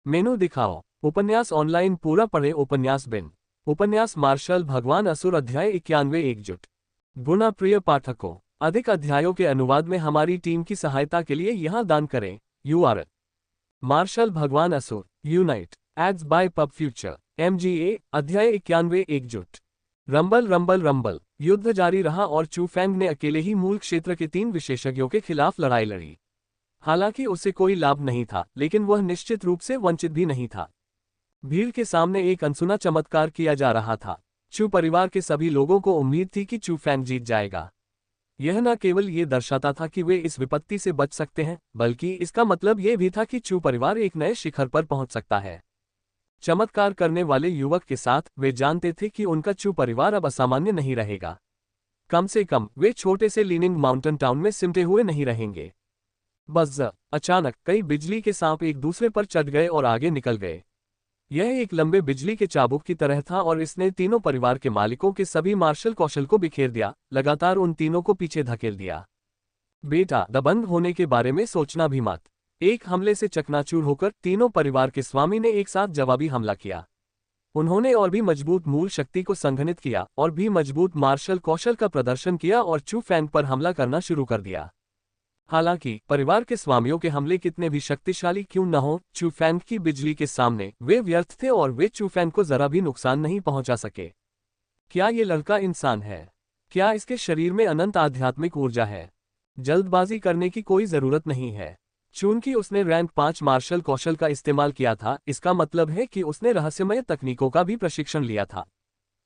मेनू दिखाओ। उपन्यास ऑनलाइन पूरा पढ़े। उपन्यास बिन। उपन्यास मार्शल भगवान असुर अध्याय 91 एकजुट। गुना प्रिय पाठकों, अधिक अध्यायों के अनुवाद में हमारी टीम की सहायता के लिए यहाँ दान करें। URL: मार्शल भगवान असुर unite ads by pub future MGA अध्याय 91 एकजुट। Rumble rumble rumble. युद्ध जारी रहा और चू फैंग ने अकेले ही मूल क्षेत्र के 3 विशेषज्ञों के खिलाफ लड़ाई लड़ी। हालांकि उसे कोई लाभ नहीं था, लेकिन वह निश्चित रूप से वंचित भी नहीं था। भीड़ के सामने एक अनसुना चमत्कार किया जा रहा था। चू परिवार के सभी लोगों को उम्मीद थी कि चू फैंग जीत जाएगा। यह न केवल ये दर्शाता था कि वे इस विपत्ति से बच सकते हैं, बल्कि इसका मतलब यह भी था कि चू परिवार एक नए शिखर पर पहुंच सकता है। चमत्कार करने वाले युवक के साथ वे जानते थे कि उनका चू परिवार अब असामान्य नहीं रहेगा। कम से कम वे छोटे से लीनिंग माउंटेन टाउन में सिमटे हुए नहीं रहेंगे। बस अचानक कई बिजली के सांप एक दूसरे पर चढ़ गए और आगे निकल गए। यह एक लंबे बिजली के चाबुक की तरह था और इसने तीनों परिवार के मालिकों के सभी मार्शल कौशल को बिखेर दिया, लगातार उन तीनों को पीछे धकेल दिया। बेटा, दबंग होने के बारे में सोचना भी मत। एक हमले से चकनाचूर होकर तीनों परिवार के स्वामी ने एक साथ जवाबी हमला किया। उन्होंने और भी मजबूत मूल शक्ति को संघनित किया और भी मजबूत मार्शल कौशल का प्रदर्शन किया और चू फैंग पर हमला करना शुरू कर दिया। हालांकि परिवार के स्वामियों के हमले कितने भी शक्तिशाली क्यों न हो, चू फैंग की बिजली के सामने वे व्यर्थ थे और वे चू फैंग को जरा भी नुकसान नहीं पहुंचा सके। क्या ये लड़का इंसान है? क्या इसके शरीर में अनंत आध्यात्मिक ऊर्जा है? जल्दबाजी करने की कोई जरूरत नहीं है। चूंकि उसने रैंक 5 मार्शल कौशल का इस्तेमाल किया था, इसका मतलब है कि उसने रहस्यमय तकनीकों का भी प्रशिक्षण लिया था।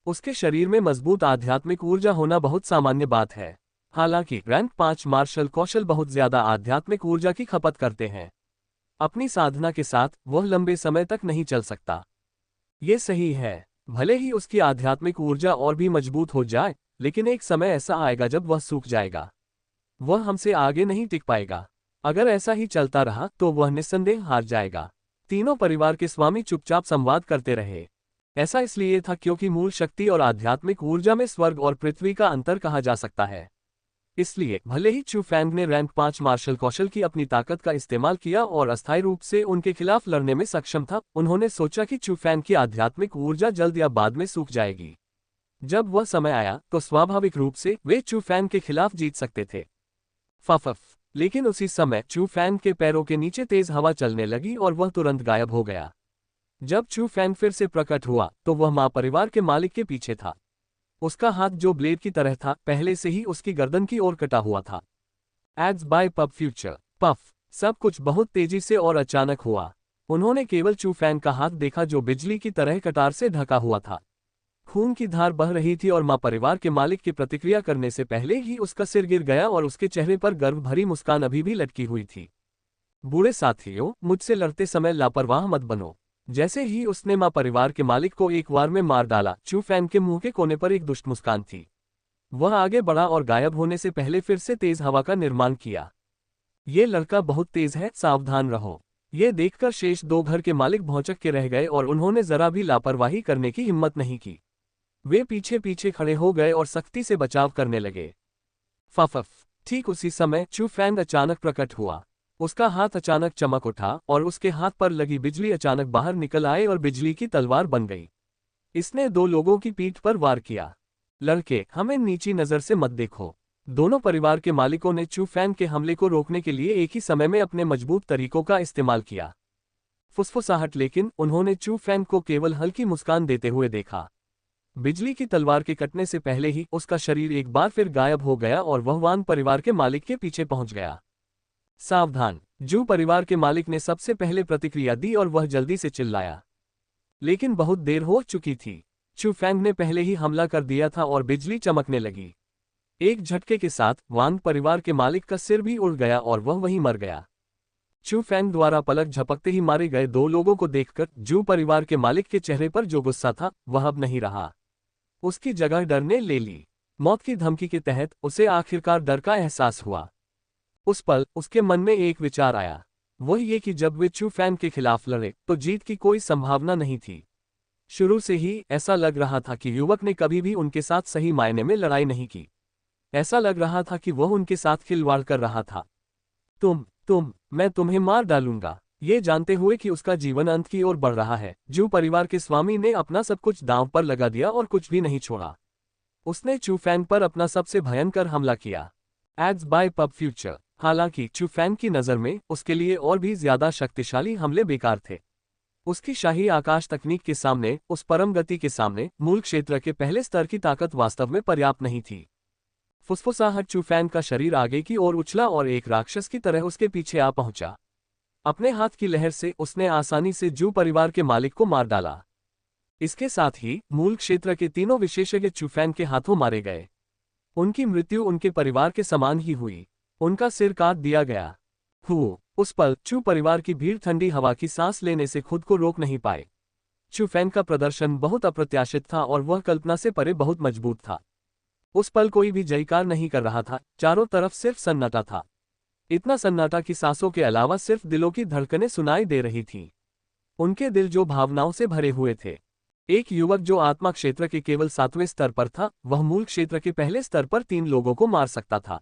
उसके शरीर में मजबूत आध्यात्मिक ऊर्जा होना बहुत सामान्य बात है। हालांकि रैंक 5 मार्शल कौशल बहुत ज्यादा आध्यात्मिक ऊर्जा की खपत करते हैं। अपनी साधना के साथ वह लंबे समय तक नहीं चल सकता। ये सही है। भले ही उसकी आध्यात्मिक ऊर्जा और भी मजबूत हो जाए, लेकिन एक समय ऐसा आएगा जब वह सूख जाएगा। वह हमसे आगे नहीं टिक पाएगा। अगर ऐसा ही चलता रहा तो वह निस्संदेह हार जाएगा। तीनों परिवार के स्वामी चुपचाप संवाद करते रहे। ऐसा इसलिए था क्योंकि मूल शक्ति और आध्यात्मिक ऊर्जा में स्वर्ग और पृथ्वी का अंतर कहा जा सकता है। इसलिए भले ही चू फैंग ने रैंक 5 मार्शल कौशल की अपनी ताकत का इस्तेमाल किया और अस्थायी रूप से उनके खिलाफ लड़ने में सक्षम था, उन्होंने सोचा कि चू फैंग की आध्यात्मिक ऊर्जा जल्द या बाद में सूख जाएगी। जब वह समय आया तो स्वाभाविक रूप से वे चू फैंग के खिलाफ जीत सकते थे। फफफ। लेकिन उसी समय चू फैंग के पैरों के नीचे तेज हवा चलने लगी और वह तुरंत गायब हो गया। जब चू फैंग फिर से प्रकट हुआ तो वह मां परिवार के मालिक के पीछे था। उसका हाथ जो ब्लेड की तरह था, पहले से ही उसकी गर्दन की ओर कटा हुआ था। एड्स बाय पब फ्यूचर पफ। सब कुछ बहुत तेजी से और अचानक हुआ। उन्होंने केवल चू फैंग का हाथ देखा जो बिजली की तरह कटार से ढका हुआ था। खून की धार बह रही थी और मां परिवार के मालिक की प्रतिक्रिया करने से पहले ही उसका सिर गिर गया और उसके चेहरे पर गर्व भरी मुस्कान अभी भी लटकी हुई थी। बूढ़े साथियों, मुझसे लड़ते समय लापरवाह मत बनो। जैसे ही उसने मां परिवार के मालिक को एक वार में मार डाला, चू फैंग के मुंह के कोने पर एक दुष्ट मुस्कान थी। वह आगे बढ़ा और गायब होने से पहले फिर से तेज हवा का निर्माण किया। ये लड़का बहुत तेज है, सावधान रहो। ये देखकर शेष 2 घर के मालिक भौचक के रह गए और उन्होंने जरा भी लापरवाही करने की हिम्मत नहीं की। वे पीछे पीछे खड़े हो गए और सख्ती से बचाव करने लगे। फफफ। ठीक उसी समय चू फैंग अचानक प्रकट हुआ। उसका हाथ अचानक चमक उठा और उसके हाथ पर लगी बिजली अचानक बाहर निकल आए और बिजली की तलवार बन गई। इसने 2 लोगों की पीठ पर वार किया। लड़के, हमें नीची नजर से मत देखो। दोनों परिवार के मालिकों ने चू फैंग के हमले को रोकने के लिए एक ही समय में अपने मजबूत तरीकों का इस्तेमाल किया। फुसफुसाहट, लेकिन उन्होंने चू फैंग को केवल हल्की मुस्कान देते हुए देखा। बिजली की तलवार के कटने से पहले ही उसका शरीर एक बार फिर गायब हो गया और वह वान परिवार के मालिक के पीछे पहुंच गया। सावधान। जू परिवार के मालिक ने सबसे पहले प्रतिक्रिया दी और वह जल्दी से चिल्लाया। लेकिन बहुत देर हो चुकी थी। चू फैंग ने पहले ही हमला कर दिया था और बिजली चमकने लगी। एक झटके के साथ वान परिवार के मालिक का सिर भी उड़ गया और वह वहीं मर गया। चू फैंग द्वारा पलक झपकते ही मारे गए 2 लोगों को देखकर जू परिवार के मालिक के चेहरे पर जो गुस्सा था वह अब नहीं रहा। उसकी जगह डर ने ले ली। मौत की धमकी के तहत उसे आखिरकार डर का एहसास हुआ। उस पल उसके मन में एक विचार आया, वह ये कि जब वे चू फैंग के खिलाफ लड़े तो जीत की कोई संभावना नहीं थी। शुरू से ही ऐसा लग रहा था कि युवक ने कभी भी उनके साथ सही मायने में लड़ाई नहीं की। ऐसा लग रहा था कि वह उनके साथ खिलवाड़ कर रहा था। मैं तुम्हें मार डालूंगा। ये जानते हुए कि उसका जीवन अंत की ओर बढ़ रहा है, जू परिवार के स्वामी ने अपना सब कुछ दांव पर लगा दिया और कुछ भी नहीं छोड़ा। उसने चू फैंग पर अपना सबसे भयंकर हमला किया। Ads by pub future. हालांकि चू फैंग की नज़र में उसके लिए और भी ज्यादा शक्तिशाली हमले बेकार थे। उसकी शाही आकाश तकनीक के सामने, उस परम गति के सामने, मूल क्षेत्र के पहले स्तर की ताकत वास्तव में पर्याप्त नहीं थी। फुसफुसाहट चू फैंग का शरीर आगे की ओर उछला और एक राक्षस की तरह उसके पीछे आ पहुंचा। अपने हाथ की लहर से उसने आसानी से जू परिवार के मालिक को मार डाला। इसके साथ ही मूल क्षेत्र के तीनों विशेषज्ञ चू फैंग के हाथों मारे गए। उनकी मृत्यु उनके परिवार के समान ही हुई। उनका सिर काट दिया गया। उस पल चू परिवार की भीड़ ठंडी हवा की सांस लेने से खुद को रोक नहीं पाए। चू फैंग का प्रदर्शन बहुत अप्रत्याशित था और वह कल्पना से परे बहुत मजबूत था। उस पल कोई भी जयकार नहीं कर रहा था, चारों तरफ सिर्फ सन्नाटा था। इतना सन्नाटा कि सांसों के अलावा सिर्फ दिलों की धड़कनें सुनाई दे रही थीं। उनके दिल जो भावनाओं से भरे हुए थे। एक युवक जो आत्मा क्षेत्र के केवल 7वें स्तर पर था, वह मूल क्षेत्र के पहले स्तर पर 3 लोगों को मार सकता था।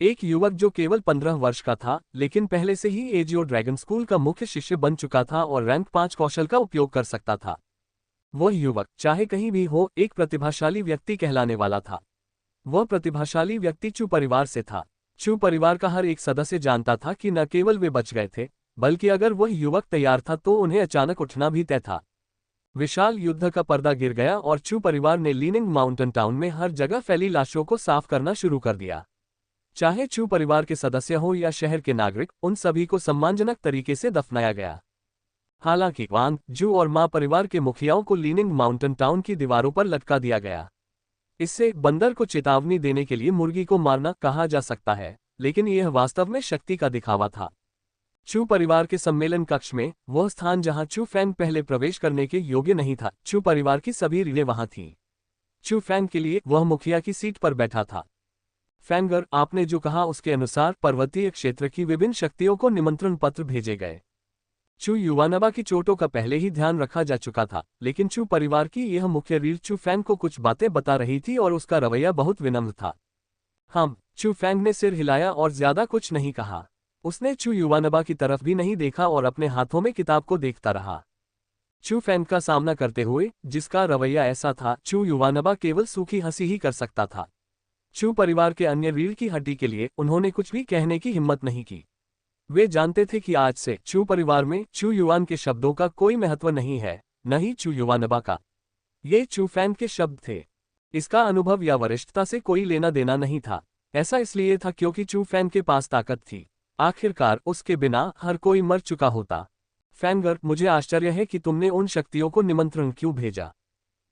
एक युवक जो केवल 15 वर्ष का था, लेकिन पहले से ही एजियो ड्रैगन स्कूल का मुख्य शिष्य बन चुका था और रैंक 5 कौशल का उपयोग कर सकता था। वह युवक, चाहे कहीं भी हो, एक प्रतिभाशाली व्यक्ति कहलाने वाला था। वह प्रतिभाशाली व्यक्ति चू परिवार से था। चू परिवार का हर एक सदस्य जानता था कि न केवल वे बच गए थे, बल्कि अगर वह युवक तैयार था तो उन्हें अचानक उठना भी तय था। विशाल युद्ध का पर्दा गिर गया और चू परिवार ने लीनिंग माउंटेन टाउन में हर जगह फैली लाशों को साफ करना शुरू कर दिया। चाहे चू परिवार के सदस्य हो या शहर के नागरिक, उन सभी को सम्मानजनक तरीके से दफनाया गया। हालांकि वांग, जू और मा परिवार के मुखियाओं को लीनिंग माउंटेन टाउन की दीवारों पर लटका दिया गया। इससे बंदर को चेतावनी देने के लिए मुर्गी को मारना कहा जा सकता है, लेकिन यह वास्तव में शक्ति का दिखावा था। चू परिवार के सम्मेलन कक्ष में, वह स्थान जहां चू फैंग पहले प्रवेश करने के योग्य नहीं था, चू परिवार की सभी रीढ़ें वहां थीं। चू फैंग के लिए वह मुखिया की सीट पर बैठा था। फैंगर, आपने जो कहा उसके अनुसार पर्वतीय क्षेत्र की विभिन्न शक्तियों को निमंत्रण पत्र भेजे गए। चू युवानबा की चोटों का पहले ही ध्यान रखा जा चुका था, लेकिन चू परिवार की यह मुख्य रीढ़ चू फैंग को कुछ बातें बता रही थी और उसका रवैया बहुत विनम्र था। चू फैंग ने सिर हिलाया और ज्यादा कुछ नहीं कहा। उसने चू युवानबा की तरफ भी नहीं देखा और अपने हाथों में किताब को देखता रहा। चू फैंग का सामना करते हुए, जिसका रवैया ऐसा था, चू युवानबा केवल सूखी हंसी ही कर सकता था। चू परिवार के अन्य रीढ़ की हड्डी के लिए उन्होंने कुछ भी कहने की हिम्मत नहीं की। वे जानते थे कि आज से चू परिवार में चू युवान के शब्दों का कोई महत्व नहीं है, न ही चू युवानबा का। ये चू फैंग के शब्द थे। इसका अनुभव या वरिष्ठता से कोई लेना देना नहीं था। ऐसा इसलिए था क्योंकि चू फैंग के पास ताकत थी। आखिरकार उसके बिना हर कोई मर चुका होता। फैंगर, मुझे आश्चर्य है कि तुमने उन शक्तियों को निमंत्रण क्यों भेजा?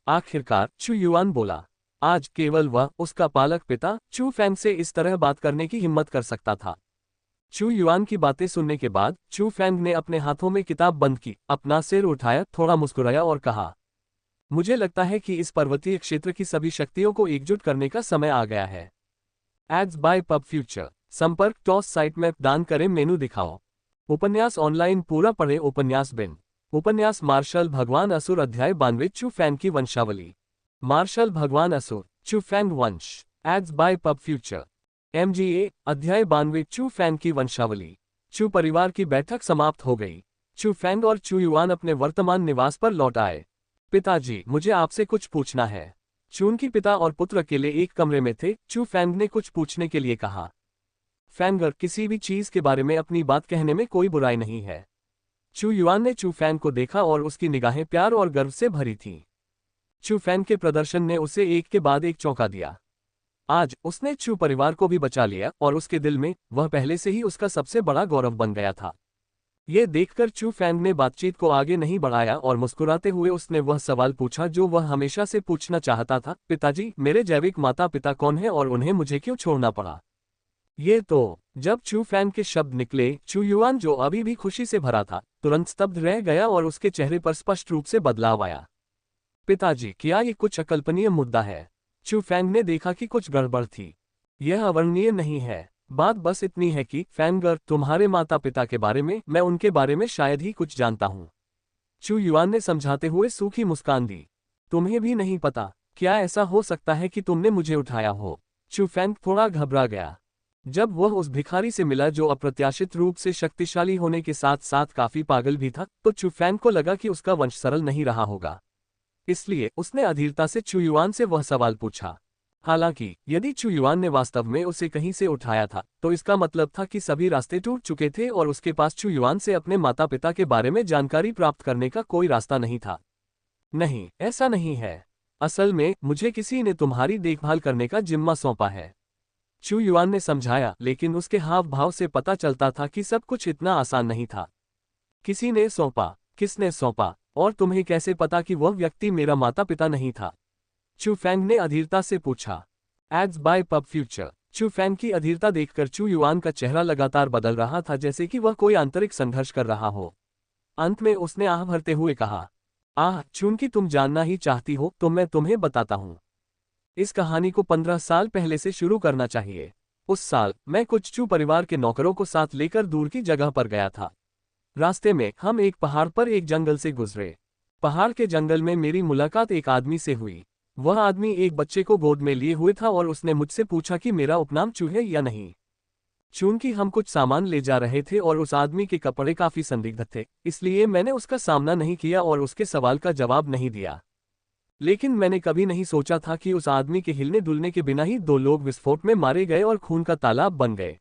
आखिरकार चू युआन बोला। आज केवल वह, उसका पालक पिता, चू फैंग से इस तरह बात करने की हिम्मत कर सकता था। चू युआन की बातें सुनने के बाद चू फैंग ने अपने हाथों में किताब बंद की, अपना सिर उठाया, थोड़ा मुस्कुराया और कहा, मुझे लगता है कि इस पर्वतीय क्षेत्र की सभी शक्तियों को एकजुट करने का समय आ गया है। Ads by pub future. संपर्क टॉस साइट मैप दान करें, मेनू दिखाओ। उपन्यास ऑनलाइन पूरा पढ़े। उपन्यास बिन। उपन्यास मार्शल भगवान असुर अध्याय 92 चू फैंग की वंशावली। मार्शल भगवान असुर, चू फैंग वंश। Ads by pub future. MGA अध्याय 92 चू फैंग की वंशावली। चू परिवार की बैठक समाप्त हो गई। चू फैंग और चू युआन अपने वर्तमान निवास पर लौट आए। पिताजी, मुझे आपसे कुछ पूछना है। चून की पिता और पुत्र अकेले एक कमरे में थे। चू फैंग ने कुछ पूछने के लिए कहा। फैंगर, किसी भी चीज के बारे में अपनी बात कहने में कोई बुराई नहीं है। चू युआन ने चू फैंग को देखा और उसकी निगाहें प्यार और गर्व से भरी थीं। चू फैंग के प्रदर्शन ने उसे एक के बाद एक चौंका दिया। आज उसने चू परिवार को भी बचा लिया और उसके दिल में वह पहले से ही उसका सबसे बड़ा गौरव बन गया था। यह देखकर चू फैंग ने बातचीत को आगे नहीं बढ़ाया और मुस्कुराते हुए उसने वह सवाल पूछा जो वह हमेशा से पूछना चाहता था, पिताजी, मेरे जैविक माता पिता कौन हैं और उन्हें मुझे क्यों छोड़ना पड़ा? ये तो जब चू फैंग के शब्द निकले, चू युआन जो अभी भी खुशी से भरा था, तुरंत स्तब्ध रह गया और उसके चेहरे पर स्पष्ट रूप से बदलाव आया। पिताजी, क्या ये कुछ अकल्पनीय मुद्दा है? चू फैंग ने देखा कि कुछ गड़बड़ थी। यह अवर्णनीय नहीं है। बात बस इतनी है कि फैंगर, तुम्हारे माता पिता के बारे में, मैं उनके बारे में शायद ही कुछ जानता हूँ। चू युआन ने समझाते हुए सूखी मुस्कान दी। तुम्हें भी नहीं पता? क्या ऐसा हो सकता है कि तुमने मुझे उठाया हो? चू फैंग थोड़ा घबरा गया। जब वह उस भिखारी से मिला जो अप्रत्याशित रूप से शक्तिशाली होने के साथ साथ काफी पागल भी था, तो चू फैंग को लगा कि उसका वंश सरल नहीं रहा होगा। इसलिए उसने अधीरता से चू युआन से वह सवाल पूछा। हालांकि यदि चू युआन ने वास्तव में उसे कहीं से उठाया था, तो इसका मतलब था कि सभी रास्ते टूट चुके थे और उसके पास चू युआन से अपने माता पिता के बारे में जानकारी प्राप्त करने का कोई रास्ता नहीं था। नहीं, ऐसा नहीं है। असल में मुझे किसी ने तुम्हारी देखभाल करने का जिम्मा सौंपा है, चू युआन ने समझाया, लेकिन उसके हाव भाव से पता चलता था कि सब कुछ इतना आसान नहीं था। किसी ने सौंपा? किसने सौंपा? और तुम्हें कैसे पता कि वह व्यक्ति मेरा माता पिता नहीं था? चू फैंग ने अधीरता से पूछा। Ads by pub future. चू फैंग की अधीरता देखकर चू युआन का चेहरा लगातार बदल रहा था, जैसे कि वह कोई आंतरिक संघर्ष कर रहा हो। अंत में उसने आह भरते हुए कहा, आह, चूंकि तुम जानना ही चाहती हो तो मैं तुम्हें बताता हूँ। इस कहानी को 15 साल पहले से शुरू करना चाहिए। उस साल मैं कुछ चू परिवार के नौकरों को साथ लेकर दूर की जगह पर गया था। रास्ते में हम एक पहाड़ पर एक जंगल से गुजरे। पहाड़ के जंगल में मेरी मुलाकात एक आदमी से हुई। वह आदमी एक बच्चे को गोद में लिए हुए था और उसने मुझसे पूछा कि मेरा उपनाम चू है या नहीं। चूंकि हम कुछ सामान ले जा रहे थे और उस आदमी के कपड़े काफी संदिग्ध थे, इसलिए मैंने उसका सामना नहीं किया और उसके सवाल का जवाब नहीं दिया। लेकिन मैंने कभी नहीं सोचा था कि उस आदमी के हिलने डुलने के बिना ही 2 लोग विस्फोट में मारे गए और खून का तालाब बन गए।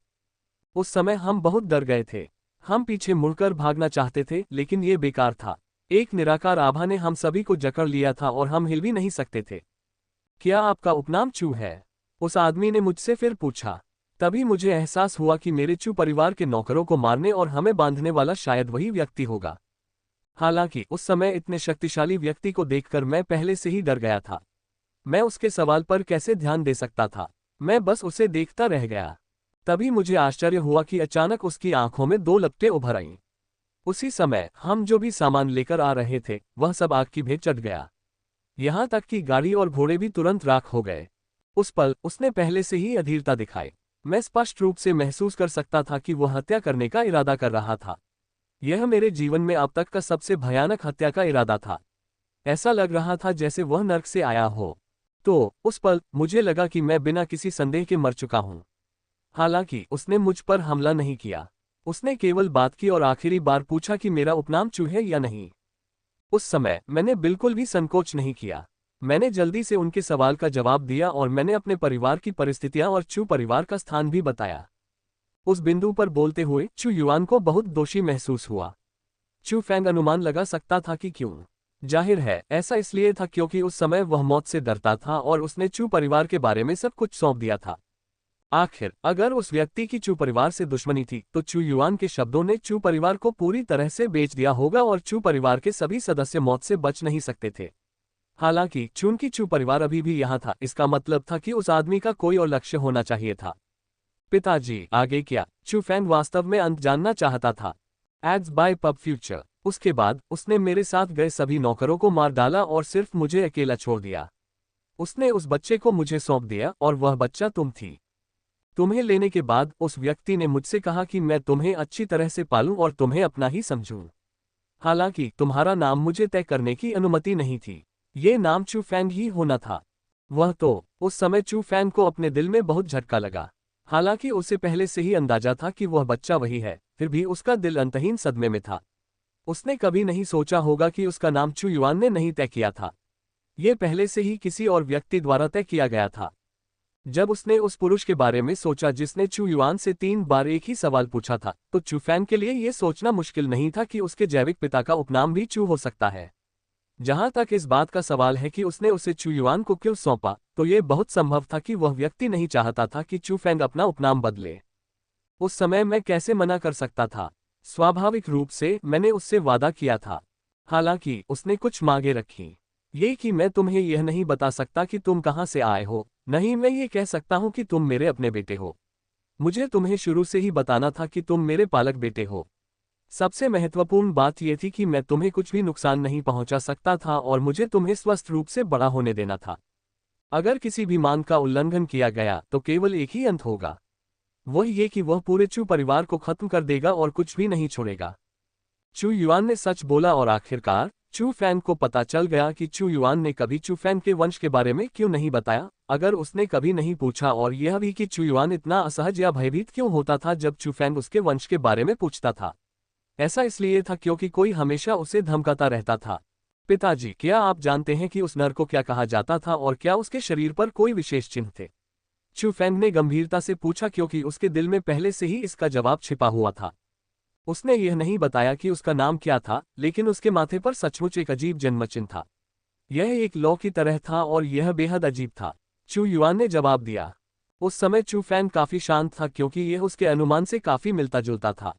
उस समय हम बहुत डर गए थे। हम पीछे मुड़कर भागना चाहते थे, लेकिन ये बेकार था। एक निराकार आभा ने हम सभी को जकड़ लिया था और हम हिल भी नहीं सकते थे। क्या आपका उपनाम चू है? उस आदमी ने मुझसे फिर पूछा। तभी मुझे एहसास हुआ कि मेरे चू परिवार के नौकरों को मारने और हमें बांधने वाला शायद वही व्यक्ति होगा। हालांकि उस समय इतने शक्तिशाली व्यक्ति को देखकर मैं पहले से ही डर गया था। मैं उसके सवाल पर कैसे ध्यान दे सकता था? मैं बस उसे देखता रह गया। तभी मुझे आश्चर्य हुआ कि अचानक उसकी आंखों में 2 लपटें उभर आईं। उसी समय हम जो भी सामान लेकर आ रहे थे वह सब आग की भेंट चढ़ गया। यहां तक कि गाड़ी और घोड़े भी तुरंत राख हो गए। उस पल उसने पहले से ही अधीरता दिखाई। मैं स्पष्ट रूप से महसूस कर सकता था कि वह हत्या करने का इरादा कर रहा था। यह मेरे जीवन में अब तक का सबसे भयानक हत्या का इरादा था। ऐसा लग रहा था जैसे वह नर्क से आया हो। तो उस पल मुझे लगा कि मैं बिना किसी संदेह के मर चुका हूं। हालांकि उसने मुझ पर हमला नहीं किया। उसने केवल बात की और आखिरी बार पूछा कि मेरा उपनाम चू है या नहीं। उस समय मैंने बिल्कुल भी संकोच नहीं किया। मैंने जल्दी से उनके सवाल का जवाब दिया और मैंने अपने परिवार की परिस्थितियां और चू परिवार का स्थान भी बताया। उस बिंदु पर बोलते हुए चू युआन को बहुत दोषी महसूस हुआ। चू फैंग अनुमान लगा सकता था कि क्यों। जाहिर है ऐसा इसलिए था क्योंकि उस समय वह मौत से डरता था और उसने चू परिवार के बारे में सब कुछ सौंप दिया था। आखिर अगर उस व्यक्ति की चू परिवार से दुश्मनी थी तो चू युआन के शब्दों ने चू परिवार को पूरी तरह से बेच दिया होगा और चू परिवार के सभी सदस्य मौत से बच नहीं सकते थे। हालांकि चूंकि चू परिवार अभी भी यहाँ था, इसका मतलब था कि उस आदमी का कोई और लक्ष्य होना चाहिए था। पिताजी, आगे क्या? चू फैंग वास्तव में अंत जानना चाहता था। Ads by pub future. उसके बाद उसने मेरे साथ गए सभी नौकरों को मार डाला और सिर्फ मुझे अकेला छोड़ दिया। उसने उस बच्चे को मुझे सौंप दिया और वह बच्चा तुम थी। तुम्हें लेने के बाद उस व्यक्ति ने मुझसे कहा कि मैं तुम्हें अच्छी तरह से पालूं और तुम्हें अपना ही समझूं। हालांकि तुम्हारा नाम मुझे तय करने की अनुमति नहीं थी। ये नाम चू फैंग ही होना था। वह तो उस समय चू फैंग को अपने दिल में बहुत झटका लगा। हालांकि उसे पहले से ही अंदाजा था कि वह बच्चा वही है, फिर भी उसका दिल अंतहीन सदमे में था। उसने कभी नहीं सोचा होगा कि उसका नाम चू युआन ने नहीं तय किया था। यह पहले से ही किसी और व्यक्ति द्वारा तय किया गया था। जब उसने उस पुरुष के बारे में सोचा जिसने चू युआन से 3 बार एक ही सवाल पूछा था, तो चू फैंग के लिए यह सोचना मुश्किल नहीं था कि उसके जैविक पिता का उपनाम भी चू हो सकता है। जहां तक इस बात का सवाल है कि उसने उसे चू युआन को क्यों सौंपा, तो यह बहुत संभव था कि वह व्यक्ति नहीं चाहता था कि चू फैंग अपना उपनाम बदले। उस समय मैं कैसे मना कर सकता था? स्वाभाविक रूप से मैंने उससे वादा किया था। हालांकि उसने कुछ मांगे रखी। ये कि मैं तुम्हें यह नहीं बता सकता कि तुम कहां से आए हो, नहीं मैं ये कह सकता हूं कि तुम मेरे अपने बेटे हो। मुझे तुम्हें शुरू से ही बताना था कि तुम मेरे पालक बेटे हो। सबसे महत्वपूर्ण बात यह थी कि मैं तुम्हें कुछ भी नुकसान नहीं पहुंचा सकता था और मुझे तुम्हें स्वस्थ रूप से बड़ा होने देना था। अगर किसी भी मांग का उल्लंघन किया गया तो केवल एक ही अंत होगा, वह ये कि वह पूरे चू परिवार को खत्म कर देगा और कुछ भी नहीं छोड़ेगा। चू युआन ने सच बोला और आखिरकार चू फैंग को पता चल गया कि चू युआन ने कभी चू फैंग के वंश के बारे में क्यों नहीं बताया। अगर उसने कभी नहीं पूछा, और यह भी कि चू युआन इतना असहज या भयभीत क्यों होता था जब चू फैंग उसके वंश के बारे में पूछता था। ऐसा इसलिए था क्योंकि कोई हमेशा उसे धमकाता रहता था। पिताजी, क्या आप जानते हैं कि उस नर को क्या कहा जाता था और क्या उसके शरीर पर कोई विशेष चिन्ह थे? चू फैंग ने गंभीरता से पूछा, क्योंकि उसके दिल में पहले से ही इसका जवाब छिपा हुआ था। उसने यह नहीं बताया कि उसका नाम क्या था, लेकिन उसके माथे पर सचमुच एक अजीब जन्मचिन्ह था। यह एक लौ की तरह था और यह बेहद अजीब था। चू युआन ने जवाब दिया। उस समय चू फैंग काफी शांत था, क्योंकि यह उसके अनुमान से काफी मिलता जुलता था।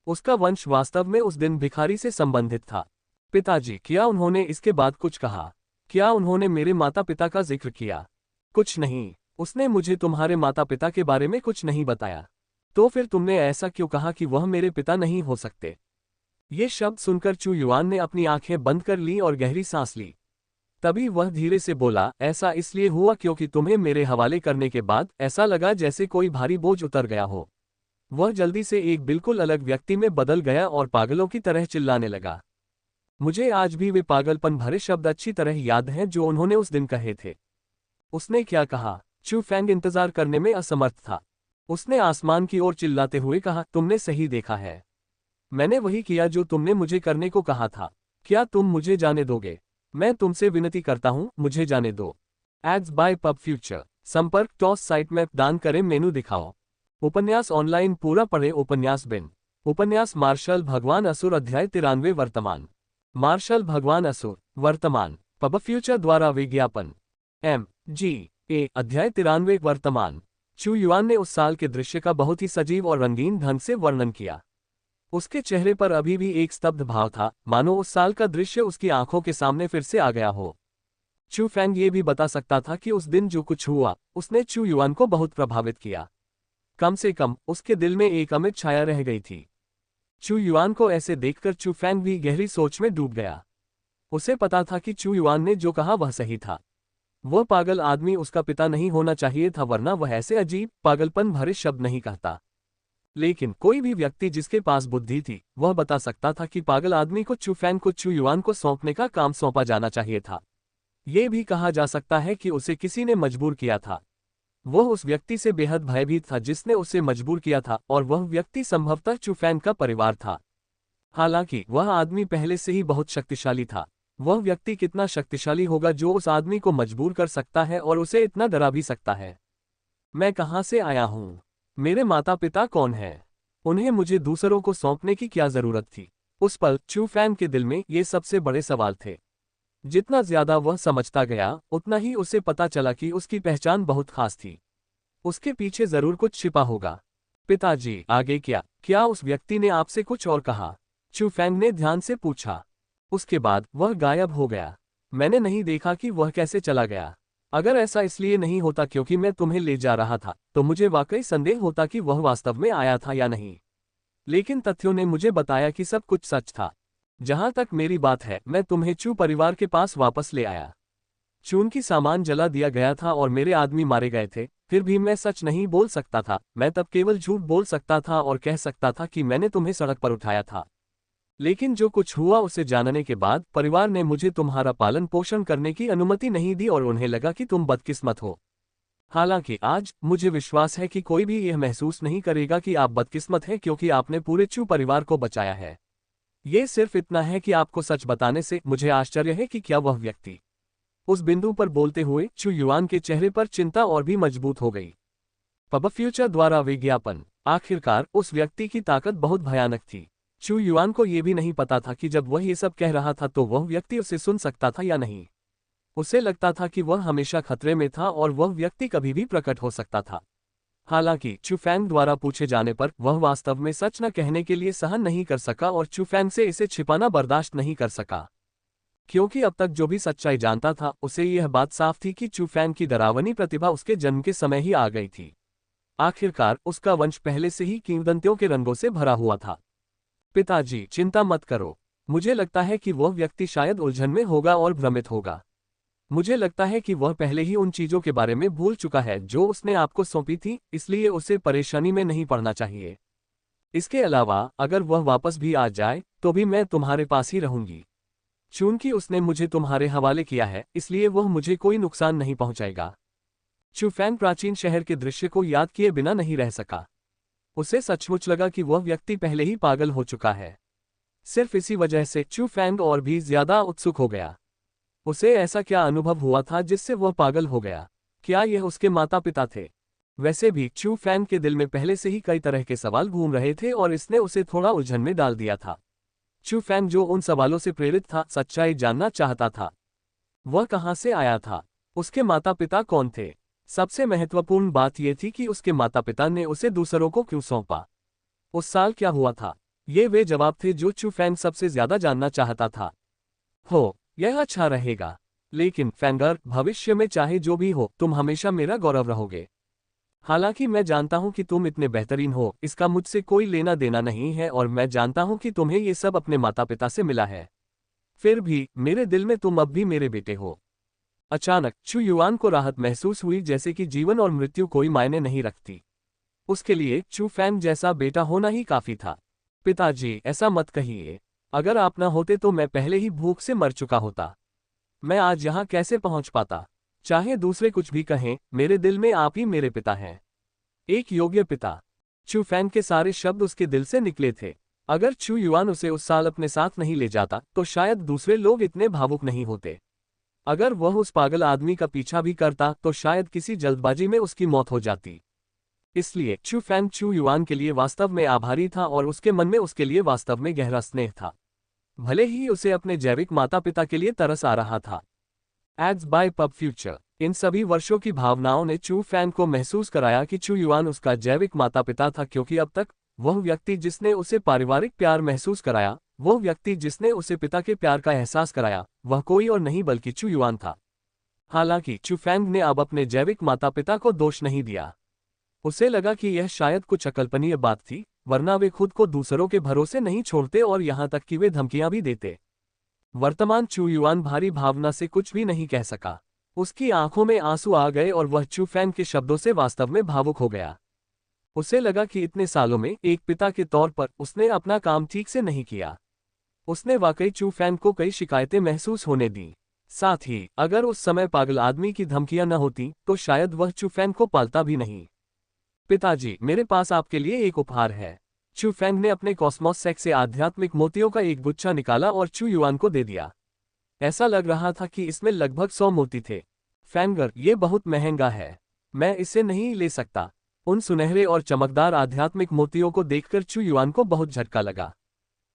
उसका वंश वास्तव में उस दिन भिखारी से संबंधित था। पिताजी, क्या उन्होंने इसके बाद कुछ कहा? क्या उन्होंने मेरे माता पिता का जिक्र किया? कुछ नहीं। उसने मुझे तुम्हारे माता पिता के बारे में कुछ नहीं बताया। तो फिर तुमने ऐसा क्यों कहा कि वह मेरे पिता नहीं हो सकते? ये शब्द सुनकर चू युआन ने अपनी आंखें बंद कर ली और गहरी सांस ली। तभी वह धीरे से बोला, ऐसा इसलिए हुआ क्योंकि तुम्हें मेरे हवाले करने के बाद ऐसा लगा जैसे कोई भारी बोझ उतर गया हो। वह जल्दी से एक बिल्कुल अलग व्यक्ति में बदल गया और पागलों की तरह चिल्लाने लगा। मुझे आज भी वे पागलपन भरे शब्द अच्छी तरह याद हैं जो उन्होंने उस दिन कहे थे। उसने क्या कहा? चू फैंग इंतजार करने में असमर्थ था। उसने आसमान की ओर चिल्लाते हुए कहा, तुमने सही देखा है। मैंने वही किया जो तुमने मुझे करने को कहा था। क्या तुम मुझे जाने दोगे? मैं तुमसे विनती करता हूं, मुझे जाने दो। Ads by pub future. संपर्क टॉस साइट मैप दान करें, मेनू दिखाओ। उपन्यास ऑनलाइन पूरा पढ़े। उपन्यास बिन। उपन्यास मार्शल भगवान असुर अध्याय 93 वर्तमान। मार्शल भगवान असुर वर्तमान। पब फ्यूचर द्वारा विज्ञापन। MGA अध्याय 93 वर्तमान। चू युआन ने उस साल के दृश्य का बहुत ही सजीव और रंगीन ढंग से वर्णन किया। उसके चेहरे पर अभी भी एक स्तब्ध भाव था, मानो उस साल का दृश्य उसकी आंखों के सामने फिर से आ गया हो। चू फैंग ये भी बता सकता था कि उस दिन जो कुछ हुआ उसने चू युआन को बहुत प्रभावित किया। कम से कम उसके दिल में एक अमिट छाया रह गई थी। चू युआन को ऐसे देखकर चू फैंग भी गहरी सोच में डूब गया। उसे पता था कि चू युआन ने जो कहा वह सही था। वह पागल आदमी उसका पिता नहीं होना चाहिए था, वरना वह ऐसे अजीब पागलपन भरे शब्द नहीं कहता। लेकिन कोई भी व्यक्ति जिसके पास बुद्धि थी वह बता सकता था कि पागल आदमी को चू फैंग को चू युआन को सौंपने का काम सौंपा जाना चाहिए था। ये भी कहा जा सकता है कि उसे किसी ने मजबूर किया था। वह उस व्यक्ति से बेहद भयभीत था जिसने उसे मजबूर किया था, और वह व्यक्ति संभवतः चू फैंग का परिवार था। हालांकि वह आदमी पहले से ही बहुत शक्तिशाली था। वह व्यक्ति कितना शक्तिशाली होगा जो उस आदमी को मजबूर कर सकता है और उसे इतना डरा भी सकता है? मैं कहां से आया हूं? मेरे माता पिता कौन हैं? उन्हें मुझे दूसरों को सौंपने की क्या जरूरत थी? उस पल चू फैंग के दिल में ये सबसे बड़े सवाल थे। जितना ज्यादा वह समझता गया, उतना ही उसे पता चला कि उसकी पहचान बहुत खास थी। उसके पीछे जरूर कुछ छिपा होगा। पिताजी, आगे क्या? क्या उस व्यक्ति ने आपसे कुछ और कहा? चू फैंग ने ध्यान से पूछा। उसके बाद वह गायब हो गया। मैंने नहीं देखा कि वह कैसे चला गया। अगर ऐसा इसलिए नहीं होता क्योंकि मैं तुम्हें ले जा रहा था, तो मुझे वाकई संदेह होता कि वह वास्तव में आया था या नहीं। लेकिन तथ्यों ने मुझे बताया कि सब कुछ सच था। जहां तक मेरी बात है, मैं तुम्हें चू परिवार के पास वापस ले आया। चून की सामान जला दिया गया था और मेरे आदमी मारे गए थे, फिर भी मैं सच नहीं बोल सकता था। मैं तब केवल झूठ बोल सकता था और कह सकता था कि मैंने तुम्हें सड़क पर उठाया था। लेकिन जो कुछ हुआ उसे जानने के बाद परिवार ने मुझे तुम्हारा पालन पोषण करने की अनुमति नहीं दी और उन्हें लगा कि तुम बदकिस्मत हो। हालांकि आज मुझे विश्वास है कि कोई भी यह महसूस नहीं करेगा कि आप बदकिस्मत हैं, क्योंकि आपने पूरे चू परिवार को बचाया है। ये सिर्फ इतना है कि आपको सच बताने से मुझे आश्चर्य है कि क्या वह व्यक्ति। उस बिंदु पर बोलते हुए चू युआन के चेहरे पर चिंता और भी मजबूत हो गई। पब फ्यूचर द्वारा विज्ञापन। आखिरकार उस व्यक्ति की ताकत बहुत भयानक थी। चू युआन को यह भी नहीं पता था कि जब वह ये सब कह रहा था तो वह व्यक्ति उसे सुन सकता था या नहीं। उसे लगता था कि वह हमेशा खतरे में था और वह व्यक्ति कभी भी प्रकट हो सकता था। हालांकि चू फैंग द्वारा पूछे जाने पर वह वास्तव में सच न कहने के लिए सहन नहीं कर सका और चू फैंग से इसे छिपाना बर्दाश्त नहीं कर सका। क्योंकि अब तक जो भी सच्चाई जानता था उसे यह बात साफ थी कि चू फैंग की डरावनी प्रतिभा उसके जन्म के समय ही आ गई थी। आखिरकार उसका वंश पहले से ही किंवदंतियों के रंगों से भरा हुआ था। पिताजी, चिंता मत करो। मुझे लगता है कि वह व्यक्ति शायद उलझन में होगा और भ्रमित होगा। मुझे लगता है कि वह पहले ही उन चीजों के बारे में भूल चुका है जो उसने आपको सौंपी थी, इसलिए उसे परेशानी में नहीं पड़ना चाहिए। इसके अलावा अगर वह वापस भी आ जाए तो भी मैं तुम्हारे पास ही रहूंगी। चूंकि उसने मुझे तुम्हारे हवाले किया है, इसलिए वह मुझे कोई नुकसान नहीं पहुंचाएगा। चू फैंग प्राचीन शहर के दृश्य को याद किए बिना नहीं रह सका। उसे सचमुच लगा कि वह व्यक्ति पहले ही पागल हो चुका है। सिर्फ इसी वजह से चू फैंग और भी ज्यादा उत्सुक हो गया। उसे ऐसा क्या अनुभव हुआ था जिससे वह पागल हो गया? क्या यह उसके माता पिता थे? वैसे भी चू फैंग के दिल में पहले से ही कई तरह के सवाल घूम रहे थे और इसने उसे थोड़ा उलझन में डाल दिया था। चू फैंग जो उन सवालों से प्रेरित था, सच्चाई जानना चाहता था। वह कहाँ से आया था? उसके माता पिता कौन थे? सबसे महत्वपूर्ण बात यह थी कि उसके माता पिता ने उसे दूसरों को क्यों सौंपा। उस साल क्या हुआ था? ये वे जवाब थे जो चू फैंग सबसे ज्यादा जानना चाहता था। यह अच्छा रहेगा। लेकिन फैंगर, भविष्य में चाहे जो भी हो, तुम हमेशा मेरा गौरव रहोगे। हालांकि मैं जानता हूं कि तुम इतने बेहतरीन हो, इसका मुझसे कोई लेना देना नहीं है, और मैं जानता हूं कि तुम्हें ये सब अपने माता पिता से मिला है। फिर भी मेरे दिल में तुम अब भी मेरे बेटे हो। अचानक चू युआन को राहत महसूस हुई, जैसे कि जीवन और मृत्यु कोई मायने नहीं रखती। उसके लिए चू फैंग जैसा बेटा होना ही काफी था। पिताजी, ऐसा मत कहिए। अगर आप न होते तो मैं पहले ही भूख से मर चुका होता। मैं आज यहाँ कैसे पहुंच पाता? चाहे दूसरे कुछ भी कहें, मेरे दिल में आप ही मेरे पिता हैं। एक योग्य पिता। चू फैंग के सारे शब्द उसके दिल से निकले थे। अगर चू युआन उसे उस साल अपने साथ नहीं ले जाता तो शायद दूसरे लोग इतने भावुक नहीं होते। अगर वह उस पागल आदमी का पीछा भी करता तो शायद किसी जल्दबाजी में उसकी मौत हो जाती। इसलिए चू फैंग चू युआन के लिए वास्तव में आभारी था और उसके मन में उसके लिए वास्तव में गहरा स्नेह था। भले ही उसे अपने जैविक माता पिता के लिए तरस आ रहा था। Ads by pub future. इन सभी वर्षों की भावनाओं ने चू फैंग को महसूस कराया कि चू युआन उसका जैविक माता पिता था, क्योंकि अब तक वह व्यक्ति जिसने उसे पारिवारिक प्यार महसूस कराया, वह व्यक्ति जिसने उसे पिता के प्यार का एहसास कराया, वह कोई और नहीं बल्कि चू युआन था। हालांकि चू फैंग ने अब अपने जैविक माता पिता को दोष नहीं दिया। उसे लगा कि यह शायद कुछ अकल्पनीय बात थी, वरना वे खुद को दूसरों के भरोसे नहीं छोड़ते और यहां तक कि वे धमकियां भी देते। वर्तमान चू युआन भारी भावना से कुछ भी नहीं कह सका। उसकी आंखों में आंसू आ गए और वह चू फैंग के शब्दों से वास्तव में भावुक हो गया। उसे लगा कि इतने सालों में एक पिता के तौर पर उसने अपना काम ठीक से नहीं किया। उसने वाकई चू फैंग को कई शिकायतें महसूस होने दी। साथ ही अगर उस समय पागल आदमी की धमकियां न होती तो शायद वह चू फैंग को पालता भी नहीं। पिताजी, मेरे पास आपके लिए एक उपहार है। चू फैंग ने अपने कॉस्मोस सेक से आध्यात्मिक मोतियों का एक गुच्छा निकाला और चू युआन को दे दिया। ऐसा लग रहा था कि इसमें लगभग 100 मोती थे। फैंगर, ये बहुत महंगा है। मैं इसे नहीं ले सकता। उन सुनहरे और चमकदार आध्यात्मिक मोतियों को देखकर चू युआन को बहुत झटका लगा।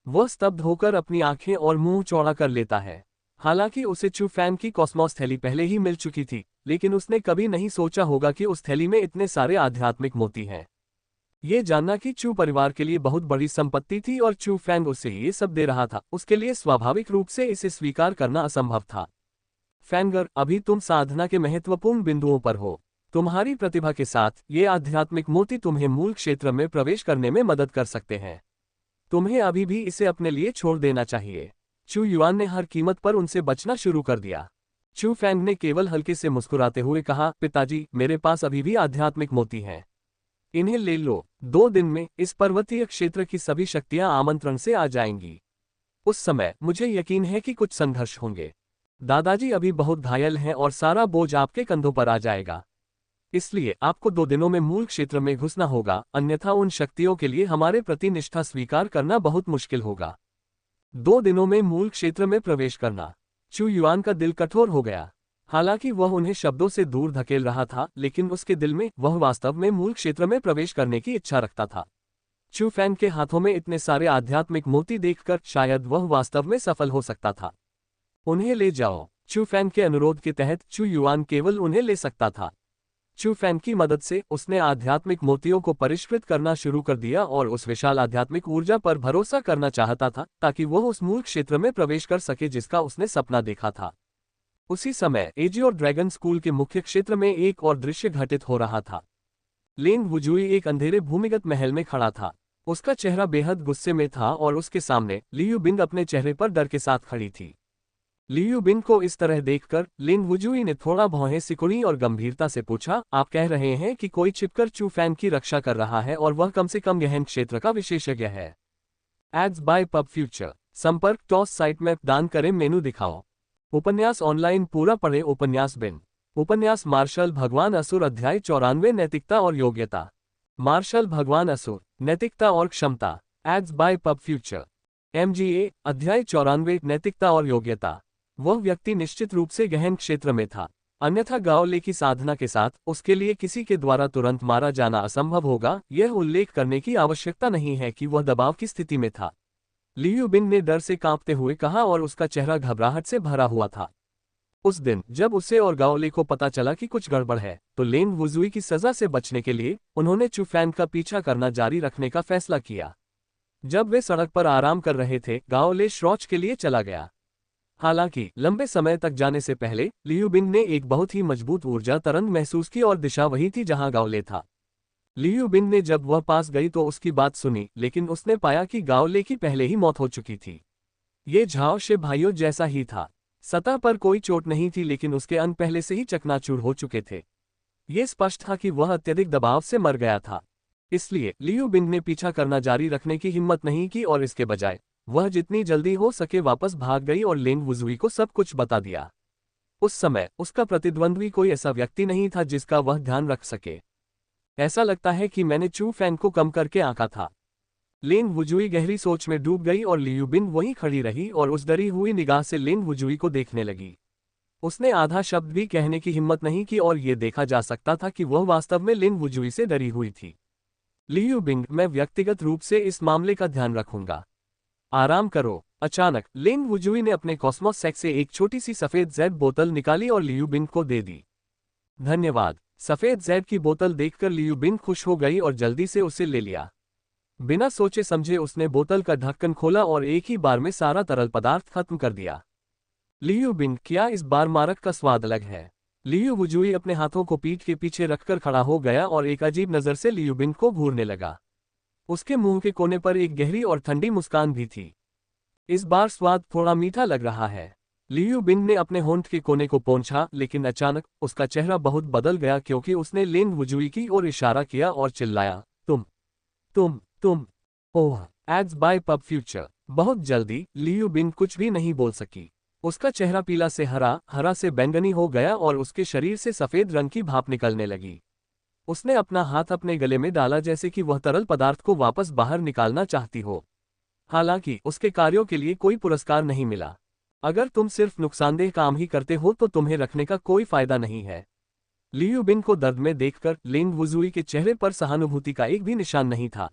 वह स्तब्ध होकर अपनी आंखें और मुंह चौड़ा कर लेता है। हालांकि उसे चू फैंग की कॉस्मोस थैली पहले ही मिल चुकी थी, लेकिन उसने कभी नहीं सोचा होगा कि उस थैली में इतने सारे आध्यात्मिक मोती हैं। ये जानना कि चू परिवार के लिए बहुत बड़ी संपत्ति थी और चू फैंग उसे ये सब दे रहा था, उसके लिए स्वाभाविक रूप से इसे स्वीकार करना असंभव था। फैंगर, अभी तुम साधना के महत्वपूर्ण बिंदुओं पर हो। तुम्हारी प्रतिभा के साथ ये आध्यात्मिक मोती तुम्हें मूल क्षेत्र में प्रवेश करने में मदद कर सकते हैं। तुम्हें अभी भी इसे अपने लिए छोड़ देना चाहिए। चू युआन ने हर कीमत पर उनसे बचना शुरू कर दिया। चू फैंग ने केवल हल्के से मुस्कुराते हुए कहा, पिताजी, मेरे पास अभी भी आध्यात्मिक मोती हैं। इन्हें ले लो। 2 दिन में इस पर्वतीय क्षेत्र की सभी शक्तियां आमंत्रण से आ जाएंगी। उस समय मुझे यकीन है कि कुछ संघर्ष होंगे। दादाजी अभी बहुत घायल हैं और सारा बोझ आपके कंधों पर आ जाएगा। इसलिए आपको 2 दिनों में मूल क्षेत्र में घुसना होगा, अन्यथा उन शक्तियों के लिए हमारे प्रति निष्ठा स्वीकार करना बहुत मुश्किल होगा। 2 दिनों में मूल क्षेत्र में प्रवेश करना। चू युआन का दिल कठोर हो गया। हालांकि वह उन्हें शब्दों से दूर धकेल रहा था, लेकिन उसके दिल में वह वास्तव में मूल क्षेत्र में प्रवेश करने की इच्छा रखता था। चू फैंग के हाथों में इतने सारे आध्यात्मिक मोती देखकर शायद वह वास्तव में सफल हो सकता था। उन्हें ले जाओ। चू फैंग के अनुरोध के तहत चू युआन केवल उन्हें ले सकता था। चू फैंग की मदद से उसने आध्यात्मिक मोतियों को परिष्कृत करना शुरू कर दिया और उस विशाल आध्यात्मिक ऊर्जा पर भरोसा करना चाहता था, ताकि वह उस मूल क्षेत्र में प्रवेश कर सके जिसका उसने सपना देखा था। उसी समय एजियोर ड्रैगन स्कूल के मुख्य क्षेत्र में एक और दृश्य घटित हो रहा था। लिंग वुजुई एक अंधेरे भूमिगत महल में खड़ा था। उसका चेहरा बेहद गुस्से में था और उसके सामने लियू बिंग अपने चेहरे पर डर के साथ खड़ी थी। लियू बिंग को इस तरह देखकर लिंग वुजुई ने थोड़ा भौहें सिकुड़ी और गंभीरता से पूछा, आप कह रहे हैं कि कोई छिपकर चू फैंग की रक्षा कर रहा है और वह कम से कम गहन क्षेत्र का विशेषज्ञ है। Ads by pub future. संपर्क टॉस साइट में दान करें मेनू दिखाओ। उपन्यास ऑनलाइन पूरा पढ़े उपन्यास बिन। उपन्यास मार्शल भगवान असुर अध्याय 94 नैतिकता और योग्यता। मार्शल भगवान असुर नैतिकता और क्षमता। Ads by pub future. MGA अध्याय 94 नैतिकता और योग्यता। वह व्यक्ति निश्चित रूप से गहन क्षेत्र में था, अन्यथा गाओले की साधना के साथ उसके लिए किसी के द्वारा तुरंत मारा जाना असंभव होगा। यह उल्लेख करने की आवश्यकता नहीं है कि वह दबाव की स्थिति में था, लियू बिन ने डर से कांपते हुए कहा और उसका चेहरा घबराहट से भरा हुआ था। उस दिन जब उसे और गाओले को पता चला कि कुछ गड़बड़ है, तो लेन वुजुई की सजा से बचने के लिए उन्होंने चू फैन का पीछा करना जारी रखने का फैसला किया। जब वे सड़क पर आराम कर रहे थे, गाओले शौच के लिए चला गया। हालांकि लंबे समय तक जाने से पहले लियू बिन ने एक बहुत ही मजबूत ऊर्जा तरंग महसूस की और दिशा वही थी जहां गाओले था। लियू बिन ने जब वह पास गई तो उसकी बात सुनी, लेकिन उसने पाया कि गाओले की पहले ही मौत हो चुकी थी। ये झाओ शे भाइयों जैसा ही था। सतह पर कोई चोट नहीं थी, लेकिन उसके अंग पहले से ही चकनाचूर हो चुके थे। ये स्पष्ट था कि वह अत्यधिक दबाव से मर गया था। इसलिए लियू बिन ने पीछा करना जारी रखने की हिम्मत नहीं की और इसके बजाय वह जितनी जल्दी हो सके वापस भाग गई और लेन वुजुई को सब कुछ बता दिया। उस समय उसका प्रतिद्वंद्वी कोई ऐसा व्यक्ति नहीं था जिसका वह ध्यान रख सके। ऐसा लगता है कि मैंने चू फैन को कम करके आंका था। लेन वुजुई गहरी सोच में डूब गई और लियू बिन वहीं खड़ी रही और उस डरी हुई निगाह से लेन वुजुई को देखने लगी। उसने आधा शब्द भी कहने की हिम्मत नहीं की और ये देखा जा सकता था कि वह वास्तव में लेन वुजुई से डरी हुई थी। लियू बिंग, मैं व्यक्तिगत रूप से इस मामले का ध्यान रखूंगा। आराम करो। अचानक लेन वुजुई ने अपने कॉस्मोस सेक से एक छोटी सी सफेद जेड बोतल निकाली और लियू बिन को दे दी। धन्यवाद। सफेद जेड की बोतल देखकर लियू बिन खुश हो गई और जल्दी से उसे ले लिया। बिना सोचे समझे उसने बोतल का ढक्कन खोला और एक ही बार में सारा तरल पदार्थ खत्म कर दिया। लियू बिन, क्या इस बार मारक का स्वाद अलग है? लियू वुजुई अपने हाथों को पीठ के पीछे रखकर खड़ा हो गया और एक अजीब नजर से लियू बिन को घूरने लगा। उसके मुंह के कोने पर एक गहरी और ठंडी मुस्कान भी थी। इस बार स्वाद थोड़ा मीठा लग रहा है। लियू बिन ने अपने होंठ के कोने को पोंछा, लेकिन अचानक उसका चेहरा बहुत बदल गया क्योंकि उसने लेन वुजुई की ओर इशारा किया और चिल्लाया, तुम। ओह, एड्स बाय पब फ्यूचर। बहुत जल्दी लियू बिन कुछ भी नहीं बोल सकी। उसका चेहरा पीला से हरा से बैंगनी हो गया और उसके शरीर से सफेद रंग की भाप निकलने लगी। उसने अपना हाथ अपने गले में डाला जैसे कि वह तरल पदार्थ को वापस बाहर निकालना चाहती हो। हालांकि उसके कार्यों के लिए कोई पुरस्कार नहीं मिला। अगर तुम सिर्फ नुकसानदेह काम ही करते हो तो तुम्हें रखने का कोई फायदा नहीं है। लियू बिन को दर्द में देखकर लेन वुजुई के चेहरे पर सहानुभूति का एक भी निशान नहीं था।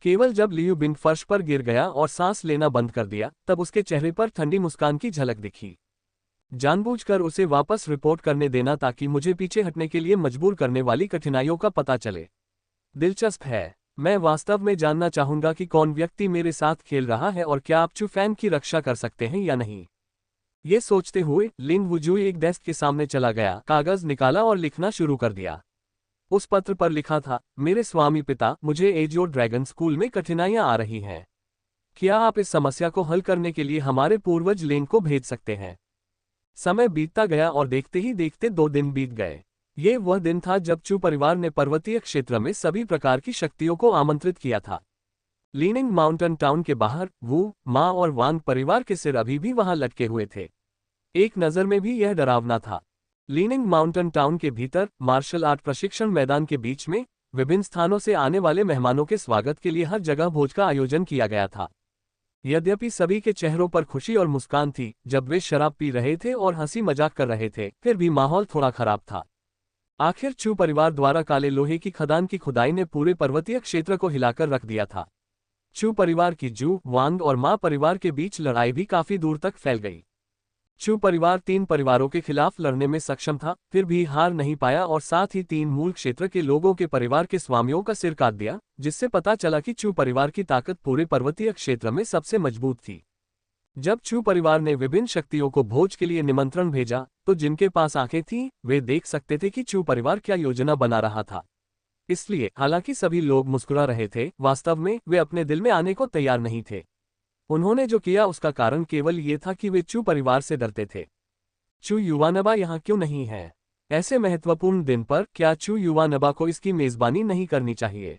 केवल जब लियू बिन फर्श पर गिर गया और सांस लेना बंद कर दिया, तब उसके चेहरे पर ठंडी मुस्कान की झलक दिखी। जानबूझकर उसे वापस रिपोर्ट करने देना ताकि मुझे पीछे हटने के लिए मजबूर करने वाली कठिनाइयों का पता चले। दिलचस्प है। मैं वास्तव में जानना चाहूंगा कि कौन व्यक्ति मेरे साथ खेल रहा है और क्या आप चू फैन की रक्षा कर सकते हैं या नहीं। ये सोचते हुए लिन वुजुई एक डेस्क के सामने चला गया, कागज निकाला और लिखना शुरू कर दिया। उस पत्र पर लिखा था, मेरे स्वामी पिता, मुझे एजो ड्रैगन स्कूल में कठिनाइयां आ रही हैं। क्या आप इस समस्या को हल करने के लिए हमारे पूर्वज लेन को भेज सकते हैं? समय बीतता गया और देखते ही देखते 2 दिन बीत गए। ये वह दिन था जब चू परिवार ने पर्वतीय क्षेत्र में सभी प्रकार की शक्तियों को आमंत्रित किया था। लीनिंग माउंटेन टाउन के बाहर वू, मा और वांग परिवार के सिर अभी भी वहां लटके हुए थे। एक नज़र में भी यह डरावना था। लीनिंग माउंटेन टाउन के भीतर मार्शल आर्ट प्रशिक्षण मैदान के बीच में विभिन्न स्थानों से आने वाले मेहमानों के स्वागत के लिए हर जगह भोज का आयोजन किया गया था। यद्यपि सभी के चेहरों पर खुशी और मुस्कान थी जब वे शराब पी रहे थे और हंसी मजाक कर रहे थे, फिर भी माहौल थोड़ा खराब था। आखिर चू परिवार द्वारा काले लोहे की खदान की खुदाई ने पूरे पर्वतीय क्षेत्र को हिलाकर रख दिया था। चू परिवार की जू, वांग और मा परिवार के बीच लड़ाई भी काफी दूर तक फैल गई। चू परिवार 3 परिवारों के खिलाफ लड़ने में सक्षम था, फिर भी हार नहीं पाया और साथ ही 3 मूल क्षेत्र के लोगों के परिवार के स्वामियों का सिर काट दिया, जिससे पता चला कि चू परिवार की ताकत पूरे पर्वतीय क्षेत्र में सबसे मजबूत थी। जब चू परिवार ने विभिन्न शक्तियों को भोज के लिए निमंत्रण भेजा, तो जिनके पास आंखें थीं, वे देख सकते थे कि चू परिवार क्या योजना बना रहा था। इसलिए हालांकि सभी लोग मुस्कुरा रहे थे, वास्तव में वे अपने दिल में आने को तैयार नहीं थे। उन्होंने जो किया उसका कारण केवल ये था कि वे चू परिवार से डरते थे। चू युवानबा यहाँ क्यों नहीं है? ऐसे महत्वपूर्ण दिन पर क्या चू युवानबा को इसकी मेजबानी नहीं करनी चाहिए?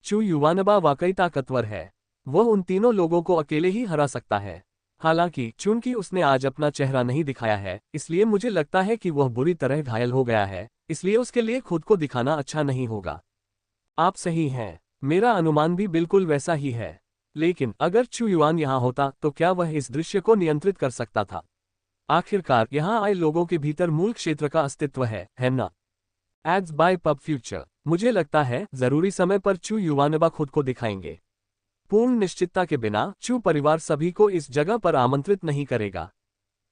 चू युवानबा वाकई ताकतवर है। वह उन तीनों लोगों को अकेले ही हरा सकता है। हालांकि चूंकि उसने आज अपना चेहरा नहीं दिखाया है, इसलिए मुझे लगता है कि वह बुरी तरह घायल हो गया है, इसलिए उसके लिए खुद को दिखाना अच्छा नहीं होगा। आप सही हैं, मेरा अनुमान भी बिल्कुल वैसा ही है। लेकिन अगर चू युआन यहाँ होता तो क्या वह इस दृश्य को नियंत्रित कर सकता था? आखिरकार यहाँ आए लोगों के भीतर मूल क्षेत्र का अस्तित्व है ना? Ads by pub future. मुझे लगता है जरूरी समय पर चू युवानबा खुद को दिखाएंगे। पूर्ण निश्चितता के बिना चू परिवार सभी को इस जगह पर आमंत्रित नहीं करेगा।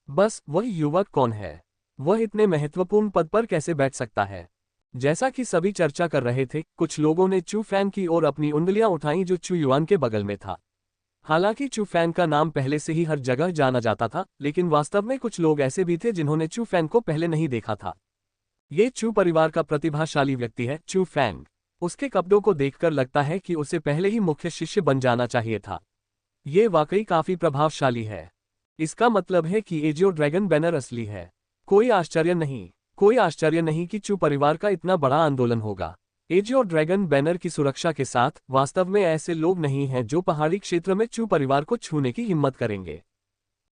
बस वह युवक कौन है? वह इतने महत्वपूर्ण पद पर कैसे बैठ सकता है? जैसा कि सभी चर्चा कर रहे थे, कुछ लोगों ने चू फैन की ओर अपनी उंगलियां उठाईं जो चू युआन के बगल में था। हालांकि चू फैन का नाम पहले से ही हर जगह जाना जाता था, लेकिन वास्तव में कुछ लोग ऐसे भी थे जिन्होंने चू फैन को पहले नहीं देखा था। ये चू परिवार का प्रतिभाशाली व्यक्ति है, चू फैंग। उसके कपड़ों को देखकर लगता है कि उसे पहले ही मुख्य शिष्य बन जाना चाहिए था। ये वाकई काफी प्रभावशाली है। इसका मतलब है कि एजियो ड्रैगन बैनर असली है। कोई आश्चर्य नहीं कि चू परिवार का इतना बड़ा आंदोलन होगा। एजियो ड्रैगन बैनर की सुरक्षा के साथ वास्तव में ऐसे लोग नहीं हैं जो पहाड़ी क्षेत्र में चू परिवार को छूने की हिम्मत करेंगे।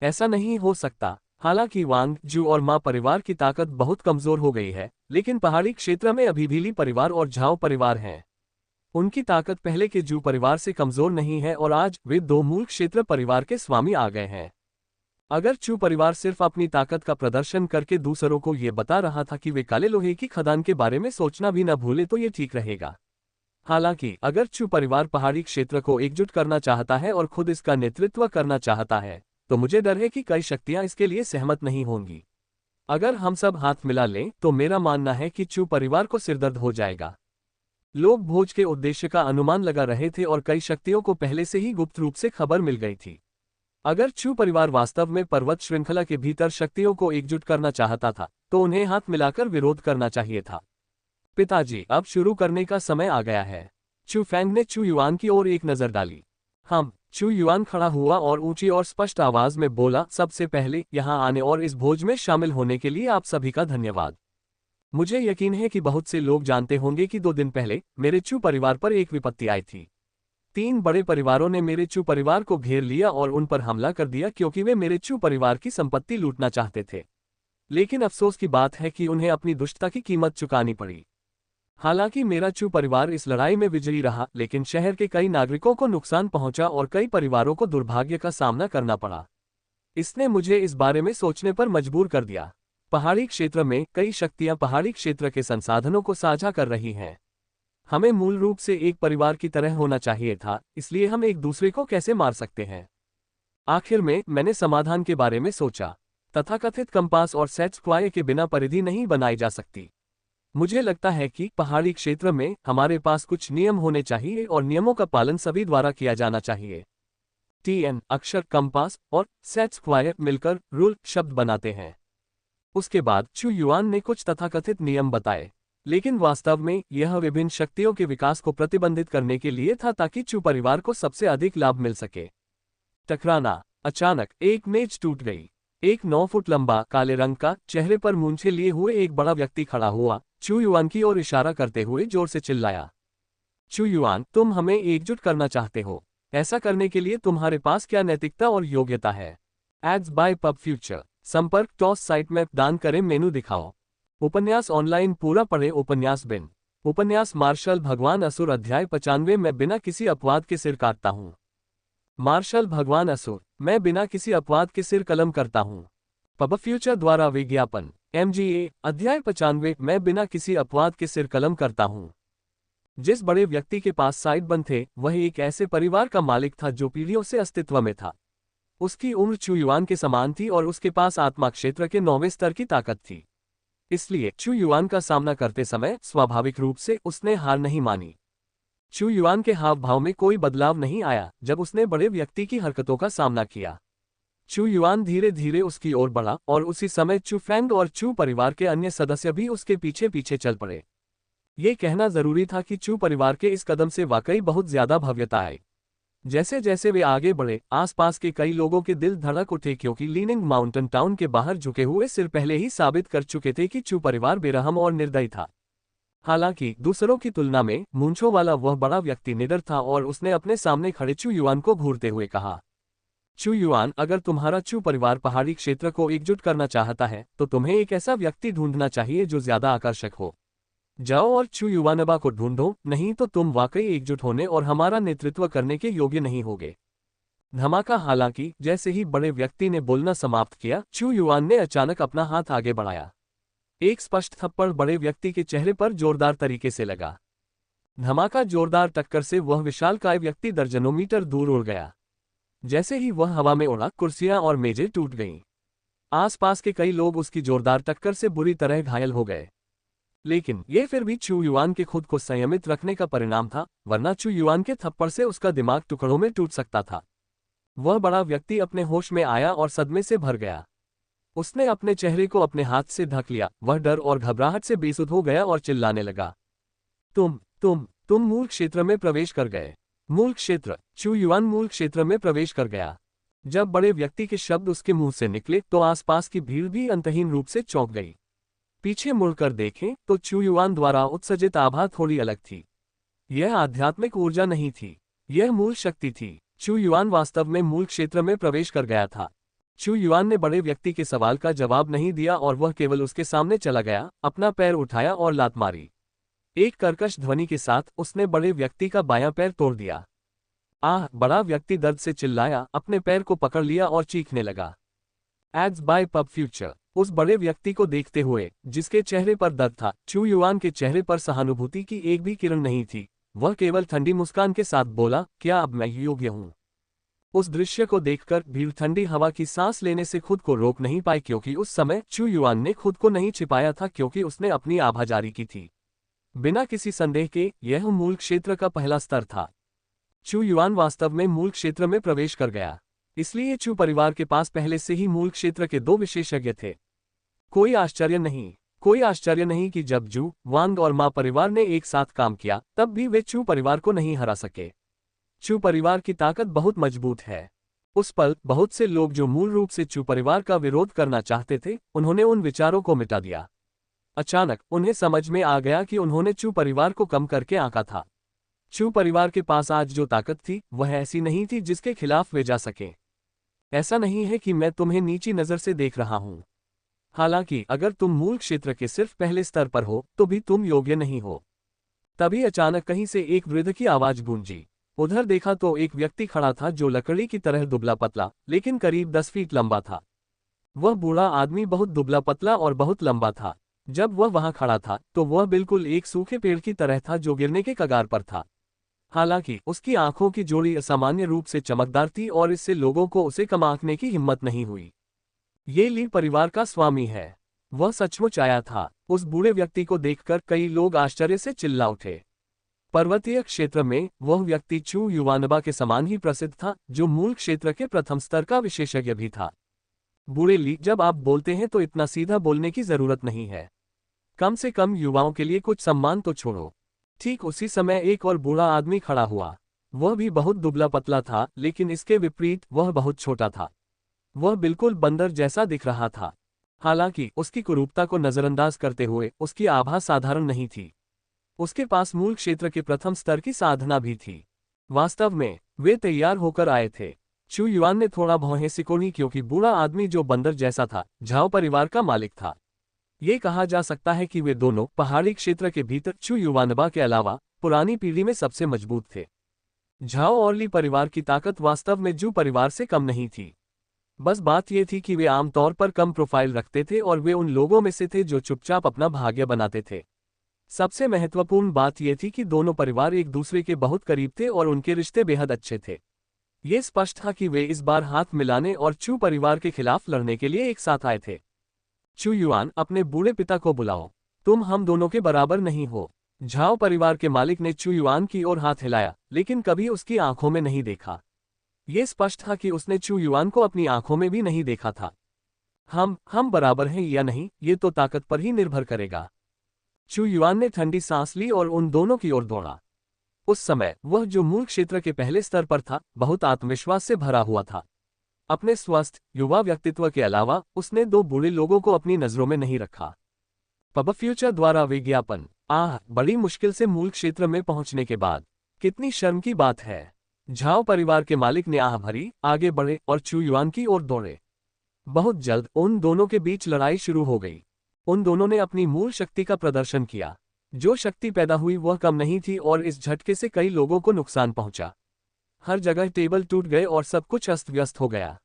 ऐसा नहीं हो सकता। हालांकि वांग, जू और मा परिवार की ताकत बहुत कमजोर हो गई है, लेकिन पहाड़ी क्षेत्र में अभी भी ली परिवार और झाओ परिवार हैं। उनकी ताकत पहले के जू परिवार से कमजोर नहीं है और आज वे दो मूल क्षेत्र परिवार के स्वामी आ गए हैं। अगर चू परिवार सिर्फ अपनी ताकत का प्रदर्शन करके दूसरों को ये बता रहा था कि वे काले लोहे की खदान के बारे में सोचना भी न भूले तो ये ठीक रहेगा। हालांकि अगर चू परिवार पहाड़ी क्षेत्र को एकजुट करना चाहता है और खुद इसका नेतृत्व करना चाहता है, तो मुझे डर है कि कई शक्तियां इसके लिए सहमत नहीं होंगी। अगर हम सब हाथ मिला लें तो मेरा मानना है कि चू परिवार को सिरदर्द हो जाएगा। लोग भोज के उद्देश्य का अनुमान लगा रहे थे और कई शक्तियों को पहले से ही गुप्त रूप से खबर मिल गई थी। अगर चू परिवार वास्तव में पर्वत श्रृंखला के भीतर शक्तियों को एकजुट करना चाहता था, तो उन्हें हाथ मिलाकर विरोध करना चाहिए था। पिताजी, अब शुरू करने का समय आ गया है। चू फैंग ने चू युआन की ओर एक नजर डाली। चू युआन खड़ा हुआ और ऊंची और स्पष्ट आवाज में बोला, सबसे पहले यहां आने और इस भोज में शामिल होने के लिए आप सभी का धन्यवाद। मुझे यकीन है कि बहुत से लोग जानते होंगे कि 2 दिन पहले मेरे चू परिवार पर एक विपत्ति आई थी। 3 बड़े परिवारों ने मेरे चू परिवार को घेर लिया और उन पर हमला कर दिया क्योंकि वे मेरे चू परिवार की संपत्ति लूटना चाहते थे। लेकिन अफसोस की बात है कि उन्हें अपनी दुष्टता की कीमत चुकानी पड़ी। हालांकि मेरा चू परिवार इस लड़ाई में विजयी रहा, लेकिन शहर के कई नागरिकों को नुकसान पहुंचा और कई परिवारों को दुर्भाग्य का सामना करना पड़ा। इसने मुझे इस बारे में सोचने पर मजबूर कर दिया। पहाड़ी क्षेत्र में कई शक्तियां पहाड़ी क्षेत्र के संसाधनों को साझा कर रही हैं। हमें मूल रूप से एक परिवार की तरह होना चाहिए था, इसलिए हम एक दूसरे को कैसे मार सकते हैं? आखिर में मैंने समाधान के बारे में सोचा। तथाकथित कंपास और सेट स्क्वायर के बिना परिधि नहीं बनाई जा सकती। मुझे लगता है कि पहाड़ी क्षेत्र में हमारे पास कुछ नियम होने चाहिए और नियमों का पालन सभी द्वारा किया जाना चाहिए। TN अक्षर कंपास और सेट स्क्वायर मिलकर रूल शब्द बनाते हैं। उसके बाद चू युआन ने कुछ तथाकथित नियम बताए, लेकिन वास्तव में यह विभिन्न शक्तियों के विकास को प्रतिबंधित करने के लिए था ताकि चू परिवार को सबसे अधिक लाभ मिल सके। टकराना। अचानक एक मेज टूट गई। एक 9 फुट लंबा, काले रंग का, चेहरे पर मूंछें लिए हुए एक बड़ा व्यक्ति खड़ा हुआ, चू युआन की ओर इशारा करते हुए जोर से चिल्लाया। चू युआन, तुम हमें एकजुट करना चाहते हो। ऐसा करने के लिए तुम्हारे पास क्या नैतिकता और योग्यता है? Ads by pub future. संपर्क टॉस साइट मैप दान करें, मेनू दिखाओ। उपन्यास ऑनलाइन पूरा पढ़े। उपन्यास बिन। उपन्यास मार्शल भगवान असुर अध्याय 95। मैं बिना किसी अपवाद के सिर काटता हूँ। मार्शल भगवान असुर, मैं बिना किसी अपवाद के सिर कलम करता हूँ। पब फ्यूचर द्वारा विज्ञापन। MGA अध्याय 95। मैं बिना किसी अपवाद के सिर कलम करता हूँ। जिस बड़े व्यक्ति के पास साइड बंद थे, वह एक ऐसे परिवार का मालिक था जो पीढ़ियों से अस्तित्व में था। उसकी उम्र चू युआन के समान थी और उसके पास आत्मा क्षेत्र के 9वें स्तर की ताकत थी। इसलिए चू युआन का सामना करते समय स्वाभाविक रूप से उसने हार नहीं मानी। चू युआन के हाव भाव में कोई बदलाव नहीं आया जब उसने बड़े व्यक्ति की हरकतों का सामना किया। चू युआन धीरे धीरे उसकी ओर बढ़ा और उसी समय चू फैंग और चू परिवार के अन्य सदस्य भी उसके पीछे पीछे चल पड़े। ये कहना जरूरी था कि चू परिवार के इस कदम से वाकई बहुत ज्यादा भव्यता आई। जैसे जैसे वे आगे बढ़े, आसपास के कई लोगों के दिल धड़क उठे क्योंकि लीनिंग माउंटेन टाउन के बाहर झुके हुए सिर पहले ही साबित कर चुके थे कि चू परिवार बेरहम और निर्दयी था। हालांकि दूसरों की तुलना में मूंछों वाला वह बड़ा व्यक्ति निडर था और उसने अपने सामने खड़े चू युआन को घूरते हुए कहा, चू युआन, अगर तुम्हारा चू परिवार पहाड़ी क्षेत्र को एकजुट करना चाहता है तो तुम्हें एक ऐसा व्यक्ति ढूंढना चाहिए जो ज्यादा आकर्षक हो। जाओ और चू युआनबा को ढूंढो, नहीं तो तुम वाकई एकजुट होने और हमारा नेतृत्व करने के योग्य नहीं होगे। धमाका। हालांकि जैसे ही बड़े व्यक्ति ने बोलना समाप्त किया, चू युआन ने अचानक अपना हाथ आगे बढ़ाया। एक स्पष्ट थप्पड़ बड़े व्यक्ति के चेहरे पर जोरदार तरीके से लगा। धमाका। जोरदार टक्कर से वह विशालकाय व्यक्ति दर्जनों मीटर दूर उड़ गया। जैसे ही वह हवा में उड़ा, कुर्सियां और मेजें टूट गईं। आसपास के कई लोग उसकी जोरदार टक्कर से बुरी तरह घायल हो गए। लेकिन यह फिर भी चू युआन के खुद को संयमित रखने का परिणाम था, वरना चू युआन के थप्पड़ से उसका दिमाग टुकड़ों में टूट सकता था। वह बड़ा व्यक्ति अपने होश में आया और सदमे से भर गया। उसने अपने चेहरे को अपने हाथ से ढक लिया। वह डर और घबराहट से बेसुध हो गया और चिल्लाने लगा, तुम मूल क्षेत्र में प्रवेश कर गए। मूल क्षेत्र। चू युआन मूल क्षेत्र में प्रवेश कर गया। जब बड़े व्यक्ति के शब्द उसके मुंह से निकले तो आसपास की भीड़ भी अंतहीन रूप से चौंक गई। पीछे मुड़कर देखें तो चू युआन द्वारा उत्सर्जित आभा थोड़ी अलग थी। यह आध्यात्मिक ऊर्जा नहीं थी, यह मूल शक्ति थी। चू युआन वास्तव में मूल क्षेत्र में प्रवेश कर गया था। चू युआन ने बड़े व्यक्ति के सवाल का जवाब नहीं दिया और वह केवल उसके सामने चला गया, अपना पैर उठाया और लात मारी। एक कर्कश ध्वनि के साथ उसने बड़े व्यक्ति का बायां पैर तोड़ दिया। आह! बड़ा व्यक्ति दर्द से चिल्लाया, अपने पैर को पकड़ लिया और चीखने लगा। Ads by pub future. उस बड़े व्यक्ति को देखते हुए, जिसके चेहरे पर दर्द था, चू युआन के चेहरे पर सहानुभूति की एक भी किरण नहीं थी। वह केवल ठंडी मुस्कान के साथ बोला, क्या अब मैं योग्य हूं? उस दृश्य को देखकर भीड़ ठंडी हवा की सांस लेने से खुद को रोक नहीं पाई, क्योंकि उस समय चू युआन ने खुद को नहीं छिपाया था, क्योंकि उसने अपनी आभा जारी की थी। बिना किसी संदेह के यह मूल क्षेत्र का पहला स्तर था। चू युआन वास्तव में मूल क्षेत्र में प्रवेश कर गया। इसलिए चू परिवार के पास पहले से ही मूल क्षेत्र के 2 विशेषज्ञ थे। कोई आश्चर्य नहीं कि जब जू, वांग और मा परिवार ने एक साथ काम किया, तब भी वे चू परिवार को नहीं हरा सके। चू परिवार की ताकत बहुत मजबूत है। उस पल बहुत से लोग जो मूल रूप से चू परिवार का विरोध करना चाहते थे, उन्होंने उन विचारों को मिटा दिया। अचानक उन्हें समझ में आ गया कि उन्होंने चू परिवार को कम करके आंका था। चू परिवार के पास आज जो ताकत थी, वह ऐसी नहीं थी जिसके खिलाफ वे जा सके। ऐसा नहीं है कि मैं तुम्हें नीची नजर से देख रहा हूं। हालांकि अगर तुम मूल क्षेत्र के सिर्फ पहले स्तर पर हो तो भी तुम योग्य नहीं हो। तभी अचानक कहीं से एक वृद्ध की आवाज गूंजी। उधर देखा तो एक व्यक्ति खड़ा था जो लकड़ी की तरह दुबला पतला, लेकिन करीब 10 फीट लंबा था। वह बूढ़ा आदमी बहुत दुबला पतला और बहुत लंबा था। जब वह वहां खड़ा था तो वह बिल्कुल एक सूखे पेड़ की तरह था जो गिरने के कगार पर था। हालांकि उसकी आंखों की जोड़ी असामान्य रूप से चमकदार थी और इससे लोगों को उसे कम आंकने की हिम्मत नहीं हुई। ये ली परिवार का स्वामी है। वह सचमुच आया था। उस बूढ़े व्यक्ति को देखकर कई लोग आश्चर्य से चिल्ला उठे। पर्वतीय क्षेत्र में वह व्यक्ति चू युआनबा के समान ही प्रसिद्ध था, जो मूल क्षेत्र के प्रथम स्तर का विशेषज्ञ भी था। बूढ़े ली, जब आप बोलते हैं तो इतना सीधा बोलने की जरूरत नहीं है। कम से कम युवाओं के लिए कुछ सम्मान तो छोड़ो। ठीक उसी समय एक और बूढ़ा आदमी खड़ा हुआ। वह भी बहुत दुबला पतला था, लेकिन इसके विपरीत वह बहुत छोटा था। वह बिल्कुल बंदर जैसा दिख रहा था। हालांकि उसकी कुरूपता को नजरअंदाज करते हुए उसकी आभा साधारण नहीं थी। उसके पास मूल क्षेत्र के प्रथम स्तर की साधना भी थी। वास्तव में वे तैयार होकर आए थे। चू युआन ने थोड़ा भौहें सिकोड़ी, क्योंकि बूढ़ा आदमी जो बंदर जैसा था, झाओ परिवार का मालिक था। ये कहा जा सकता है कि वे दोनों पहाड़ी क्षेत्र के भीतर चू युआनबा के अलावा पुरानी पीढ़ी में सबसे मजबूत थे। झाओ और ली परिवार की ताकत वास्तव में जू परिवार से कम नहीं थी। बस बात यह थी कि वे आमतौर पर कम प्रोफाइल रखते थे और वे उन लोगों में से थे जो चुपचाप अपना भाग्य बनाते थे। सबसे महत्वपूर्ण बात यह थी कि दोनों परिवार एक दूसरे के बहुत करीब थे और उनके रिश्ते बेहद अच्छे थे। ये स्पष्ट था कि वे इस बार हाथ मिलाने और चू परिवार के खिलाफ लड़ने के लिए एक साथ आए थे। चू युआन, अपने बूढ़े पिता को बुलाओ। तुम हम दोनों के बराबर नहीं हो। झाओ परिवार के मालिक ने चू युआन की ओर हाथ हिलाया, लेकिन कभी उसकी आंखों में नहीं देखा। ये स्पष्ट था कि उसने चू युआन को अपनी आंखों में भी नहीं देखा था। हम बराबर हैं या नहीं, ये तो ताकत पर ही निर्भर करेगा। चू युआन ने ठंडी सांस ली और उन दोनों की ओर दौड़ा। उस समय वह, जो मूल क्षेत्र के पहले स्तर पर था, बहुत आत्मविश्वास से भरा हुआ था। अपने स्वस्थ युवा व्यक्तित्व के अलावा उसने 2 बूढ़े लोगों को अपनी नजरों में नहीं रखा। पब फ्यूचर द्वारा विज्ञापन। बड़ी मुश्किल से मूल क्षेत्र में पहुंचने के बाद कितनी शर्म की बात है। झाओ परिवार के मालिक ने आह भरी, आगे बढ़े और चू युआन की ओर दौड़े। बहुत जल्द उन दोनों के बीच लड़ाई शुरू हो गई। उन दोनों ने अपनी मूल शक्ति का प्रदर्शन किया। जो शक्ति पैदा हुई वह कम नहीं थी और इस झटके से कई लोगों को नुकसान पहुंचा। हर जगह टेबल टूट गए और सब कुछ अस्त व्यस्त हो गया।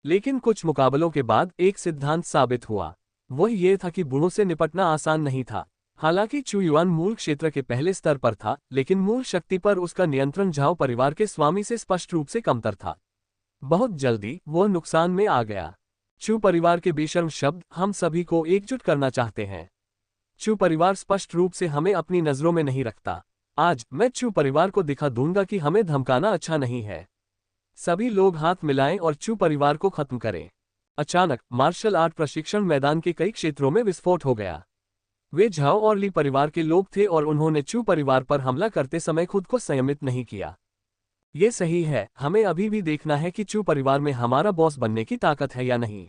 लेकिन कुछ मुकाबलों के बाद एक सिद्धांत साबित हुआ। वह ये था कि बूढ़ों से निपटना आसान नहीं था। हालांकि चू युआन मूल क्षेत्र के पहले स्तर पर था, लेकिन मूल शक्ति पर उसका नियंत्रण झाओ परिवार के स्वामी से स्पष्ट रूप से कमतर था। बहुत जल्दी वह नुकसान में आ गया। चू परिवार के बेशर्म शब्द हम सभी को एकजुट करना चाहते हैं। चू परिवार स्पष्ट रूप से हमें अपनी नजरों में नहीं रखता। आज मैं चू परिवार को दिखा दूंगा कि हमें धमकाना अच्छा नहीं है। सभी लोग हाथ मिलाएं और चू परिवार को खत्म करें। अचानक मार्शल आर्ट प्रशिक्षण मैदान के कई क्षेत्रों में विस्फोट हो गया। वे झाओ और ली परिवार के लोग थे और उन्होंने चू परिवार पर हमला करते समय खुद को संयमित नहीं किया। ये सही है, हमें अभी भी देखना है कि चू परिवार में हमारा बॉस बनने की ताकत है या नहीं।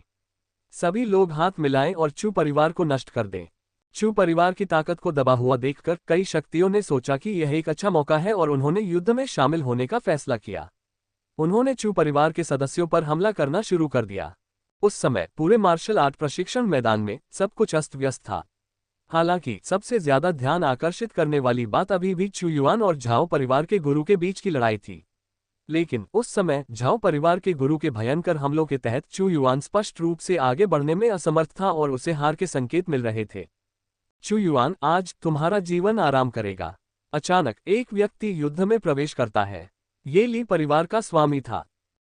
सभी लोग हाथ मिलाएं और चू परिवार को नष्ट कर दें। चू परिवार की ताकत को दबा हुआ देखकर कई शक्तियों ने सोचा कि यह एक अच्छा मौका है और उन्होंने युद्ध में शामिल होने का फैसला किया। उन्होंने चू परिवार के सदस्यों पर हमला करना शुरू कर दिया। उस समय पूरे मार्शल आर्ट प्रशिक्षण मैदान में सब कुछ अस्त व्यस्त था। हालांकि सबसे ज्यादा ध्यान आकर्षित करने वाली बात अभी भी चू युआन और झाओ परिवार के गुरु के बीच की लड़ाई थी। लेकिन उस समय झाओ परिवार के गुरु के भयंकर हमलों के तहत चू युआन स्पष्ट रूप से आगे बढ़ने में असमर्थ था और उसे हार के संकेत मिल रहे थे। चू युआन, आज तुम्हारा जीवन आराम करेगा। अचानक एक व्यक्ति युद्ध में प्रवेश करता है। ये ली परिवार का स्वामी था।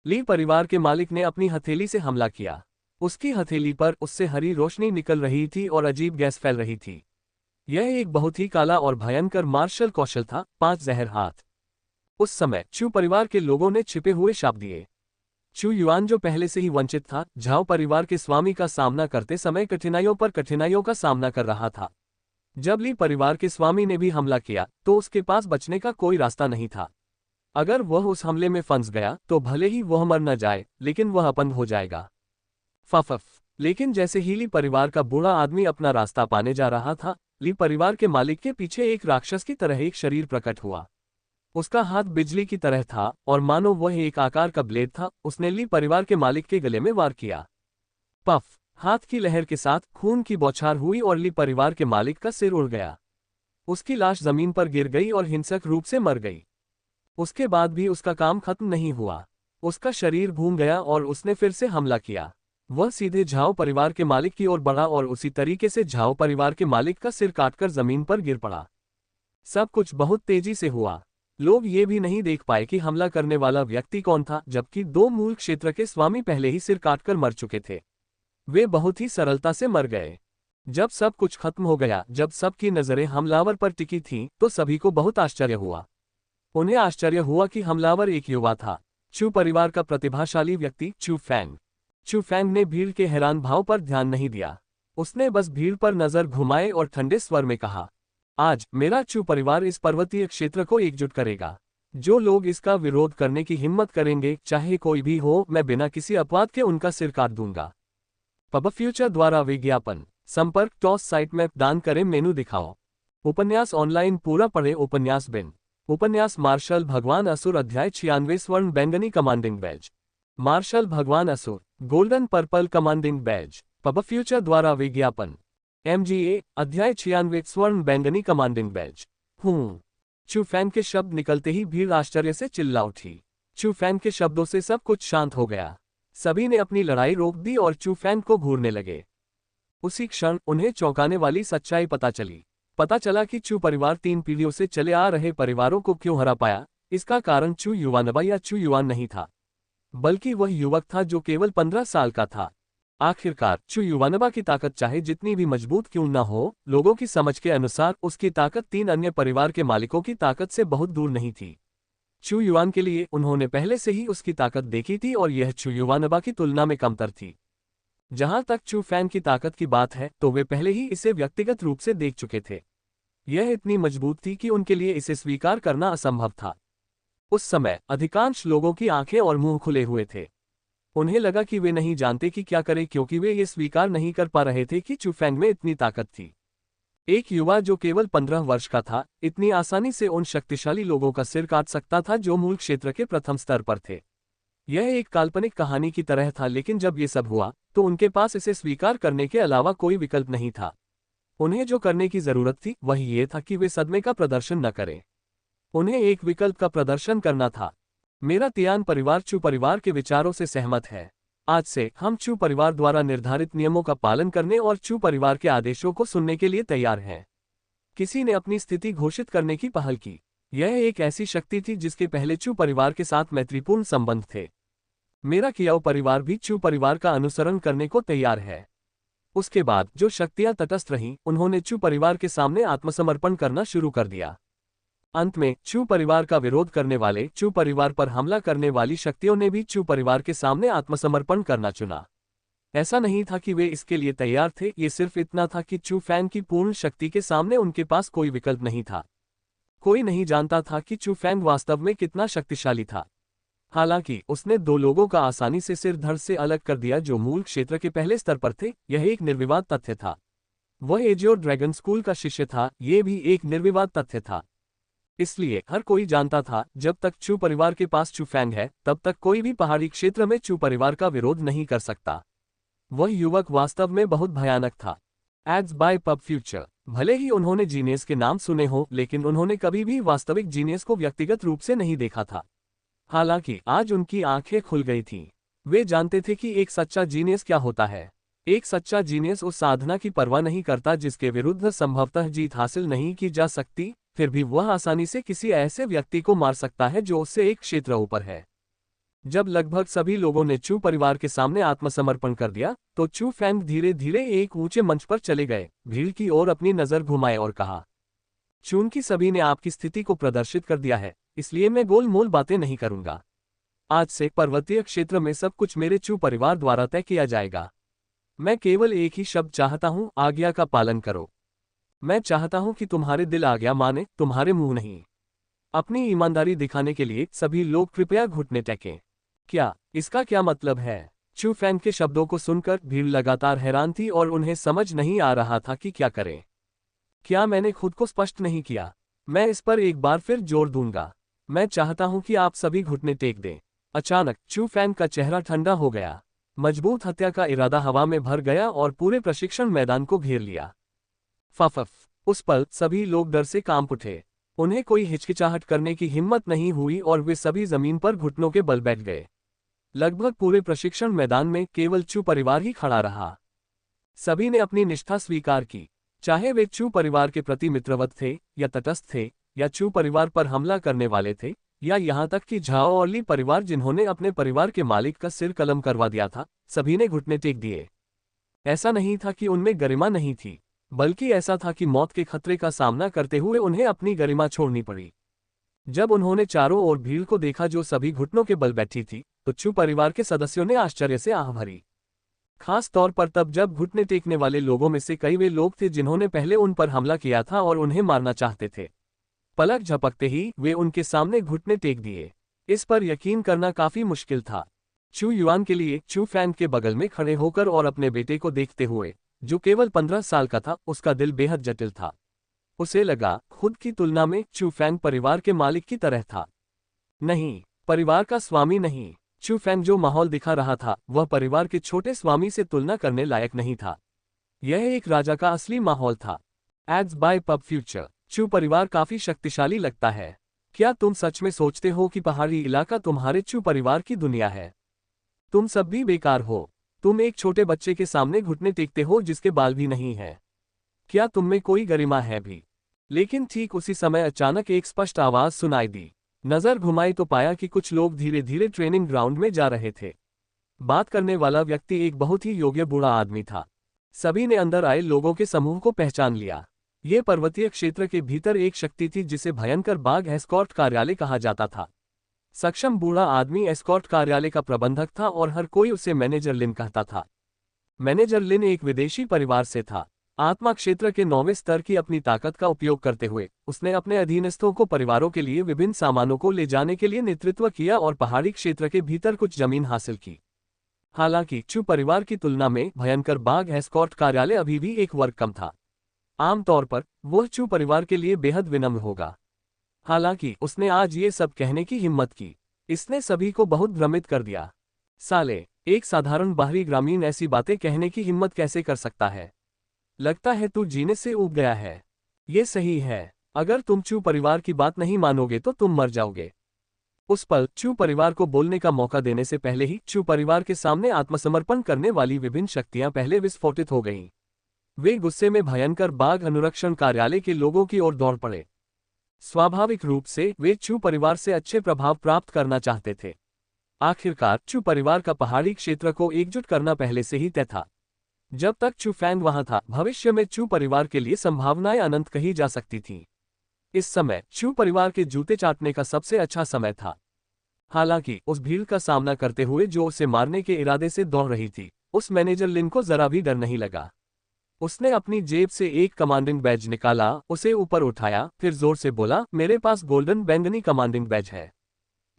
ली परिवार के मालिक ने अपनी हथेली से हमला किया। उसकी हथेली पर उससे हरी रोशनी निकल रही थी और अजीब गैस फैल रही थी। यह एक बहुत ही काला और भयंकर मार्शल कौशल था, 5 जहर हाथ। उस समय चू परिवार के लोगों ने छिपे हुए शाप दिए। चू युआन जो पहले से ही वंचित था, झाओ परिवार के स्वामी का सामना करते समय कठिनाइयों पर कठिनाइयों का सामना कर रहा था। जब ली परिवार के स्वामी ने भी हमला किया तो उसके पास बचने का कोई रास्ता नहीं था। अगर वह उस हमले में फंस गया तो भले ही वह मर न जाए, लेकिन वह अपंग हो जाएगा। फफफ। लेकिन जैसे ही ली परिवार का बूढ़ा आदमी अपना रास्ता पाने जा रहा था, ली परिवार के मालिक के पीछे एक राक्षस की तरह एक शरीर प्रकट हुआ। उसका हाथ बिजली की तरह था और मानो वह एक आकार का ब्लेड था। उसने ली परिवार के मालिक के गले में वार किया। पफ। हाथ की लहर के साथ खून की बौछार हुई और ली परिवार के मालिक का सिर उड़ गया। उसकी लाश जमीन पर गिर गई और हिंसक रूप से मर गई। उसके बाद भी उसका काम खत्म नहीं हुआ। उसका शरीर भून गया और उसने फिर से हमला किया। वह सीधे झाओ परिवार के मालिक की ओर बढ़ा और उसी तरीके से झाओ परिवार के मालिक का सिर काटकर जमीन पर गिर पड़ा। सब कुछ बहुत तेजी से हुआ। लोग ये भी नहीं देख पाए कि हमला करने वाला व्यक्ति कौन था, जबकि 2 मूल क्षेत्र के स्वामी पहले ही सिर काटकर मर चुके थे। वे बहुत ही सरलता से मर गए। जब सब कुछ खत्म हो गया, जब सबकी नजरें हमलावर पर टिकी थीं, तो सभी को बहुत आश्चर्य हुआ। उन्हें आश्चर्य हुआ कि हमलावर एक युवा था, चू परिवार का प्रतिभाशाली व्यक्ति चू फैंग। चू फैंग ने भीड़ के हैरान भाव पर ध्यान नहीं दिया। उसने बस भीड़ पर नजर घुमाए और ठंडे स्वर में कहा, आज मेरा चू परिवार इस पर्वतीय क्षेत्र को एकजुट करेगा। जो लोग इसका विरोध करने की हिम्मत करेंगे, चाहे कोई भी हो, मैं बिना किसी अपवाद के उनका सिर काट दूंगा। पब फ्यूचर द्वारा विज्ञापन। संपर्क टॉस साइट में दान करें, मेनू दिखाओ। उपन्यास ऑनलाइन पूरा पढ़े। उपन्यास बिन। उपन्यास मार्शल भगवान असुर अध्याय 96 स्वर्ण बैंगनी कमांडिंग बैज। मार्शल भगवान असुर golden purple commanding badge. PubFuture द्वारा विज्ञापन। MGA अध्याय 96 स्वर्ण बैंगनी कमांडिंग बैज। चू फैंग के शब्द निकलते ही भीड़ आश्चर्य से चिल्ला उठी। चू फैंग के शब्दों से सब कुछ शांत हो गया। सभी ने अपनी लड़ाई रोक दी और चू फैंग को घूरने लगे। उसी क्षण उन्हें चौंकाने वाली सच्चाई पता चली। पता चला कि चू परिवार 3 पीढ़ियों से चले आ रहे परिवारों को क्यों हरा पाया। इसका कारण चू युआनबा या चू युआन नहीं था, बल्कि वह युवक था जो केवल 15 साल का था। आखिरकार चू युआनबा की ताकत चाहे जितनी भी मजबूत क्यों न हो, लोगों की समझ के अनुसार उसकी ताकत 3 अन्य परिवार के मालिकों की ताकत से बहुत दूर नहीं थी। चू युआन के लिए उन्होंने पहले से ही उसकी ताकत देखी थी और यह चू युआनबा की तुलना में कमतर थी। जहां तक चू फैंग की ताकत की बात है, तो वे पहले ही इसे व्यक्तिगत रूप से देख चुके थे। यह इतनी मजबूत थी कि उनके लिए इसे स्वीकार करना असंभव था। उस समय अधिकांश लोगों की आंखें और मुंह खुले हुए थे। उन्हें लगा कि वे नहीं जानते कि क्या करें, क्योंकि वे ये स्वीकार नहीं कर पा रहे थे कि चू फैंग में इतनी ताकत थी। एक युवा जो केवल 15 वर्ष का था, इतनी आसानी से उन शक्तिशाली लोगों का सिर काट सकता था जो मूल क्षेत्र के प्रथम स्तर पर थे। यह एक काल्पनिक कहानी की तरह था, लेकिन जब ये सब हुआ तो उनके पास इसे स्वीकार करने के अलावा कोई विकल्प नहीं था। उन्हें जो करने की जरूरत थी वह ये था कि वे सदमे का प्रदर्शन न करें। उन्हें एक विकल्प का प्रदर्शन करना था। मेरा तियान परिवार चू परिवार के विचारों से सहमत है। आज से हम चू परिवार द्वारा निर्धारित नियमों का पालन करने और चू परिवार के आदेशों को सुनने के लिए तैयार हैं। किसी ने अपनी स्थिति घोषित करने की पहल की। यह एक ऐसी शक्ति थी जिसके पहले चू परिवार के साथ मैत्रीपूर्ण संबंध थे। मेरा कियाओ परिवार भी चू परिवार का अनुसरण करने को तैयार है। उसके बाद जो शक्तियां तटस्थ रहीं, उन्होंने चू परिवार के सामने आत्मसमर्पण करना शुरू कर दिया। अंत में चू परिवार का विरोध करने वाले, चू परिवार पर हमला करने वाली शक्तियों ने भी चू परिवार के सामने आत्मसमर्पण करना चुना। ऐसा नहीं था कि वे इसके लिए तैयार थे, ये सिर्फ इतना था कि चू फैंग की पूर्ण शक्ति के सामने उनके पास कोई विकल्प नहीं था। कोई नहीं जानता था कि चू फैंग वास्तव में कितना शक्तिशाली था। हालांकि उसने दो लोगों का आसानी से सिर धड़ से अलग कर दिया जो मूल क्षेत्र के पहले स्तर पर थे। यह एक निर्विवाद तथ्य था। वह एजियो ड्रैगन स्कूल का शिष्य था, यह भी एक निर्विवाद तथ्य था। इसलिए हर कोई जानता था जब तक चू परिवार के पास चू फैंग है तब तक कोई भी पहाड़ी क्षेत्र में चू परिवार का विरोध नहीं कर सकता। वह युवक वास्तव में बहुत भयानक था। Ads by pub future. भले ही उन्होंने जीनियस के नाम सुने हों, लेकिन उन्होंने कभी भी वास्तविक जीनियस को व्यक्तिगत रूप से नहीं देखा था। हालांकि आज उनकी आंखें खुल गई थीं। वे जानते थे कि एक सच्चा जीनियस क्या होता है। एक सच्चा जीनियस उस साधना की परवाह नहीं करता जिसके विरुद्ध संभवतः जीत हासिल नहीं की जा सकती, फिर भी वह आसानी से किसी ऐसे व्यक्ति को मार सकता है जो उससे एक क्षेत्र ऊपर है। जब लगभग सभी लोगों ने चू परिवार के सामने आत्मसमर्पण कर दिया तो चू फैंग धीरे धीरे एक ऊंचे मंच पर चले गए, भीड़ की ओर अपनी नजर घुमाए और कहा, चूंकि सभी ने आपकी स्थिति को प्रदर्शित कर दिया है, इसलिए मैं गोलमोल बातें नहीं करूंगा। आज से पर्वतीय क्षेत्र में सब कुछ मेरे चू परिवार द्वारा तय किया जाएगा। मैं केवल एक ही शब्द चाहता हूं, आज्ञा का पालन करो। मैं चाहता हूं कि तुम्हारे दिल आज्ञा माने, तुम्हारे मुंह नहीं। अपनी ईमानदारी दिखाने के लिए सभी लोग कृपया घुटने टेकें। क्या इसका क्या मतलब है? चू फैंग के शब्दों को सुनकर भीड़ लगातार हैरान थी और उन्हें समझ नहीं आ रहा था कि क्या करें। क्या मैंने खुद को स्पष्ट नहीं किया? मैं इस पर एक बार फिर जोर दूंगा। मैं चाहता हूं कि आप सभी घुटने टेक दें। अचानक चू फैंग का चेहरा ठंडा हो गया। मजबूत हत्या का इरादा हवा में भर गया और पूरे प्रशिक्षण मैदान को घेर लिया। फफफ। उस पल सभी लोग डर से कांप उठे। उन्हें कोई हिचकिचाहट करने की हिम्मत नहीं हुई और वे सभी जमीन पर घुटनों के बल बैठ गए। लगभग पूरे प्रशिक्षण मैदान में केवल चू परिवार ही खड़ा रहा। सभी ने अपनी निष्ठा स्वीकार की, चाहे वे चू परिवार के प्रति मित्रवत थे या तटस्थ थे, या चू परिवार पर हमला करने वाले थे, या यहाँ तक कि झाओ और ली परिवार जिन्होंने अपने परिवार के मालिक का सिर कलम करवा दिया था, सभी ने घुटने टेक दिए। ऐसा नहीं था कि उनमें गरिमा नहीं थी, बल्कि ऐसा था कि मौत के खतरे का सामना करते हुए उन्हें अपनी गरिमा छोड़नी पड़ी। जब उन्होंने चारों ओर भीड़ को देखा जो सभी घुटनों के बल बैठी थी, तो चू परिवार के सदस्यों ने आश्चर्य से आह भरी। खास तौर पर तब जब घुटने टेकने वाले लोगों में से कई वे लोग थे जिन्होंने पहले उन पर हमला किया था और उन्हें मारना चाहते थे। पलक झपकते ही वे उनके सामने घुटने टेक दिए। इस पर यकीन करना काफी मुश्किल था। चू युआन के लिए चू फैंग के बगल में खड़े होकर और अपने बेटे को देखते हुए, जो केवल 15 साल का था, उसका दिल बेहद जटिल था। उसे लगा खुद की तुलना में चू फैंग परिवार के मालिक की तरह था। नहीं, परिवार का स्वामी नहीं। चू फैंग जो माहौल दिखा रहा था वह परिवार के छोटे स्वामी से तुलना करने लायक नहीं था। यह एक राजा का असली माहौल था। Ads by pub future. चू परिवार काफी शक्तिशाली लगता है। क्या तुम सच में सोचते हो कि पहाड़ी इलाका तुम्हारे चू परिवार की दुनिया है? तुम सब भी बेकार हो। तुम एक छोटे बच्चे के सामने घुटने टेकते हो जिसके बाल भी नहीं है। क्या तुम में कोई गरिमा है भी? लेकिन ठीक उसी समय अचानक एक स्पष्ट आवाज सुनाई दी। नजर घुमाई तो पाया कि कुछ लोग धीरे धीरे ट्रेनिंग ग्राउंड में जा रहे थे। बात करने वाला व्यक्ति एक बहुत ही योग्य बूढ़ा आदमी था। सभी ने अंदर आए लोगों के समूह को पहचान लिया। ये पर्वतीय क्षेत्र के भीतर एक शक्ति थी जिसे भयंकर बाघ एस्कॉर्ट कार्यालय कहा जाता था। सक्षम बूढ़ा आदमी एस्कॉर्ट कार्यालय का प्रबंधक था और हर कोई उसे मैनेजर लिन कहता था। मैनेजर लिन एक विदेशी परिवार से था। आत्मा क्षेत्र के 9वें स्तर की अपनी ताकत का उपयोग करते हुए उसने अपने अधीनस्थों को परिवारों के लिए विभिन्न सामानों को ले जाने के लिए नेतृत्व किया और पहाड़ी क्षेत्र के भीतर कुछ जमीन हासिल की। हालांकि चू परिवार की तुलना में भयंकर बाघ एस्कॉर्ट कार्यालय अभी भी एक वर्ग कम था। आमतौर पर वह चू परिवार के लिए बेहद विनम्र होगा। हालांकि उसने आज ये सब कहने की हिम्मत की, इसने सभी को बहुत भ्रमित कर दिया। साले, एक साधारण बाहरी ग्रामीण ऐसी बातें कहने की हिम्मत कैसे कर सकता है? लगता है तू जीने से ऊब गया है। ये सही है, अगर तुम चू परिवार की बात नहीं मानोगे तो तुम मर जाओगे। उस पल चू परिवार को बोलने का मौका देने से पहले ही चू परिवार के सामने आत्मसमर्पण करने वाली विभिन्न शक्तियां पहले विस्फोटित हो गईं। वे गुस्से में भयंकर बाघ अनुरक्षण कार्यालय के लोगों की ओर दौड़ पड़े। स्वाभाविक रूप से वे चू परिवार से अच्छे प्रभाव प्राप्त करना चाहते थे। आखिरकार चू परिवार का पहाड़ी क्षेत्र को एकजुट करना पहले से ही तय था। जब तक चू फैंग वहां था, भविष्य में चू परिवार के लिए संभावनाएं अनंत कही जा सकती थीं। इस समय चू परिवार के जूते चाटने का सबसे अच्छा समय था। हालांकि उस भीड़ का सामना करते हुए जो उसे मारने के इरादे से दौड़ रही थी, उस मैनेजर लिन को जरा भी डर नहीं लगा। उसने अपनी जेब से एक कमांडिंग बैज निकाला, उसे ऊपर उठाया, फिर जोर से बोला, मेरे पास गोल्डन बैंगनी कमांडिंग बैज है।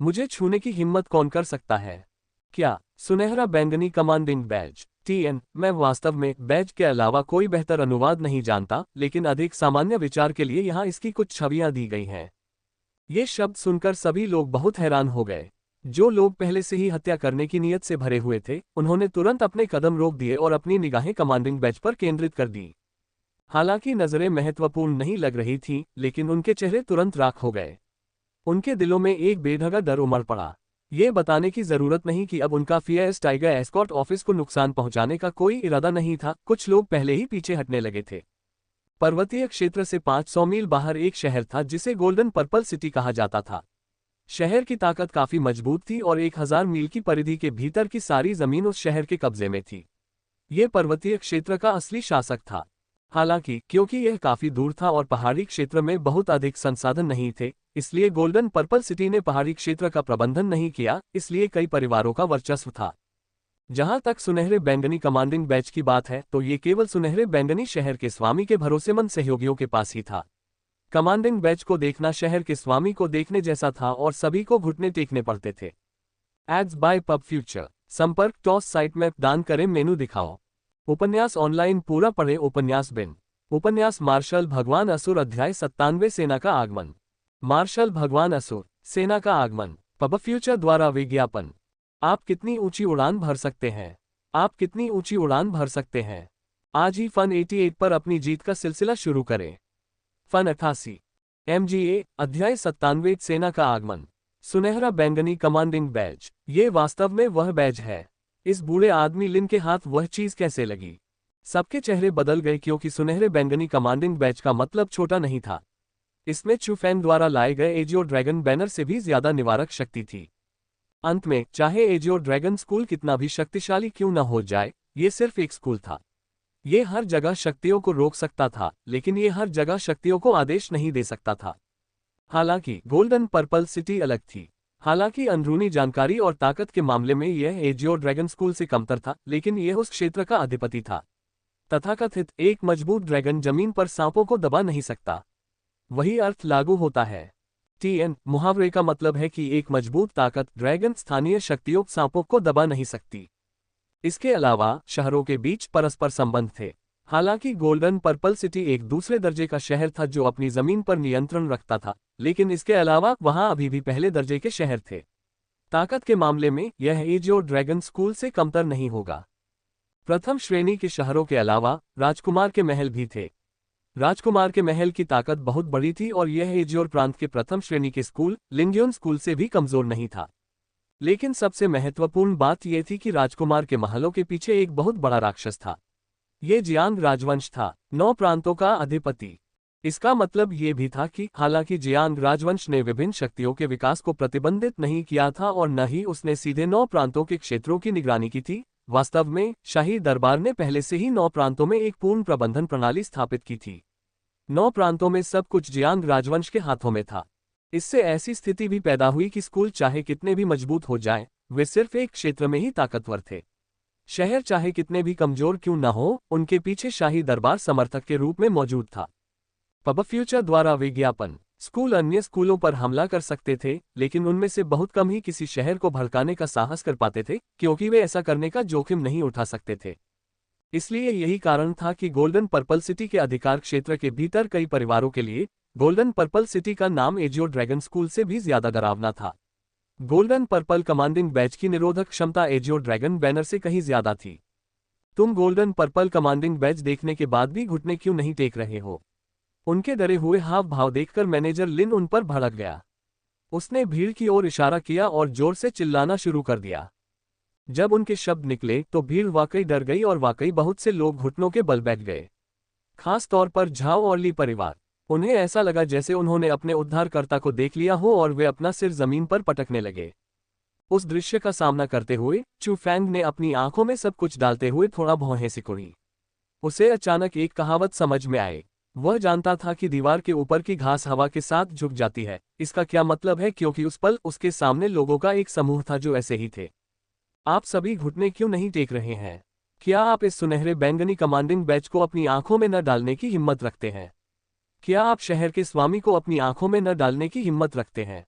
मुझे छूने की हिम्मत कौन कर सकता है? क्या सुनहरा बैंगनी कमांडिंग बैज? TN, मैं वास्तव में बैज के अलावा कोई बेहतर अनुवाद नहीं जानता, लेकिन अधिक सामान्य विचार के लिए यहाँ इसकी कुछ छवियां दी गई हैं। ये शब्द सुनकर सभी लोग बहुत हैरान हो गए। जो लोग पहले से ही हत्या करने की नीयत से भरे हुए थे, उन्होंने तुरंत अपने कदम रोक दिए और अपनी निगाहें कमांडिंग बैज पर केंद्रित कर दी। हालांकि नजरें महत्वपूर्ण नहीं लग रही थीं, लेकिन उनके चेहरे तुरंत राख हो गए। उनके दिलों में एक बेढंगा डर उमड़ पड़ा। ये बताने की जरूरत नहीं कि अब उनका फिएस टाइगर एस्कॉर्ट ऑफिस को नुकसान पहुंचाने का कोई इरादा नहीं था। कुछ लोग पहले ही पीछे हटने लगे थे। पर्वतीय क्षेत्र से 500 मील बाहर एक शहर था जिसे गोल्डन पर्पल सिटी कहा जाता था। शहर की ताकत काफी मजबूत थी और 1000 मील की परिधि के भीतर की सारी जमीन उस शहर के कब्जे में थी। ये पर्वतीय क्षेत्र का असली शासक था। हालांकि क्योंकि यह काफी दूर था और पहाड़ी क्षेत्र में बहुत अधिक संसाधन नहीं थे, इसलिए गोल्डन पर्पल सिटी ने पहाड़ी क्षेत्र का प्रबंधन नहीं किया, इसलिए कई परिवारों का वर्चस्व था। जहां तक सुनहरे बैंगनी कमांडिंग बैच की बात है, तो ये केवल सुनहरे बैंगनी शहर के स्वामी के भरोसेमंद सहयोगियों के पास ही था। कमांडिंग बैच को देखना शहर के स्वामी को देखने जैसा था और सभी को घुटने टेकने पड़ते थे। Ads by pub future. संपर्क टॉस साइट में दान करें, मेनू दिखाओ। उपन्यास ऑनलाइन पूरा पढ़े। उपन्यास बिन। उपन्यास मार्शल भगवान असुर अध्याय 97 सेना का आगमन। मार्शल भगवान असुर सेना का आगमन। पब फ्यूचर द्वारा विज्ञापन। आप कितनी ऊंची उड़ान भर सकते हैं? आप कितनी ऊंची उड़ान भर सकते हैं? आज ही फन 88 पर अपनी जीत का सिलसिला शुरू करें। फन 88 MGA अध्याय 97 सेना का आगमन। सुनहरा बैंगनी कमांडिंग बैज। ये वास्तव में वह बैज है। इस बूढ़े आदमी लिन के हाथ वह चीज कैसे लगी? सबके चेहरे बदल गए क्योंकि सुनहरे बैंगनी कमांडिंग बैज का मतलब छोटा नहीं था। इसमें चू फैंग द्वारा लाए गए एजियो ड्रैगन बैनर से भी ज्यादा निवारक शक्ति थी। अंत में चाहे एजियो ड्रैगन स्कूल कितना भी शक्तिशाली क्यों न हो जाए, ये सिर्फ एक स्कूल था। ये हर जगह शक्तियों को रोक सकता था, लेकिन ये हर जगह शक्तियों को आदेश नहीं दे सकता था। हालांकि गोल्डन पर्पल सिटी अलग थी। हालांकि अंदरूनी जानकारी और ताकत के मामले में यह एजियो ड्रैगन स्कूल से कमतर था, लेकिन यह उस क्षेत्र का अधिपति था। तथाकथित एक मजबूत ड्रैगन जमीन पर सांपों को दबा नहीं सकता। वही अर्थ लागू होता है। TN मुहावरे का मतलब है कि एक मजबूत ताकत ड्रैगन स्थानीय शक्तियों सांपों को दबा नहीं सकती। इसके अलावा शहरों के बीच परस्पर संबंध थे। हालांकि गोल्डन पर्पल सिटी एक दूसरे दर्जे का शहर था जो अपनी जमीन पर नियंत्रण रखता था, लेकिन इसके अलावा वहां अभी भी पहले दर्जे के शहर थे। ताकत के मामले में यह एजियो ड्रैगन स्कूल से कमतर नहीं होगा। प्रथम श्रेणी के शहरों के अलावा राजकुमार के महल भी थे। राजकुमार के महल की ताकत बहुत बड़ी थी और यह एजियोर प्रांत के प्रथम श्रेणी के स्कूल लिंगियोन स्कूल से भी कमजोर नहीं था। लेकिन सबसे महत्वपूर्ण बात यह थी कि राजकुमार के महलों के पीछे एक बहुत बड़ा राक्षस था। ये जियांग राजवंश था, 9 प्रांतों का अधिपति। इसका मतलब ये भी था कि हालांकि जियांग राजवंश ने विभिन्न शक्तियों के विकास को प्रतिबंधित नहीं किया था और न ही उसने सीधे 9 प्रांतों के क्षेत्रों की निगरानी की थी, वास्तव में शाही दरबार ने पहले से ही 9 प्रांतों में एक पूर्ण प्रबंधन प्रणाली स्थापित की थी। 9 प्रांतों में सब कुछ जियांग राजवंश के हाथों में था। इससे ऐसी स्थिति भी पैदा हुई कि स्कूल चाहे कितने भी मजबूत हो जाएं, वे सिर्फ एक क्षेत्र में ही ताकतवर थे। शहर चाहे कितने भी कमजोर क्यों न हो, उनके पीछे शाही दरबार समर्थक के रूप में मौजूद था। पब फ्यूचर द्वारा विज्ञापन। स्कूल अन्य स्कूलों पर हमला कर सकते थे, लेकिन उनमें से बहुत कम ही किसी शहर को भड़काने का साहस कर पाते थे, क्योंकि वे ऐसा करने का जोखिम नहीं उठा सकते थे। इसलिए यही कारण था कि गोल्डन पर्पल सिटी के अधिकार क्षेत्र के भीतर कई परिवारों के लिए गोल्डन पर्पल सिटी का नाम एजियो ड्रैगन स्कूल से भी ज्यादा डरावना था। गोल्डन पर्पल कमांडिंग बैच की निरोधक क्षमता एजियो ड्रैगन बैनर से कहीं ज्यादा थी। तुम गोल्डन पर्पल कमांडिंग बैच देखने के बाद भी घुटने क्यों नहीं टेक रहे हो? उनके डरे हुए हाव भाव देखकर मैनेजर लिन उन पर भड़क गया। उसने भीड़ की ओर इशारा किया और जोर से चिल्लाना शुरू कर दिया। जब उनके शब्द निकले तो भीड़ वाकई डर गई और वाकई बहुत से लोग घुटनों के बल बैठ गए। खास तौर पर झाओ और ली परिवार। उन्हें ऐसा लगा जैसे उन्होंने अपने उद्धारकर्ता को देख लिया हो और वे अपना सिर जमीन पर पटकने लगे। उस दृश्य का सामना करते हुए चू फैंग ने अपनी आंखों में सब कुछ डालते हुए थोड़ा भौहें सिकुड़ी। उसे अचानक एक कहावत समझ में आई। वह जानता था कि दीवार के ऊपर की घास हवा के साथ झुक जाती है। इसका क्या मतलब है? क्योंकि उस पल उसके सामने लोगों का एक समूह था जो ऐसे ही थे। आप सभी घुटने क्यों नहीं टेक रहे हैं? क्या आप इस सुनहरे बैंगनी कमांडिंग बैच को अपनी आंखों में न डालने की हिम्मत रखते हैं? क्या आप शहर के स्वामी को अपनी आंखों में न डालने की हिम्मत रखते हैं?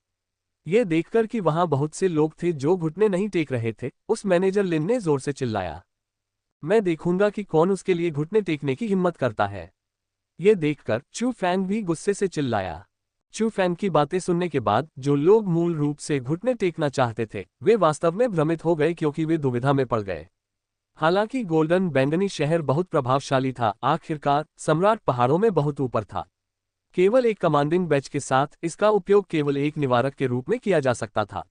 यह देखकर कि वहां बहुत से लोग थे जो घुटने नहीं टेक रहे थे, उस मैनेजर लिन ने जोर से चिल्लाया, मैं देखूंगा कि कौन उसके लिए घुटने टेकने की हिम्मत करता है। यह देखकर चू फैंग भी गुस्से से चिल्लाया। चू फैंग की बातें सुनने के बाद जो लोग मूल रूप से घुटने टेकना चाहते थे वे वास्तव में भ्रमित हो गए क्योंकि वे दुविधा में पड़ गए। हालांकि गोल्डन बैंगनी शहर बहुत प्रभावशाली था, आखिरकार सम्राट पहाड़ों में बहुत ऊपर था। केवल एक कमांडिंग बैच के साथ इसका उपयोग केवल एक निवारक के रूप में किया जा सकता था।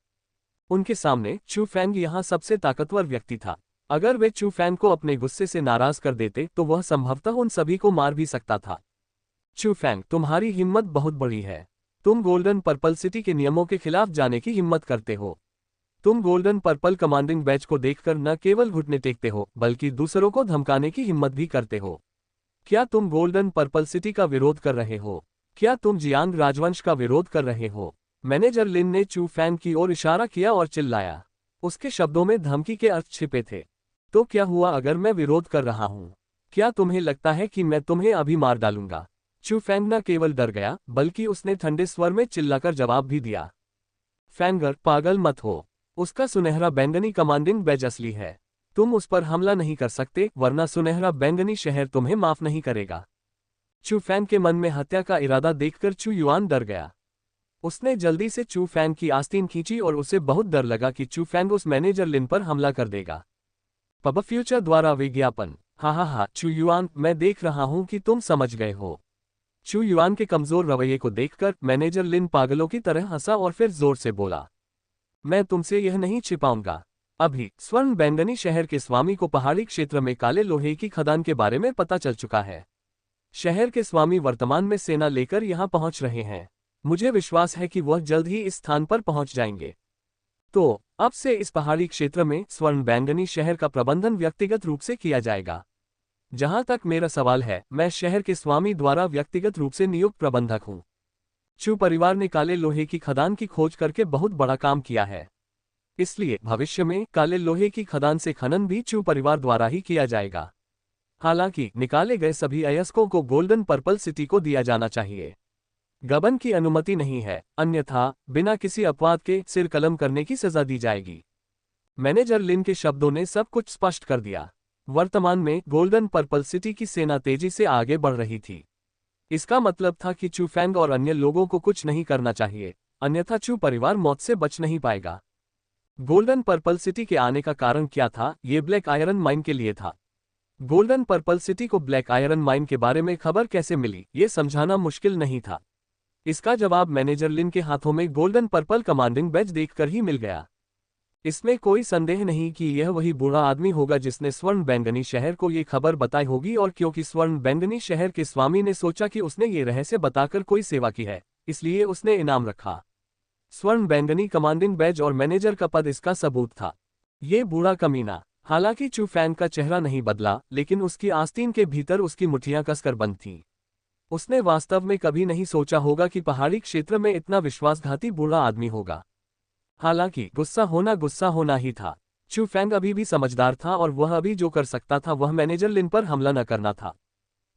उनके सामने चू फैंग यहाँ सबसे ताकतवर व्यक्ति था। अगर वे चू फैंग को अपने गुस्से से नाराज कर देते तो वह संभवतः उन सभी को मार भी सकता था। चू फैंग, तुम्हारी हिम्मत बहुत बड़ी है। तुम गोल्डन पर्पल सिटी के नियमों के खिलाफ जाने की हिम्मत करते हो। तुम गोल्डन पर्पल कमांडिंग बैच को देखकर न केवल घुटने टेकते हो बल्कि दूसरों को धमकाने की हिम्मत भी करते हो। क्या तुम गोल्डन पर्पल सिटी का विरोध कर रहे हो? क्या तुम जियांग राजवंश का विरोध कर रहे हो? मैनेजर लिन ने चू फैंग की ओर इशारा किया और चिल्लाया। उसके शब्दों में धमकी के अर्थ छिपे थे। तो क्या हुआ अगर मैं विरोध कर रहा हूं? क्या तुम्हें लगता है कि मैं तुम्हें अभी मार डालूंगा? चू फैंग न केवल डर गया बल्कि उसने ठंडे स्वर में चिल्लाकर जवाब भी दिया, फैंगर, पागल मत हो। उसका सुनहरा बैंगनी कमांडिंग बैज असली है। तुम उस पर हमला नहीं कर सकते वरना सुनहरा बैंगनी शहर तुम्हें माफ नहीं करेगा। चू फैंग के मन में हत्या का इरादा देखकर चू युआन डर गया। उसने जल्दी से चू फैंग की आस्तीन खींची और उसे बहुत डर लगा कि चू फैंग उस मैनेजर लिन पर हमला कर देगा। पब फ्यूचर द्वारा विज्ञापन। हा चू युआन, मैं देख रहा हूं कि तुम समझ गए हो। चू युआन के कमजोर रवैये को देखकर मैनेजर लिन पागलों की तरह हंसा और फिर जोर से बोला, मैं तुमसे यह नहीं छिपाऊंगा। अभी स्वर्ण बैंगनी शहर के स्वामी को पहाड़ी क्षेत्र में काले लोहे की खदान के बारे में पता चल चुका है। शहर के स्वामी वर्तमान में सेना लेकर यहां पहुंच रहे हैं। मुझे विश्वास है कि वह जल्द ही इस स्थान पर पहुंच जाएंगे। तो अब से इस पहाड़ी क्षेत्र में स्वर्ण बैंगनी शहर का प्रबंधन व्यक्तिगत रूप से किया जाएगा। जहां तक मेरा सवाल है, मैं शहर के स्वामी द्वारा व्यक्तिगत रूप से नियुक्त प्रबंधक हूं। चू परिवार ने काले लोहे की खदान की खोज करके बहुत बड़ा काम किया है। इसलिए भविष्य में काले लोहे की खदान से खनन भी चू परिवार द्वारा ही किया जाएगा। हालांकि निकाले गए सभी अयस्कों को गोल्डन पर्पल सिटी को दिया जाना चाहिए। गबन की अनुमति नहीं है, अन्यथा बिना किसी अपवाद के सिर कलम करने की सजा दी जाएगी। मैनेजर लिन के शब्दों ने सब कुछ स्पष्ट कर दिया। वर्तमान में गोल्डन पर्पल सिटी की सेना तेजी से आगे बढ़ रही थी। इसका मतलब था कि चू फैंग और अन्य लोगों को कुछ नहीं करना चाहिए, अन्यथा चू परिवार मौत से बच नहीं पाएगा। गोल्डन पर्पल सिटी के आने का कारण क्या था? ये ब्लैक आयरन माइन के लिए था। गोल्डन पर्पल सिटी को ब्लैक आयरन माइन के बारे में खबर कैसे मिली, ये समझाना मुश्किल नहीं था। इसका जवाब मैनेजर लिन के हाथों में गोल्डन पर्पल कमांडिंग बैज देखकर ही मिल गया। इसमें कोई संदेह नहीं कि यह वही बूढ़ा आदमी होगा जिसने स्वर्ण बैंगनी शहर को ये खबर बताई होगी, और क्योंकि स्वर्ण बैंगनी शहर के स्वामी ने सोचा कि उसने ये रहस्य बताकर कोई सेवा की है, इसलिए उसने इनाम रखा। स्वर्ण बैंगनी कमांडिंग बैज और मैनेजर का पद इसका सबूत था। ये बूढ़ा कमीना। हालांकि चू फैंग का चेहरा नहीं बदला, लेकिन उसकी आस्तीन के भीतर उसकी मुठ्ठियां कसकर बंद थीं। उसने वास्तव में कभी नहीं सोचा होगा कि पहाड़ी क्षेत्र में इतना विश्वासघाती बूढ़ा आदमी होगा। हालांकि गुस्सा होना ही था। चू फैंग अभी भी समझदार था और वह अभी जो कर सकता था वह मैनेजर लिन पर हमला न करना था।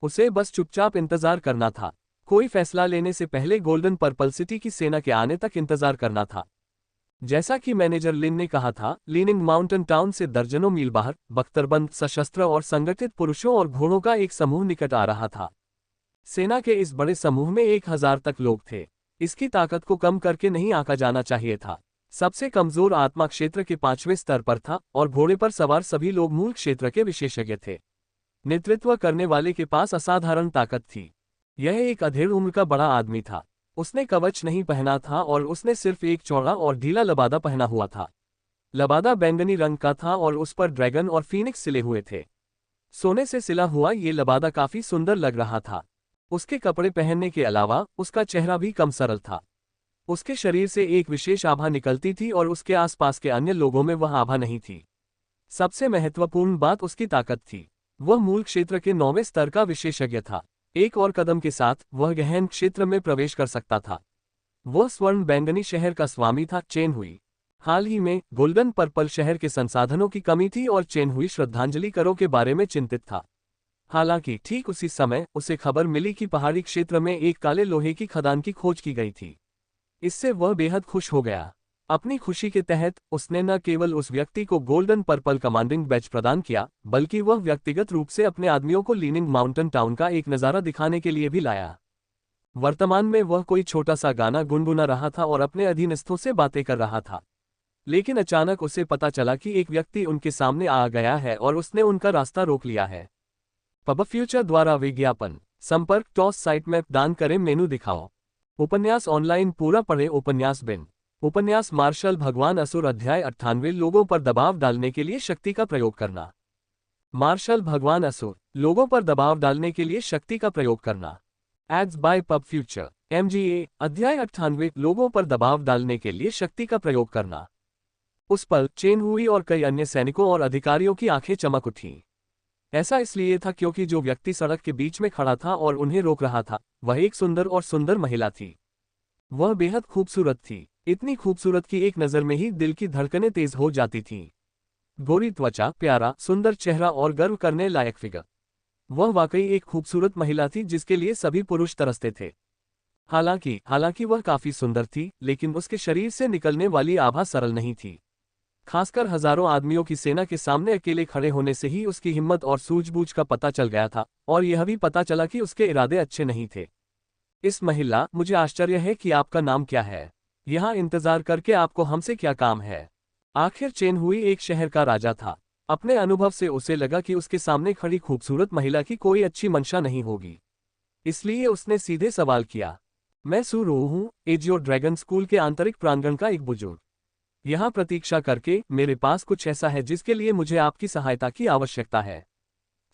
उसे बस चुपचाप इंतजार करना था। कोई फैसला लेने से पहले गोल्डन पर्पल सिटी की सेना के आने तक इंतजार करना था। जैसा कि मैनेजर लिन ने कहा था, लीनिंग माउंटेन टाउन से दर्जनों मील बाहर बख्तरबंद, सशस्त्र और संगठित पुरुषों और घोड़ों का एक समूह निकट आ रहा था। सेना के इस बड़े समूह में 1000 तक लोग थे। इसकी ताकत को कम करके नहीं आंका जाना चाहिए था। सबसे कमजोर आत्मा क्षेत्र के 5वें स्तर पर था और घोड़े पर सवार सभी लोग मूल क्षेत्र के विशेषज्ञ थे। नेतृत्व करने वाले के पास असाधारण ताकत थी। यह एक अधेड़ उम्र का बड़ा आदमी था। उसने कवच नहीं पहना था और उसने सिर्फ एक चौड़ा और ढीला लबादा पहना हुआ था। लबादा बैंगनी रंग का था और उस पर ड्रैगन और फीनिक्स सिले हुए थे। सोने से सिला हुआ ये लबादा काफी सुंदर लग रहा था। उसके कपड़े पहनने के अलावा उसका चेहरा भी कम सरल था। उसके शरीर से एक विशेष आभा निकलती थी और उसके आसपास के अन्य लोगों में वह आभा नहीं थी। सबसे महत्वपूर्ण बात उसकी ताकत थी। वह मूल क्षेत्र के 9वें स्तर का विशेषज्ञ था। एक और कदम के साथ वह गहन क्षेत्र में प्रवेश कर सकता था। वह स्वर्ण बैंगनी शहर का स्वामी था, चेन हुई। हाल ही में गोल्डन पर्पल शहर के संसाधनों की कमी थी और चेन हुई श्रद्धांजलि करों के बारे में चिंतित था। हालांकि ठीक उसी समय उसे खबर मिली कि पहाड़ी क्षेत्र में एक काले लोहे की खदान की खोज की गई थी। इससे वह बेहद खुश हो गया। अपनी खुशी के तहत उसने न केवल उस व्यक्ति को गोल्डन पर्पल कमांडिंग बैच प्रदान किया, बल्कि वह व्यक्तिगत रूप से अपने आदमियों को लीनिंग माउंटेन टाउन का एक नज़ारा दिखाने के लिए भी लाया। वर्तमान में वह कोई छोटा सा गाना गुनगुना रहा था और अपने अधीनस्थों से बातें कर रहा था। लेकिन अचानक उसे पता चला कि एक व्यक्ति उनके सामने आ गया है और उसने उनका रास्ता रोक लिया है। पब फ्यूचर द्वारा विज्ञापन संपर्क टॉस साइट मैप दान करें मेनू दिखाओ। उपन्यास ऑनलाइन पूरा पढ़े। उपन्यास बिन उपन्यास मार्शल भगवान असुर अध्याय 98 लोगों पर दबाव डालने के लिए शक्ति का प्रयोग करना। मार्शल भगवान असुर लोगों पर दबाव डालने के लिए शक्ति का प्रयोग करना। Ads by pub future MGA अध्याय 98 लोगों पर दबाव डालने के लिए शक्ति का प्रयोग करना। उस पल चेन हुई और कई अन्य सैनिकों और अधिकारियों की आंखें चमक उठीं। ऐसा इसलिए था क्योंकि जो व्यक्ति सड़क के बीच में खड़ा था और उन्हें रोक रहा था, वह एक सुंदर महिला थी। वह बेहद खूबसूरत थी, इतनी खूबसूरत कि एक नज़र में ही दिल की धड़कनें तेज हो जाती थीं। गोरी त्वचा, प्यारा सुंदर चेहरा और गर्व करने लायक फिगर। वह वाकई एक खूबसूरत महिला थी जिसके लिए सभी पुरुष तरसते थे। हालांकि वह काफी सुंदर थी, लेकिन उसके शरीर से निकलने वाली आभा सरल नहीं थी। खासकर हजारों आदमियों की सेना के सामने अकेले खड़े होने से ही उसकी हिम्मत और सूझबूझ का पता चल गया था, और यह भी पता चला कि उसके इरादे अच्छे नहीं थे। इस महिला, मुझे आश्चर्य है कि आपका नाम क्या है? यहाँ इंतजार करके आपको हमसे क्या काम है? आखिर चेन हुई एक शहर का राजा था। अपने अनुभव से उसे लगा कि उसके सामने खड़ी खूबसूरत महिला की कोई अच्छी मंशा नहीं होगी। इसलिए उसने सीधे सवाल किया, मैं सू रो हूँ, एजियो ड्रैगन स्कूल के आंतरिक प्रांगण का एक बुजुर्ग। यहाँ प्रतीक्षा करके मेरे पास कुछ ऐसा है जिसके लिए मुझे आपकी सहायता की आवश्यकता है।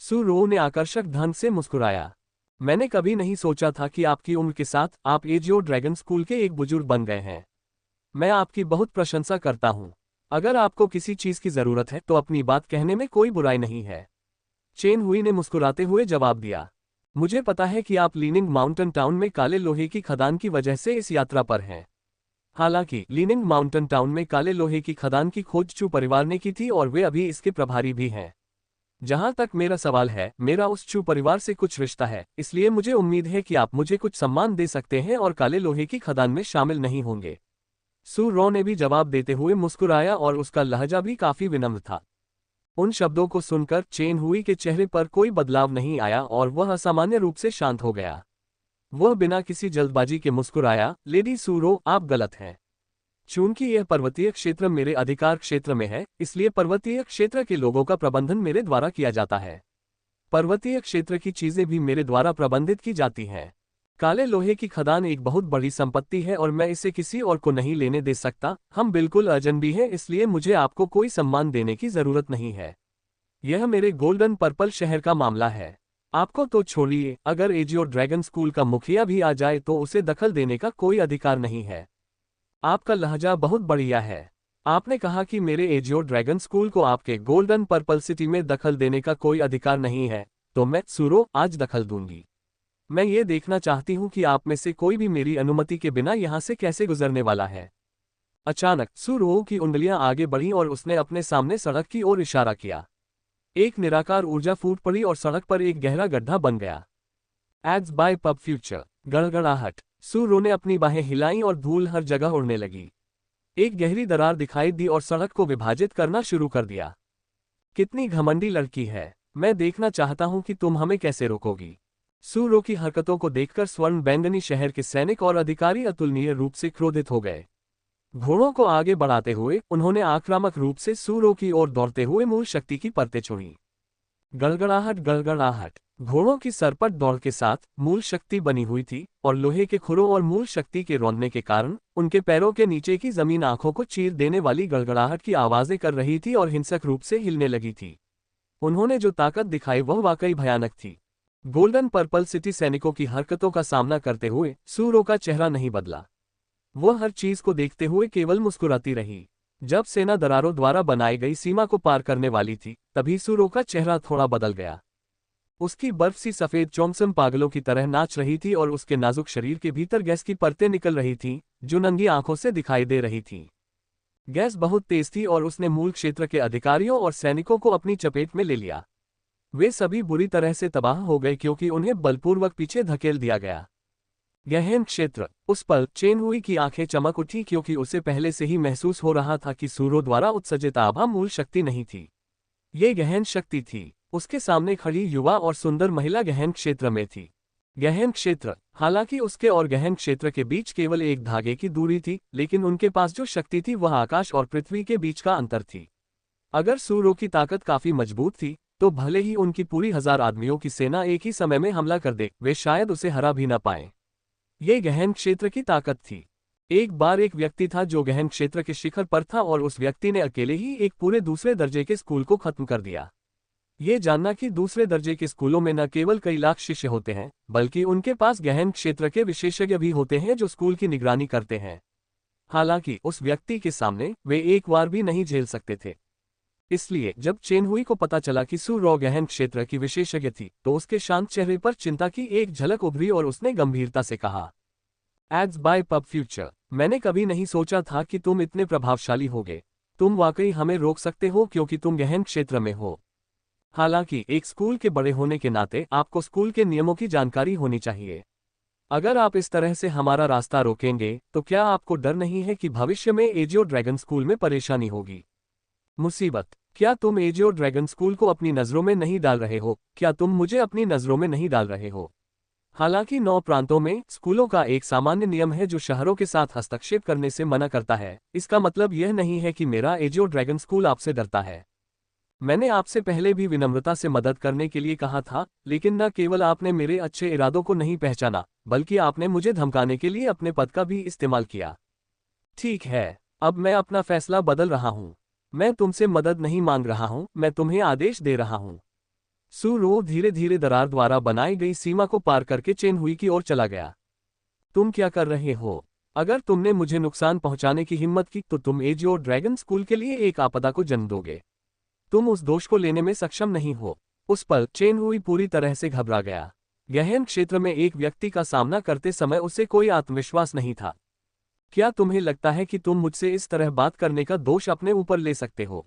सू रो ने आकर्षक ढंग से मुस्कुराया। मैंने कभी नहीं सोचा था कि आपकी उम्र के साथ आप एजियो ड्रैगन स्कूल के एक बुजुर्ग बन गए हैं। मैं आपकी बहुत प्रशंसा करता हूँ। अगर आपको किसी चीज की जरूरत है तो अपनी बात कहने में कोई बुराई नहीं है। चेन हुई ने मुस्कुराते हुए जवाब दिया, मुझे पता है कि आप लीनिंग माउंटेन टाउन में काले लोहे की खदान की वजह से इस यात्रा पर हैं। हालांकि लीनिंग माउंटेन टाउन में काले लोहे की खदान की खोज चू परिवार ने की थी और वे अभी इसके प्रभारी भी हैं। जहां तक मेरा सवाल है, मेरा उस चू परिवार से कुछ रिश्ता है, इसलिए मुझे उम्मीद है कि आप मुझे कुछ सम्मान दे सकते हैं और काले लोहे की खदान में शामिल नहीं होंगे। सू रो ने भी जवाब देते हुए मुस्कुराया और उसका लहजा भी काफी विनम्र था। उन शब्दों को सुनकर चेन हुई के चेहरे पर कोई बदलाव नहीं आया और वह असामान्य रूप से शांत हो गया। वह बिना किसी जल्दबाजी के मुस्कुराया, लेडी सू रो, आप गलत हैं। चूंकि यह पर्वतीय क्षेत्र मेरे अधिकार क्षेत्र में है, इसलिए पर्वतीय क्षेत्र के लोगों का प्रबंधन मेरे द्वारा किया जाता है। पर्वतीय क्षेत्र की चीजें भी मेरे द्वारा प्रबंधित की जाती हैं। काले लोहे की खदान एक बहुत बड़ी संपत्ति है और मैं इसे किसी और को नहीं लेने दे सकता। हम बिल्कुल अजनबी हैं, इसलिए मुझे आपको कोई सम्मान देने की जरूरत नहीं है। यह मेरे गोल्डन पर्पल शहर का मामला है। आपको तो छोड़िए, अगर एजियो ड्रैगन स्कूल का मुखिया भी आ जाए तो उसे दखल देने का कोई अधिकार नहीं है। आपका लहजा बहुत बढ़िया है। आपने कहा कि मेरे एजियो ड्रैगन स्कूल को आपके गोल्डन पर्पल सिटी में दखल देने का कोई अधिकार नहीं है, तो मैं सूरो आज दखल दूंगी। मैं ये देखना चाहती हूँ कि आप में से कोई भी मेरी अनुमति के बिना यहाँ से कैसे गुजरने वाला है। अचानक सूरो की उंगलियां आगे बढ़ीं और उसने अपने सामने सड़क की ओर इशारा किया। एक निराकार ऊर्जा फूट पड़ी और सड़क पर एक गहरा गड्ढा बन गया। Ads by pub future. गड़गड़ाहट। सूरो ने अपनी बाहें हिलाईं और धूल हर जगह उड़ने लगी। एक गहरी दरार दिखाई दी और सड़क को विभाजित करना शुरू कर दिया। कितनी घमंडी लड़की है, मैं देखना चाहता हूं कि तुम हमें कैसे रोकोगी। सू रो की हरकतों को देखकर स्वर्ण बैंगनी शहर के सैनिक और अधिकारी अतुलनीय रूप से क्रोधित हो गए। घोड़ों को आगे बढ़ाते हुए उन्होंने आक्रामक रूप से सू रो की ओर दौड़ते हुए मूल शक्ति की परतें छोड़ी। गड़गड़ाहट गड़गड़ाहट। घोड़ों की सरपट दौड़ के साथ मूल शक्ति बनी हुई थी और लोहे के खुरों और मूल शक्ति के रौंदने के कारण उनके पैरों के नीचे की जमीन आंखों को चीर देने वाली गड़गड़ाहट की आवाजें कर रही थी और हिंसक रूप से हिलने लगी थी। उन्होंने जो ताकत दिखाई वह वाकई भयानक थी। गोल्डन पर्पल सिटी सैनिकों की हरकतों का सामना करते हुए सू रो का चेहरा नहीं बदला। वह हर चीज को देखते हुए केवल मुस्कुराती रही। जब सेना दरारों द्वारा बनाई गई सीमा को पार करने वाली थी, तभी सू रो का चेहरा थोड़ा बदल गया। उसकी बर्फ सी सफेद चोमसम पागलों की तरह नाच रही थी और उसके नाजुक शरीर के भीतर गैस की परतें निकल रही थीं, जो नंगी आंखों से दिखाई दे रही थीं। गैस बहुत तेज थी और उसने मूल क्षेत्र के अधिकारियों और सैनिकों को अपनी चपेट में ले लिया। वे सभी बुरी तरह से तबाह हो गए क्योंकि उन्हें बलपूर्वक पीछे धकेल दिया गया। गहन क्षेत्र। उस पल चेन हुई की आंखें चमक उठी क्योंकि उसे पहले से ही महसूस हो रहा था कि सूरो द्वारा उत्सर्जित आभा मूल शक्ति नहीं थी, ये गहन शक्ति थी। उसके सामने खड़ी युवा और सुंदर महिला गहन क्षेत्र में थी। गहन क्षेत्र। हालांकि उसके और गहन क्षेत्र के बीच केवल एक धागे की दूरी थी, लेकिन उनके पास जो शक्ति थी वह आकाश और पृथ्वी के बीच का अंतर थी। अगर सूरो की ताकत काफी मजबूत थी, तो भले ही उनकी पूरी 1000 आदमियों की सेना एक ही समय में हमला कर दे, वे शायद उसे हरा भी न पाएं। ये गहन क्षेत्र की ताकत थी। एक बार एक व्यक्ति था जो गहन क्षेत्र के शिखर पर था और उस व्यक्ति ने अकेले ही एक पूरे दूसरे दर्जे के स्कूल को खत्म कर दिया। ये जानना कि दूसरे दर्जे के स्कूलों में न केवल कई लाख शिष्य होते हैं, बल्कि उनके पास गहन क्षेत्र के विशेषज्ञ भी होते हैं जो स्कूल की निगरानी करते हैं। हालांकि उस व्यक्ति के सामने वे एक बार भी नहीं झेल सकते थे। इसलिए जब चेन हुई को पता चला कि सू रो गहन क्षेत्र की विशेषज्ञ थी, तो उसके शांत चेहरे पर चिंता की एक झलक उभरी और उसने गंभीरता से कहा, एड्स बाय पब फ्यूचर, मैंने कभी नहीं सोचा था कि तुम इतने प्रभावशाली होगे। तुम वाकई हमें रोक सकते हो क्योंकि तुम गहन क्षेत्र में हो। हालांकि एक स्कूल के बड़े होने के नाते आपको स्कूल के नियमों की जानकारी होनी चाहिए। अगर आप इस तरह से हमारा रास्ता रोकेंगे, तो क्या आपको डर नहीं है कि भविष्य में एजियो ड्रैगन स्कूल में परेशानी होगी? मुसीबत। क्या तुम एजियो ड्रैगन स्कूल को अपनी नज़रों में नहीं डाल रहे हो? क्या तुम मुझे अपनी नज़रों में नहीं डाल रहे हो? हालांकि 9 प्रांतों में स्कूलों का एक सामान्य नियम है जो शहरों के साथ हस्तक्षेप करने से मना करता है, इसका मतलब यह नहीं है कि मेरा एजियो ड्रैगन स्कूल आपसे डरता है। मैंने आपसे पहले भी विनम्रता से मदद करने के लिए कहा था, लेकिन न केवल आपने मेरे अच्छे इरादों को नहीं पहचाना, बल्कि आपने मुझे धमकाने के लिए अपने पद का भी इस्तेमाल किया। ठीक है, अब मैं अपना फैसला बदल रहा हूं। मैं तुमसे मदद नहीं मांग रहा हूं, मैं तुम्हें आदेश दे रहा हूं। सू रो धीरे धीरे दरार द्वारा बनाई गई सीमा को पार करके चेन हुई की ओर चला गया। तुम क्या कर रहे हो? अगर तुमने मुझे नुकसान पहुंचाने की हिम्मत की तो तुम एजियो ड्रैगन स्कूल के लिए एक आपदा को जन्म दोगे। तुम उस दोष को लेने में सक्षम नहीं हो। उस पल चेन हुई पूरी तरह से घबरा गया। गहन क्षेत्र में एक व्यक्ति का सामना करते समय उसे कोई आत्मविश्वास नहीं था। क्या तुम्हें लगता है कि तुम मुझसे इस तरह बात करने का दोष अपने ऊपर ले सकते हो?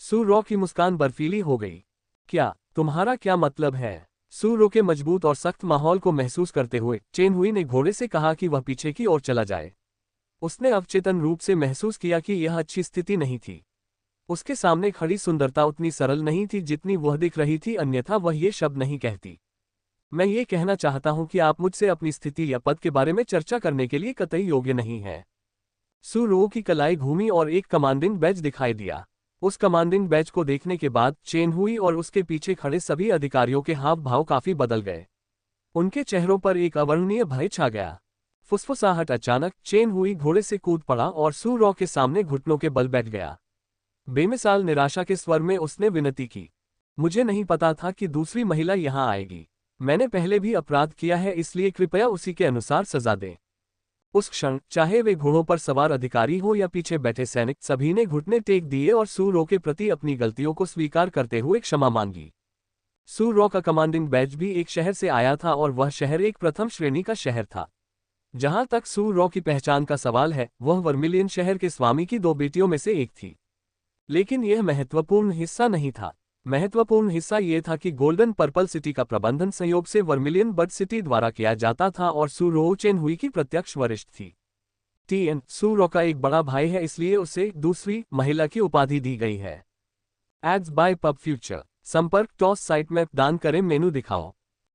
सू रो की मुस्कान बर्फीली हो गई। क्या तुम्हारा क्या मतलब है? सू रो के मजबूत और सख्त माहौल को महसूस करते हुए चेन हुई ने घोड़े से कहा कि वह पीछे की ओर चला जाए। उसने अवचेतन रूप से महसूस किया कि यह अच्छी स्थिति नहीं थी। उसके सामने खड़ी सुंदरता उतनी सरल नहीं थी जितनी वह दिख रही थी, अन्यथा वह ये शब्द नहीं कहती। मैं ये कहना चाहता हूं कि आप मुझसे अपनी स्थिति या पद के बारे में चर्चा करने के लिए कतई योग्य नहीं हैं। सू रो की कलाई घूमी और एक कमांडिंग बैज दिखाई दिया। उस कमांडिंग बैज को देखने के बाद चेन हुई और उसके पीछे खड़े सभी अधिकारियों के हाव भाव काफी बदल गए। उनके चेहरों पर एक अवर्णनीय भय छा गया। फुसफुसाहट। अचानक चेन हुई घोड़े से कूद पड़ा और सू रो के सामने घुटनों के बल बैठ गया। बेमिसाल निराशा के स्वर में उसने विनती की, मुझे नहीं पता था कि दूसरी महिला यहां आएगी। मैंने पहले भी अपराध किया है, इसलिए कृपया उसी के अनुसार सजा दें। उस क्षण, चाहे वे घोड़ों पर सवार अधिकारी हो या पीछे बैठे सैनिक, सभी ने घुटने टेक दिए और सू रो के प्रति अपनी गलतियों को स्वीकार करते हुए क्षमा मांगी। सू रो का कमांडिंग बैज भी एक शहर से आया था और वह शहर एक प्रथम श्रेणी का शहर था। जहां तक सू रो की पहचान का सवाल है, वह वर्मिलियन शहर के स्वामी की 2 बेटियों में से एक थी। लेकिन यह महत्वपूर्ण हिस्सा नहीं था। महत्वपूर्ण हिस्सा यह था कि गोल्डन पर्पल सिटी का प्रबंधन संयोग से वर्मिलियन बर्ड सिटी द्वारा किया जाता था और सू रो चेन हुई की प्रत्यक्ष वरिष्ठ थी। TN सूरो का एक बड़ा भाई है, इसलिए उसे दूसरी महिला की उपाधि दी गई है। Ads by pub future. संपर्क टॉस साइट में दान करें, मेनू दिखाओ।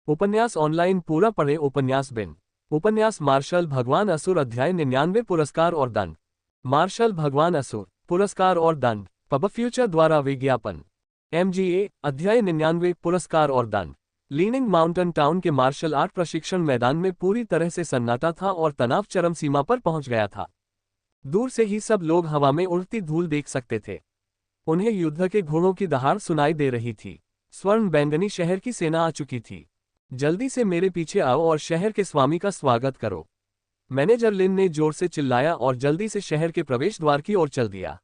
उपन्यास ऑनलाइन पूरा पढ़े। उपन्यास बिन। उपन्यास मार्शल भगवान असुर अध्याय 99 पुरस्कार और दंड। मार्शल भगवान असुर पुरस्कार और दंड। पब फ्यूचर द्वारा विज्ञापन। MGA अध्याय 99 पुरस्कार और दंड। लीनिंग माउंटेन टाउन के मार्शल आर्ट प्रशिक्षण मैदान में पूरी तरह से सन्नाटा था और तनाव चरम सीमा पर पहुंच गया था। दूर से ही सब लोग हवा में उड़ती धूल देख सकते थे। उन्हें युद्ध के घोड़ों की दहाड़ सुनाई दे रही थी। स्वर्ण बैंगनी शहर की सेना आ चुकी थी। जल्दी से मेरे पीछे आओ और शहर के स्वामी का स्वागत करो, मैनेजर लिन ने जोर से चिल्लाया और जल्दी से शहर के प्रवेश द्वार की ओर चल दिया।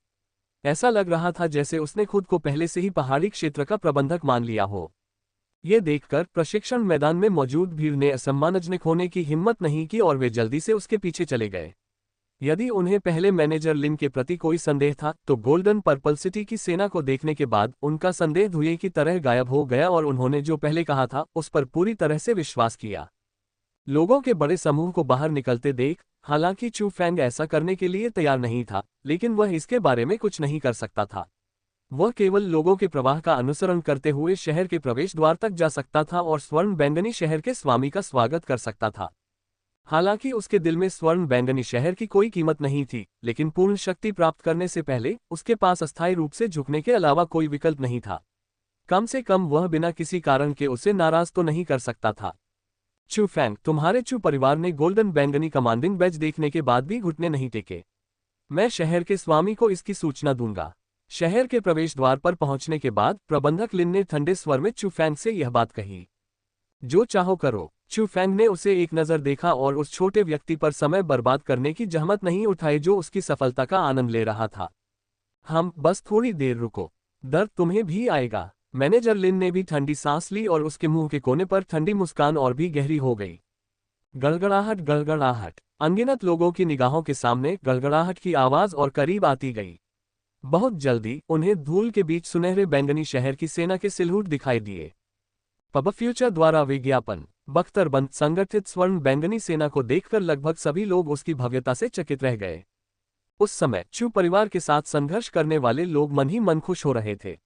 ऐसा लग रहा था जैसे उसने खुद को पहले से ही पहाड़ी क्षेत्र का प्रबंधक मान लिया हो। ये देखकर प्रशिक्षण मैदान में मौजूद भीड़ ने असम्मानजनक होने की हिम्मत नहीं की और वे जल्दी से उसके पीछे चले गए। यदि उन्हें पहले मैनेजर लिन के प्रति कोई संदेह था, तो गोल्डन पर्पल सिटी की सेना को देखने के बाद उनका संदेह धुएं की तरह गायब हो गया और उन्होंने जो पहले कहा था उस पर पूरी तरह से विश्वास किया। लोगों के बड़े समूह को बाहर निकलते देख, हालांकि चू फैंग ऐसा करने के लिए तैयार नहीं था, लेकिन वह इसके बारे में कुछ नहीं कर सकता था। वह केवल लोगों के प्रवाह का अनुसरण करते हुए शहर के प्रवेश द्वार तक जा सकता था और स्वर्ण बैंगनी शहर के स्वामी का स्वागत कर सकता था। हालांकि उसके दिल में स्वर्ण बैंगनी शहर की कोई कीमत नहीं थी, लेकिन पूर्ण शक्ति प्राप्त करने से पहले उसके पास अस्थायी रूप से झुकने के अलावा कोई विकल्प नहीं था। कम से कम वह बिना किसी कारण के उसे नाराज तो नहीं कर सकता था। चू फैंग, तुम्हारे चू परिवार ने गोल्डन बैंगनी कमांडिंग बैज देखने के बाद भी घुटने नहीं टेके। मैं शहर के स्वामी को इसकी सूचना दूंगा। शहर के प्रवेश द्वार पर पहुंचने के बाद प्रबंधक लिन ने ठंडे स्वर में चू फैंग से यह बात कही। जो चाहो करो। चू फैंग ने उसे एक नज़र देखा और उस छोटे व्यक्ति पर समय बर्बाद करने की जहमत नहीं उठाई जो उसकी सफलता का आनंद ले रहा था। हम बस थोड़ी देर रुको, दर्द तुम्हें भी आएगा। मैनेजर लिन ने भी ठंडी सांस ली और उसके मुंह के कोने पर ठंडी मुस्कान और भी गहरी हो गई। गड़गड़ाहट गड़गड़ाहट। अनगिनत लोगों की निगाहों के सामने गड़गड़ाहट की आवाज और करीब आती गई। बहुत जल्दी उन्हें धूल के बीच सुनहरे बैंगनी शहर की सेना के सिलहूट दिखाई दिए। पब फ्यूचर द्वारा विज्ञापन। बख्तरबंद संगठित स्वर्ण बैंगनी सेना को देखकर लगभग सभी लोग उसकी भव्यता से चकित रह गए। उस समय चू परिवार के साथ संघर्ष करने वाले लोग मन ही मन खुश हो रहे थे।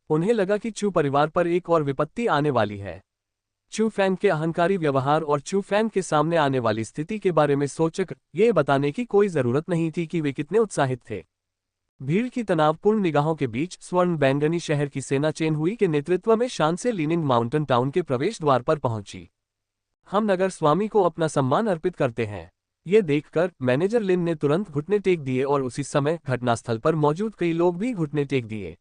उन्हें लगा कि चू परिवार पर एक और विपत्ति आने वाली है। चू फैंग के अहंकारी व्यवहार और चू फैंग के सामने आने वाली स्थिति के बारे में सोचकर ये बताने की कोई जरूरत नहीं थी कि वे कितने उत्साहित थे। भीड़ की तनावपूर्ण निगाहों के बीच स्वर्ण बैंगनी शहर की सेना चेन हुई के नेतृत्व में शान से लीनिंग माउंटेन टाउन के प्रवेश द्वार पर पहुंची। हम नगर स्वामी को अपना सम्मान अर्पित करते हैं। ये देखकर मैनेजर लिन ने तुरंत घुटने टेक दिए और उसी समय घटनास्थल पर मौजूद कई लोग भी घुटने टेक दिए।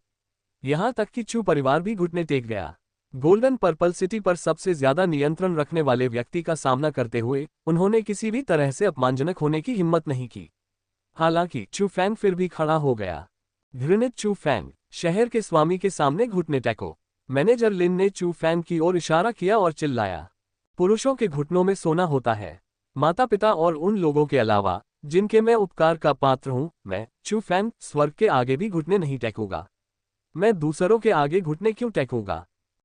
यहां तक कि चू परिवार भी घुटने टेक गया। गोल्डन पर्पल सिटी पर सबसे ज्यादा नियंत्रण रखने वाले व्यक्ति का सामना करते हुए उन्होंने किसी भी तरह से अपमानजनक होने की हिम्मत नहीं की। हालांकि चू फैंग फिर भी खड़ा हो गया। घृणित चू फैंग, शहर के स्वामी के सामने घुटने टेको। मैनेजर लिन ने चू फैंग की ओर इशारा किया और चिल्लाया, पुरुषों के घुटनों में सोना होता है। माता पिता और उन लोगों के अलावा जिनके मैं उपकार का पात्र हूं, मैं चू फैंग स्वर्ग के आगे भी घुटने नहीं टेकूंगा। मैं दूसरों के आगे घुटने क्यों टेकूंगा?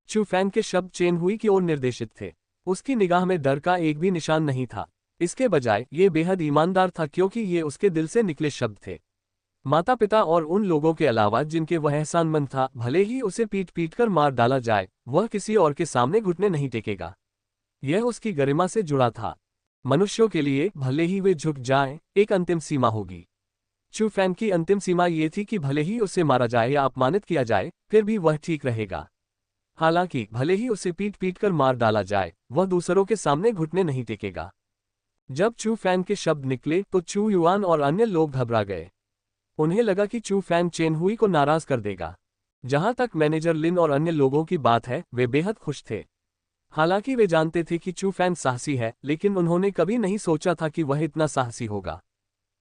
चू फैंग के शब्द चेन हुई की ओर निर्देशित थे। उसकी निगाह में डर का एक भी निशान नहीं था। इसके बजाय ये बेहद ईमानदार था क्योंकि ये उसके दिल से निकले शब्द थे। माता पिता और उन लोगों के अलावा जिनके वह एहसानमंद था, भले ही उसे पीट पीट कर मार डाला जाए, वह किसी और के सामने घुटने नहीं टेकेगा। यह उसकी गरिमा से जुड़ा था। मनुष्यों के लिए भले ही वे झुक जाएं, एक अंतिम सीमा होगी। चू फैंग की अंतिम सीमा ये थी कि भले ही उसे मारा जाए या अपमानित किया जाए, फिर भी वह ठीक रहेगा। हालांकि भले ही उसे पीट पीट कर मार डाला जाए, वह दूसरों के सामने घुटने नहीं टेकेगा। जब चू फैंग के शब्द निकले तो चू युआन और अन्य लोग घबरा गए। उन्हें लगा कि चू फैंग चेन हुई को नाराज कर देगा। जहां तक मैनेजर लिन और अन्य लोगों की बात है, वे बेहद खुश थे। हालांकि वे जानते थे कि चू फैंग साहसी है, लेकिन उन्होंने कभी नहीं सोचा था कि वह इतना साहसी होगा।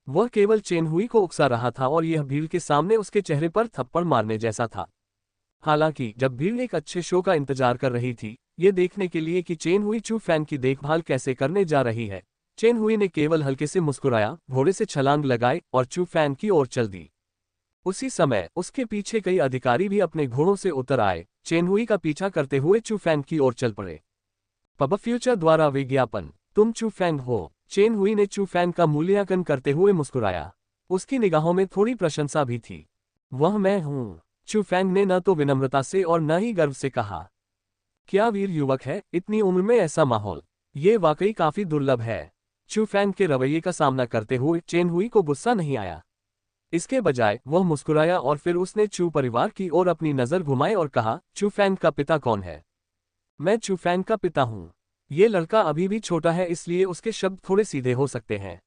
वह केवल चेन हुई को उकसा रहा था और यह भीड़ के सामने उसके चेहरे पर थप्पड़ मारने जैसा था। हालांकि जब भीड़ एक अच्छे शो का इंतजार कर रही थी, ये देखने के लिए कि चेन हुई चू फैंग की देखभाल कैसे करने जा रही है, चेन हुई ने केवल हल्के से मुस्कुराया, घोड़े से छलांग लगाई और चू फैंग की ओर चल दी। उसी समय उसके पीछे कई अधिकारी भी अपने घोड़ों से उतर आए, चेन हुई का पीछा करते हुए चू फैंग की ओर चल पड़े। पब फ्यूचर द्वारा विज्ञापन। तुम चू फैंग हो। चेन हुई ने चू फैंग का मूल्यांकन करते हुए मुस्कुराया। उसकी निगाहों में थोड़ी प्रशंसा भी थी। वह मैं हूँ, चू फैंग ने न तो विनम्रता से और न ही गर्व से कहा। क्या वीर युवक है, इतनी उम्र में ऐसा माहौल, ये वाकई काफी दुर्लभ है। चू फैंग के रवैये का सामना करते हुए चेन हुई को गुस्सा नहीं आया। इसके बजाय वह मुस्कुराया और फिर उसने चू परिवार की ओर अपनी नजर घुमाई और कहा, चू फैंग का पिता कौन है? मैं चू फैंग का पिता हूँ। ये लड़का अभी भी छोटा है, इसलिए उसके शब्द थोड़े सीधे हो सकते हैं।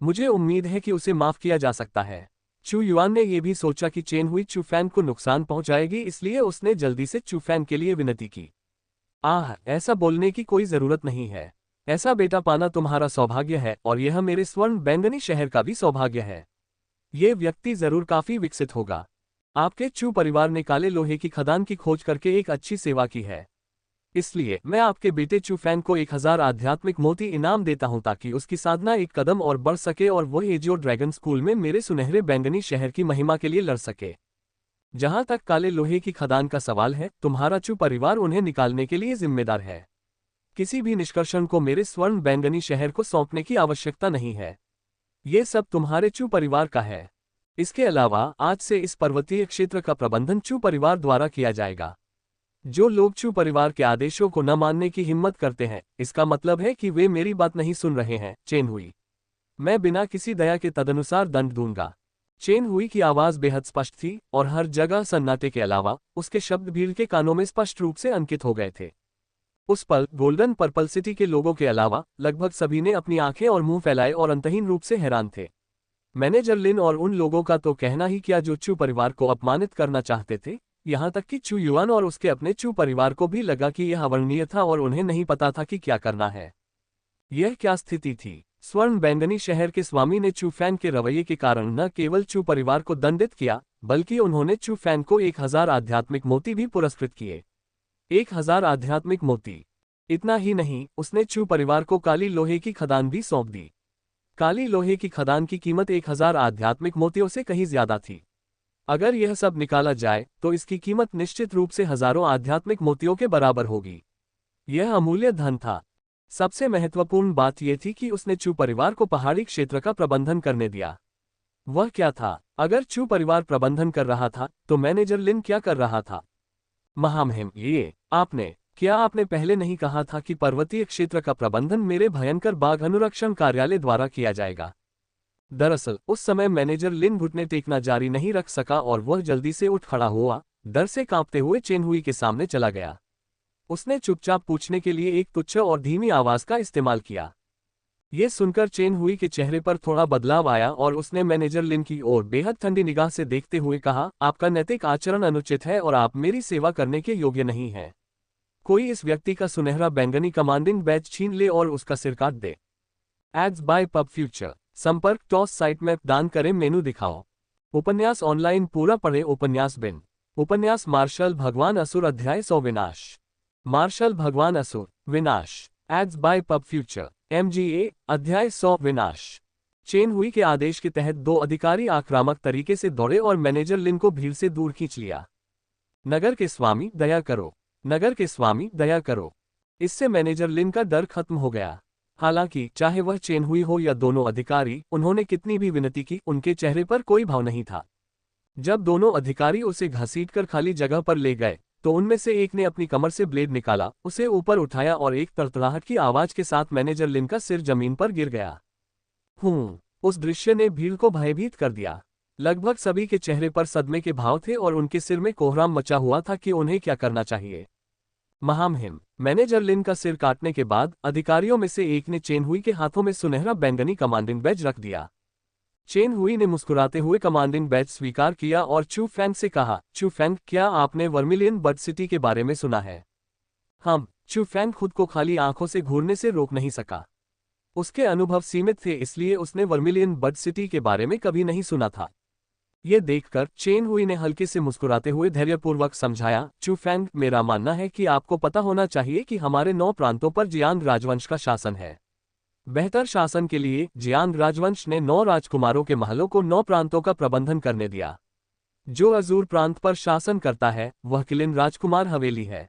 मुझे उम्मीद है कि उसे माफ किया जा सकता है। चू युआन ने यह भी सोचा कि चेन हुई चू फैंग को नुकसान पहुंचाएगी, इसलिए उसने जल्दी से चू फैंग के लिए विनती की। ऐसा बोलने की कोई जरूरत नहीं है। ऐसा बेटा पाना तुम्हारा सौभाग्य है और यह मेरे स्वर्ण बैंगनी शहर का भी सौभाग्य है। ये व्यक्ति जरूर काफी विकसित होगा। आपके चू परिवार ने काले लोहे की खदान की खोज करके एक अच्छी सेवा की है, इसलिए मैं आपके बेटे चू फैंग को 1000 आध्यात्मिक मोती इनाम देता हूं ताकि उसकी साधना एक कदम और बढ़ सके और वह एजियो ड्रैगन स्कूल में मेरे सुनहरे बैंगनी शहर की महिमा के लिए लड़ सके। जहां तक काले लोहे की खदान का सवाल है, तुम्हारा चू परिवार उन्हें निकालने के लिए जिम्मेदार है। किसी भी निष्कर्षण को मेरे स्वर्ण बैंगनी शहर को सौंपने की आवश्यकता नहीं है। ये सब तुम्हारे चू परिवार का है। इसके अलावा आज से इस पर्वतीय क्षेत्र का प्रबंधन चू परिवार द्वारा किया जाएगा। जो लोग चू परिवार के आदेशों को न मानने की हिम्मत करते हैं, इसका मतलब है कि वे मेरी बात नहीं सुन रहे हैं। चेन हुई, मैं बिना किसी दया के तदनुसार दंड दूंगा। चेन हुई की आवाज बेहद स्पष्ट थी और हर जगह सन्नाटे के अलावा उसके शब्द भीड़ के कानों में स्पष्ट रूप से अंकित हो गए थे। उस पल गोल्डन पर्पल सिटी के लोगों के अलावा लगभग सभी ने अपनी आंखें और मुंह फैलाए और अंतहीन रूप से हैरान थे। मैनेजर लिन और उन लोगों का तो कहना ही क्या जो चू परिवार को अपमानित करना चाहते थे। यहाँ तक कि चू युआन और उसके अपने चू परिवार को भी लगा कि यह अवर्णनीय था और उन्हें नहीं पता था कि क्या करना है। यह क्या स्थिति थी? स्वर्ण बैंगनी शहर के स्वामी ने चू फैंग के रवैये के कारण न केवल चू परिवार को दंडित किया, बल्कि उन्होंने चू फैंग को 1000 आध्यात्मिक मोती भी पुरस्कृत किए। 1000 आध्यात्मिक मोती। इतना ही नहीं, उसने चू परिवार को काली लोहे की खदान भी सौंप दी। काली लोहे की खदान की कीमत 1000 आध्यात्मिक मोतियों से कहीं ज्यादा थी। अगर यह सब निकाला जाए तो इसकी कीमत निश्चित रूप से हजारों आध्यात्मिक मोतियों के बराबर होगी। यह अमूल्य धन था। सबसे महत्वपूर्ण बात यह थी कि उसने चू परिवार को पहाड़ी क्षेत्र का प्रबंधन करने दिया। वह क्या था? अगर चू परिवार प्रबंधन कर रहा था तो मैनेजर लिन क्या कर रहा था? महामहिम, क्या आपने पहले नहीं कहा था कि पर्वतीय क्षेत्र का प्रबंधन मेरे भयंकर बाघ अनुरक्षण कार्यालय द्वारा किया जाएगा? दरअसल उस समय मैनेजर लिन घुटने टेकना जारी नहीं रख सका और वह जल्दी से उठ खड़ा हुआ, डर से कांपते हुए चेन हुई के सामने चला गया। उसने चुपचाप पूछने के लिए एक तुच्छ और धीमी आवाज का इस्तेमाल किया। ये सुनकर चेन हुई के चेहरे पर थोड़ा बदलाव आया और उसने मैनेजर लिन की ओर बेहद ठंडी निगाह से देखते हुए कहा, आपका नैतिक आचरण अनुचित है और आप मेरी सेवा करने के योग्य नहीं हैं। कोई इस व्यक्ति का सुनहरा बैंगनी कमांडिंग बैच छीन ले और उसका सिर काट दे। Ads by pub future. संपर्क टॉस साइट मैप दान करें मेनू दिखाओ। उपन्यास ऑनलाइन पूरा पढ़े। उपन्यास बिन। उपन्यास मार्शल भगवान असुर अध्याय 100 विनाश। मार्शल भगवान असुर विनाश। Ads by pub future. MGA अध्याय 100 विनाश। चेन हुई के आदेश के तहत 2 अधिकारी आक्रामक तरीके से दौड़े और मैनेजर लिन को भीड़ से दूर खींच लिया। नगर के स्वामी दया करो, नगर के स्वामी दया करो। इससे मैनेजर लिन का डर खत्म हो गया। हालांकि चाहे वह चेन हुई हो या दोनों अधिकारी, उन्होंने कितनी भी विनती की, उनके चेहरे पर कोई भाव नहीं था। जब दोनों अधिकारी उसे घसीटकर खाली जगह पर ले गए तो उनमें से एक ने अपनी कमर से ब्लेड निकाला, उसे ऊपर उठाया और एक तड़तड़ाहट की आवाज के साथ मैनेजर लिन का सिर जमीन पर गिर गया। उस दृश्य ने भीड़ को भयभीत कर दिया। लगभग सभी के चेहरे पर सदमे के भाव थे और उनके सिर में कोहराम मचा हुआ था कि उन्हें क्या करना चाहिए। महामहिम, मैनेजर लिन का सिर काटने के बाद अधिकारियों में से एक ने चेन हुई के हाथों में सुनहरा बैंगनी कमांडिंग बैज रख दिया। चेन हुई ने मुस्कुराते हुए कमांडिंग बैज स्वीकार किया और चू फैंग से कहा, चू फैंग, क्या आपने वर्मिलियन बर्ड सिटी के बारे में सुना है? चू फैंग खुद को खाली आंखों से घूरने से रोक नहीं सका। उसके अनुभव सीमित थे, इसलिए उसने वर्मिलियन बर्ड सिटी के बारे में कभी नहीं सुना था। ये देखकर चेन हुई ने हल्के से मुस्कुराते हुए धैर्यपूर्वक समझाया, चू फैंग, मेरा मानना है कि आपको पता होना चाहिए कि हमारे 9 प्रांतों पर जियांग राजवंश का शासन है। बेहतर शासन के लिए जियांग राजवंश ने 9 राजकुमारों के महलों को 9 प्रांतों का प्रबंधन करने दिया। जो अजूर प्रांत पर शासन करता है वह किलिन राजकुमार हवेली है।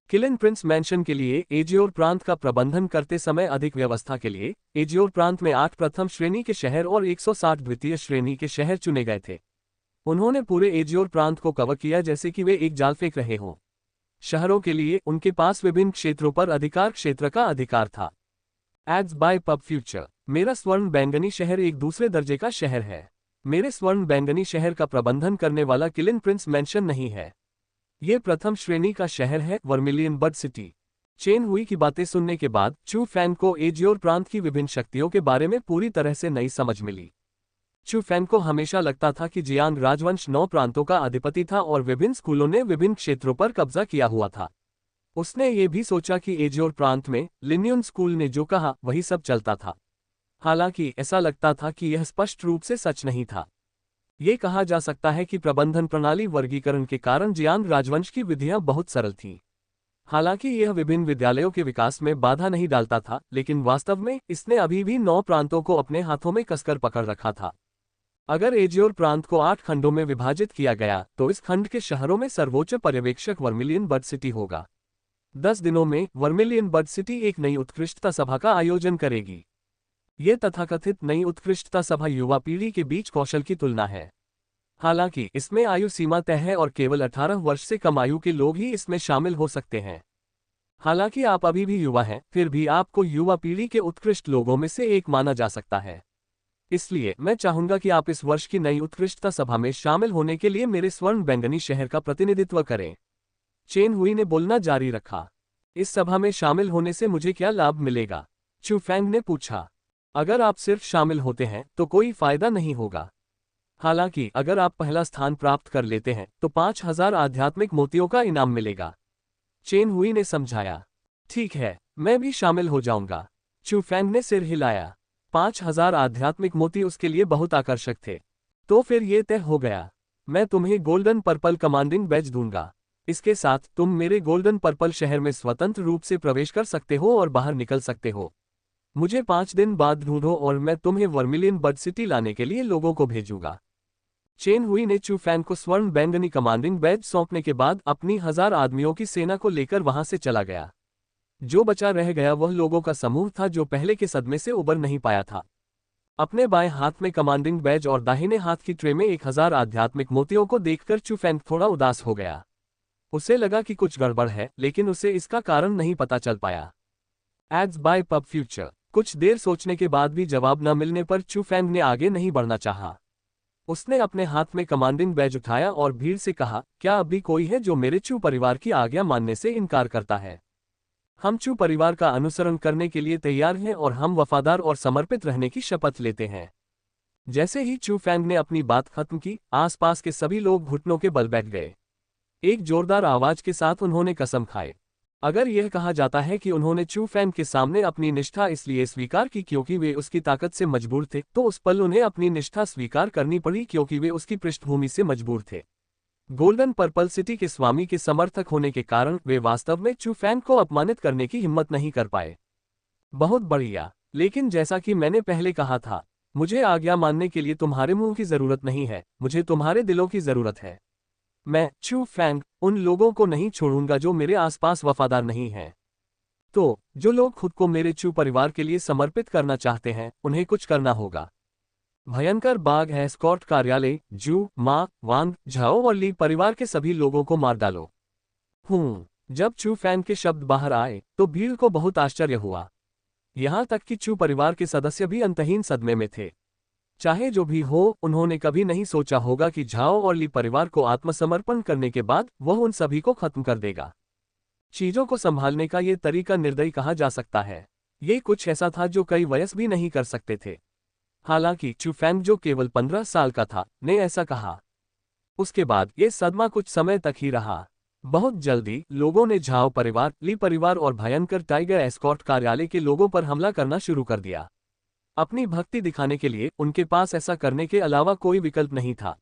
किलिन प्रिंस मैंशन के लिए एजियोर प्रांत का प्रबंधन करते समय अधिक व्यवस्था के लिए एजियोर प्रांत में 8 प्रथम श्रेणी के शहर और 160 द्वितीय श्रेणी के शहर चुने गए थे। उन्होंने पूरे एजियोर प्रांत को कवर किया जैसे कि वे एक जाल फेंक रहे हों। शहरों के लिए उनके पास विभिन्न क्षेत्रों पर अधिकार क्षेत्र का अधिकार था। Ads by pub future. मेरा स्वर्ण बैंगनी शहर एक दूसरे दर्जे का शहर है। मेरे स्वर्ण बैंगनी शहर का प्रबंधन करने वाला किलिन प्रिंस मैंशन नहीं है। ये प्रथम श्रेणी का शहर है, वर्मिलियन बड सिटी। चेन हुई की बातें सुनने के बाद चू फैन को एजियोर प्रांत की विभिन्न शक्तियों के बारे में पूरी तरह से नई समझ मिली। चू फैन को हमेशा लगता था कि जियांग राजवंश 9 प्रांतों का अधिपति था और विभिन्न स्कूलों ने विभिन्न क्षेत्रों पर कब्जा किया हुआ था। उसने ये भी सोचा कि एजियोर प्रांत में लिन्यून स्कूल ने जो कहा वही सब चलता था। हालांकि ऐसा लगता था कि यह स्पष्ट रूप से सच नहीं था। ये कहा जा सकता है कि प्रबंधन प्रणाली वर्गीकरण के कारण जियांग राजवंश की विधियां बहुत सरल थीं। हालांकि यह विभिन्न विद्यालयों के विकास में बाधा नहीं डालता था, लेकिन वास्तव में इसने अभी भी 9 प्रांतों को अपने हाथों में कसकर पकड़ रखा था। अगर एजियोर प्रांत को 8 खंडों में विभाजित किया गया तो इस खंड के शहरों में सर्वोच्च पर्यवेक्षक वर्मिलियन बड सिटी होगा। 10 दिनों में वर्मिलियन बड सिटी एक नई उत्कृष्टता सभा का आयोजन करेगी। ये तथाकथित नई उत्कृष्टता सभा युवा पीढ़ी के बीच कौशल की तुलना है। हालांकि इसमें आयु सीमा तय है और केवल 18 वर्ष से कम आयु के लोग ही इसमें शामिल हो सकते हैं। हालांकि आप अभी भी युवा हैं, फिर भी आपको युवा पीढ़ी के उत्कृष्ट लोगों में से एक माना जा सकता है। इसलिए मैं चाहूंगा कि आप इस वर्ष की नई उत्कृष्टता सभा में शामिल होने के लिए मेरे स्वर्ण बैंगनी शहर का प्रतिनिधित्व करें। चेन हुई ने बोलना जारी रखा। इस सभा में शामिल होने से मुझे क्या लाभ मिलेगा? चू फैंग ने पूछा। अगर आप सिर्फ शामिल होते हैं तो कोई फायदा नहीं होगा। हालांकि अगर आप पहला स्थान प्राप्त कर लेते हैं तो 5000 आध्यात्मिक मोतियों का इनाम मिलेगा। चेन हुई ने समझाया। ठीक है, मैं भी शामिल हो जाऊंगा। चू फैंग ने सिर हिलाया। 5000 आध्यात्मिक मोती उसके लिए बहुत आकर्षक थे। तो फिर ये तय हो गया। मैं तुम्हें गोल्डन पर्पल कमांडिंग बैज दूंगा। इसके साथ तुम मेरे गोल्डन पर्पल शहर में स्वतंत्र रूप से प्रवेश कर सकते हो और बाहर निकल सकते हो। मुझे 5 दिन बाद ढूंढो और मैं तुम्हें वर्मिलियन बड सिटी लाने के लिए लोगों को भेजूंगा। चेन हुई ने चू फैन को स्वर्ण बैंगनी कमांडिंग बैज सौंपने के बाद अपनी 1000 आदमियों की सेना को लेकर वहां से चला गया। जो बचा रह गया वह लोगों का समूह था जो पहले के सदमे से उबर नहीं पाया था। अपने बाएं हाथ में कमांडिंग बैज और दाहिने हाथ की ट्रे में 1000 आध्यात्मिक मोतियों को देखकर चू फैन थोड़ा उदास हो गया। उसे लगा कि कुछ गड़बड़ है, लेकिन उसे इसका कारण नहीं पता चल पाया। Ads by pub future. कुछ देर सोचने के बाद भी जवाब न मिलने पर चू फैंग ने आगे नहीं बढ़ना चाहा। उसने अपने हाथ में कमांडिंग बैज उठाया और भीड़ से कहा, क्या अभी कोई है जो मेरे चू परिवार की आज्ञा मानने से इनकार करता है? हम चू परिवार का अनुसरण करने के लिए तैयार हैं और हम वफादार और समर्पित रहने की शपथ लेते हैं। जैसे ही चू फैंग ने अपनी बात खत्म की, आसपास के सभी लोग घुटनों के बल बैठ गए। एक जोरदार आवाज के साथ उन्होंने कसम खाई। अगर यह कहा जाता है कि उन्होंने चू फैंग के सामने अपनी निष्ठा इसलिए स्वीकार की क्योंकि वे उसकी ताकत से मजबूर थे, तो उस पल उन्हें अपनी निष्ठा स्वीकार करनी पड़ी क्योंकि वे उसकी पृष्ठभूमि से मजबूर थे। गोल्डन पर्पल सिटी के स्वामी के समर्थक होने के कारण वे वास्तव में चू फैंग को अपमानित करने की हिम्मत नहीं कर पाए। बहुत बढ़िया, लेकिन जैसा कि मैंने पहले कहा था, मुझे आज्ञा मानने के लिए तुम्हारे मुंह की जरूरत नहीं है, मुझे तुम्हारे दिलों की जरूरत है। मैं चू फैंग उन लोगों को नहीं छोड़ूंगा जो मेरे आसपास वफादार नहीं हैं। तो जो लोग खुद को मेरे चू परिवार के लिए समर्पित करना चाहते हैं, उन्हें कुछ करना होगा। भयंकर बाघ एस्कॉर्ट कार्यालय, जू, मा, वांग, झाओ और ली परिवार के सभी लोगों को मार डालो। जब चू फैंग के शब्द बाहर आए तो भीड़ को बहुत आश्चर्य हुआ। यहां तक कि चू परिवार के सदस्य भी अंतहीन सदमे में थे। चाहे जो भी हो, उन्होंने कभी नहीं सोचा होगा कि झाओ और ली परिवार को आत्मसमर्पण करने के बाद वह उन सभी को खत्म कर देगा। चीजों को संभालने का ये तरीका निर्दयी कहा जा सकता है। ये कुछ ऐसा था जो कई वयस्क भी नहीं कर सकते थे। हालांकि चू फैंग, जो केवल 15 साल का था, ने ऐसा कहा। उसके बाद ये सदमा कुछ समय तक ही रहा। बहुत जल्दी लोगों ने झाओ परिवार, ली परिवार और भयंकर टाइगर एस्कॉर्ट कार्यालय के लोगों पर हमला करना शुरू कर दिया। अपनी भक्ति दिखाने के लिए उनके पास ऐसा करने के अलावा कोई विकल्प नहीं था।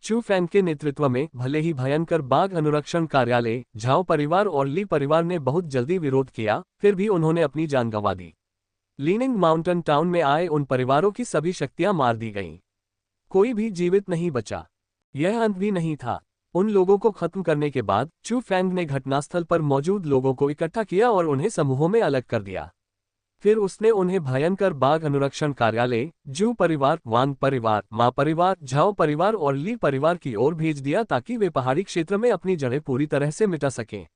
चू फैंग के नेतृत्व में भले ही भयंकर बाघ अनुरक्षण कार्यालय, झाओ परिवार और ली परिवार ने बहुत जल्दी विरोध किया, फिर भी उन्होंने अपनी जान गंवा दी। लीनिंग माउंटेन टाउन में आए उन परिवारों की सभी शक्तियां मार दी गईं। कोई भी जीवित नहीं बचा। यह अंत भी नहीं था। उन लोगों को खत्म करने के बाद चू फैंग ने घटनास्थल पर मौजूद लोगों को इकट्ठा किया और उन्हें समूहों में अलग कर दिया। फिर उसने उन्हें भयंकर बाघ अनुरक्षण कार्यालय, जू परिवार, वांग परिवार, मा परिवार, झाओ परिवार और ली परिवार की ओर भेज दिया ताकि वे पहाड़ी क्षेत्र में अपनी जड़ें पूरी तरह से मिटा सकें।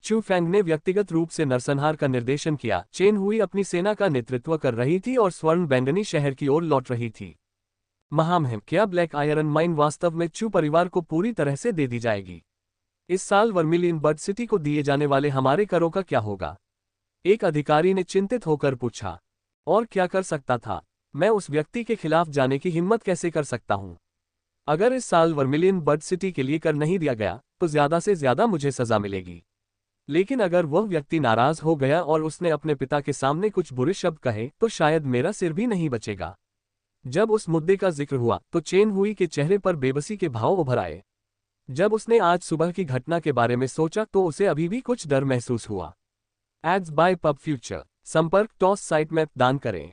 चू फैंग ने व्यक्तिगत रूप से नरसंहार का निर्देशन किया। चेन हुई अपनी सेना का नेतृत्व कर रही थी और स्वर्ण बैंगनी शहर की ओर लौट रही थी। महामहिम, क्या ब्लैक आयरन माइन वास्तव में चू परिवार को पूरी तरह से दे दी जाएगी? इस साल वर्मिलियन बर्ड सिटी को दिए जाने वाले हमारे करों का क्या होगा? एक अधिकारी ने चिंतित होकर पूछा। और क्या कर सकता था? मैं उस व्यक्ति के खिलाफ जाने की हिम्मत कैसे कर सकता हूं? अगर इस साल वर्मिलियन बर्ड सिटी के लिए कर नहीं दिया गया तो ज्यादा से ज्यादा मुझे सजा मिलेगी। लेकिन अगर वह व्यक्ति नाराज हो गया और उसने अपने पिता के सामने कुछ बुरे शब्द कहे तो शायद मेरा सिर भी नहीं बचेगा। जब उस मुद्दे का जिक्र हुआ तो चेन हुई के चेहरे पर बेबसी के भाव उभर आए। जब उसने आज सुबह की घटना के बारे में सोचा तो उसे अभी भी कुछ डर महसूस हुआ। Ads by pub future. संपर्क टॉस साइट मैप दान करें।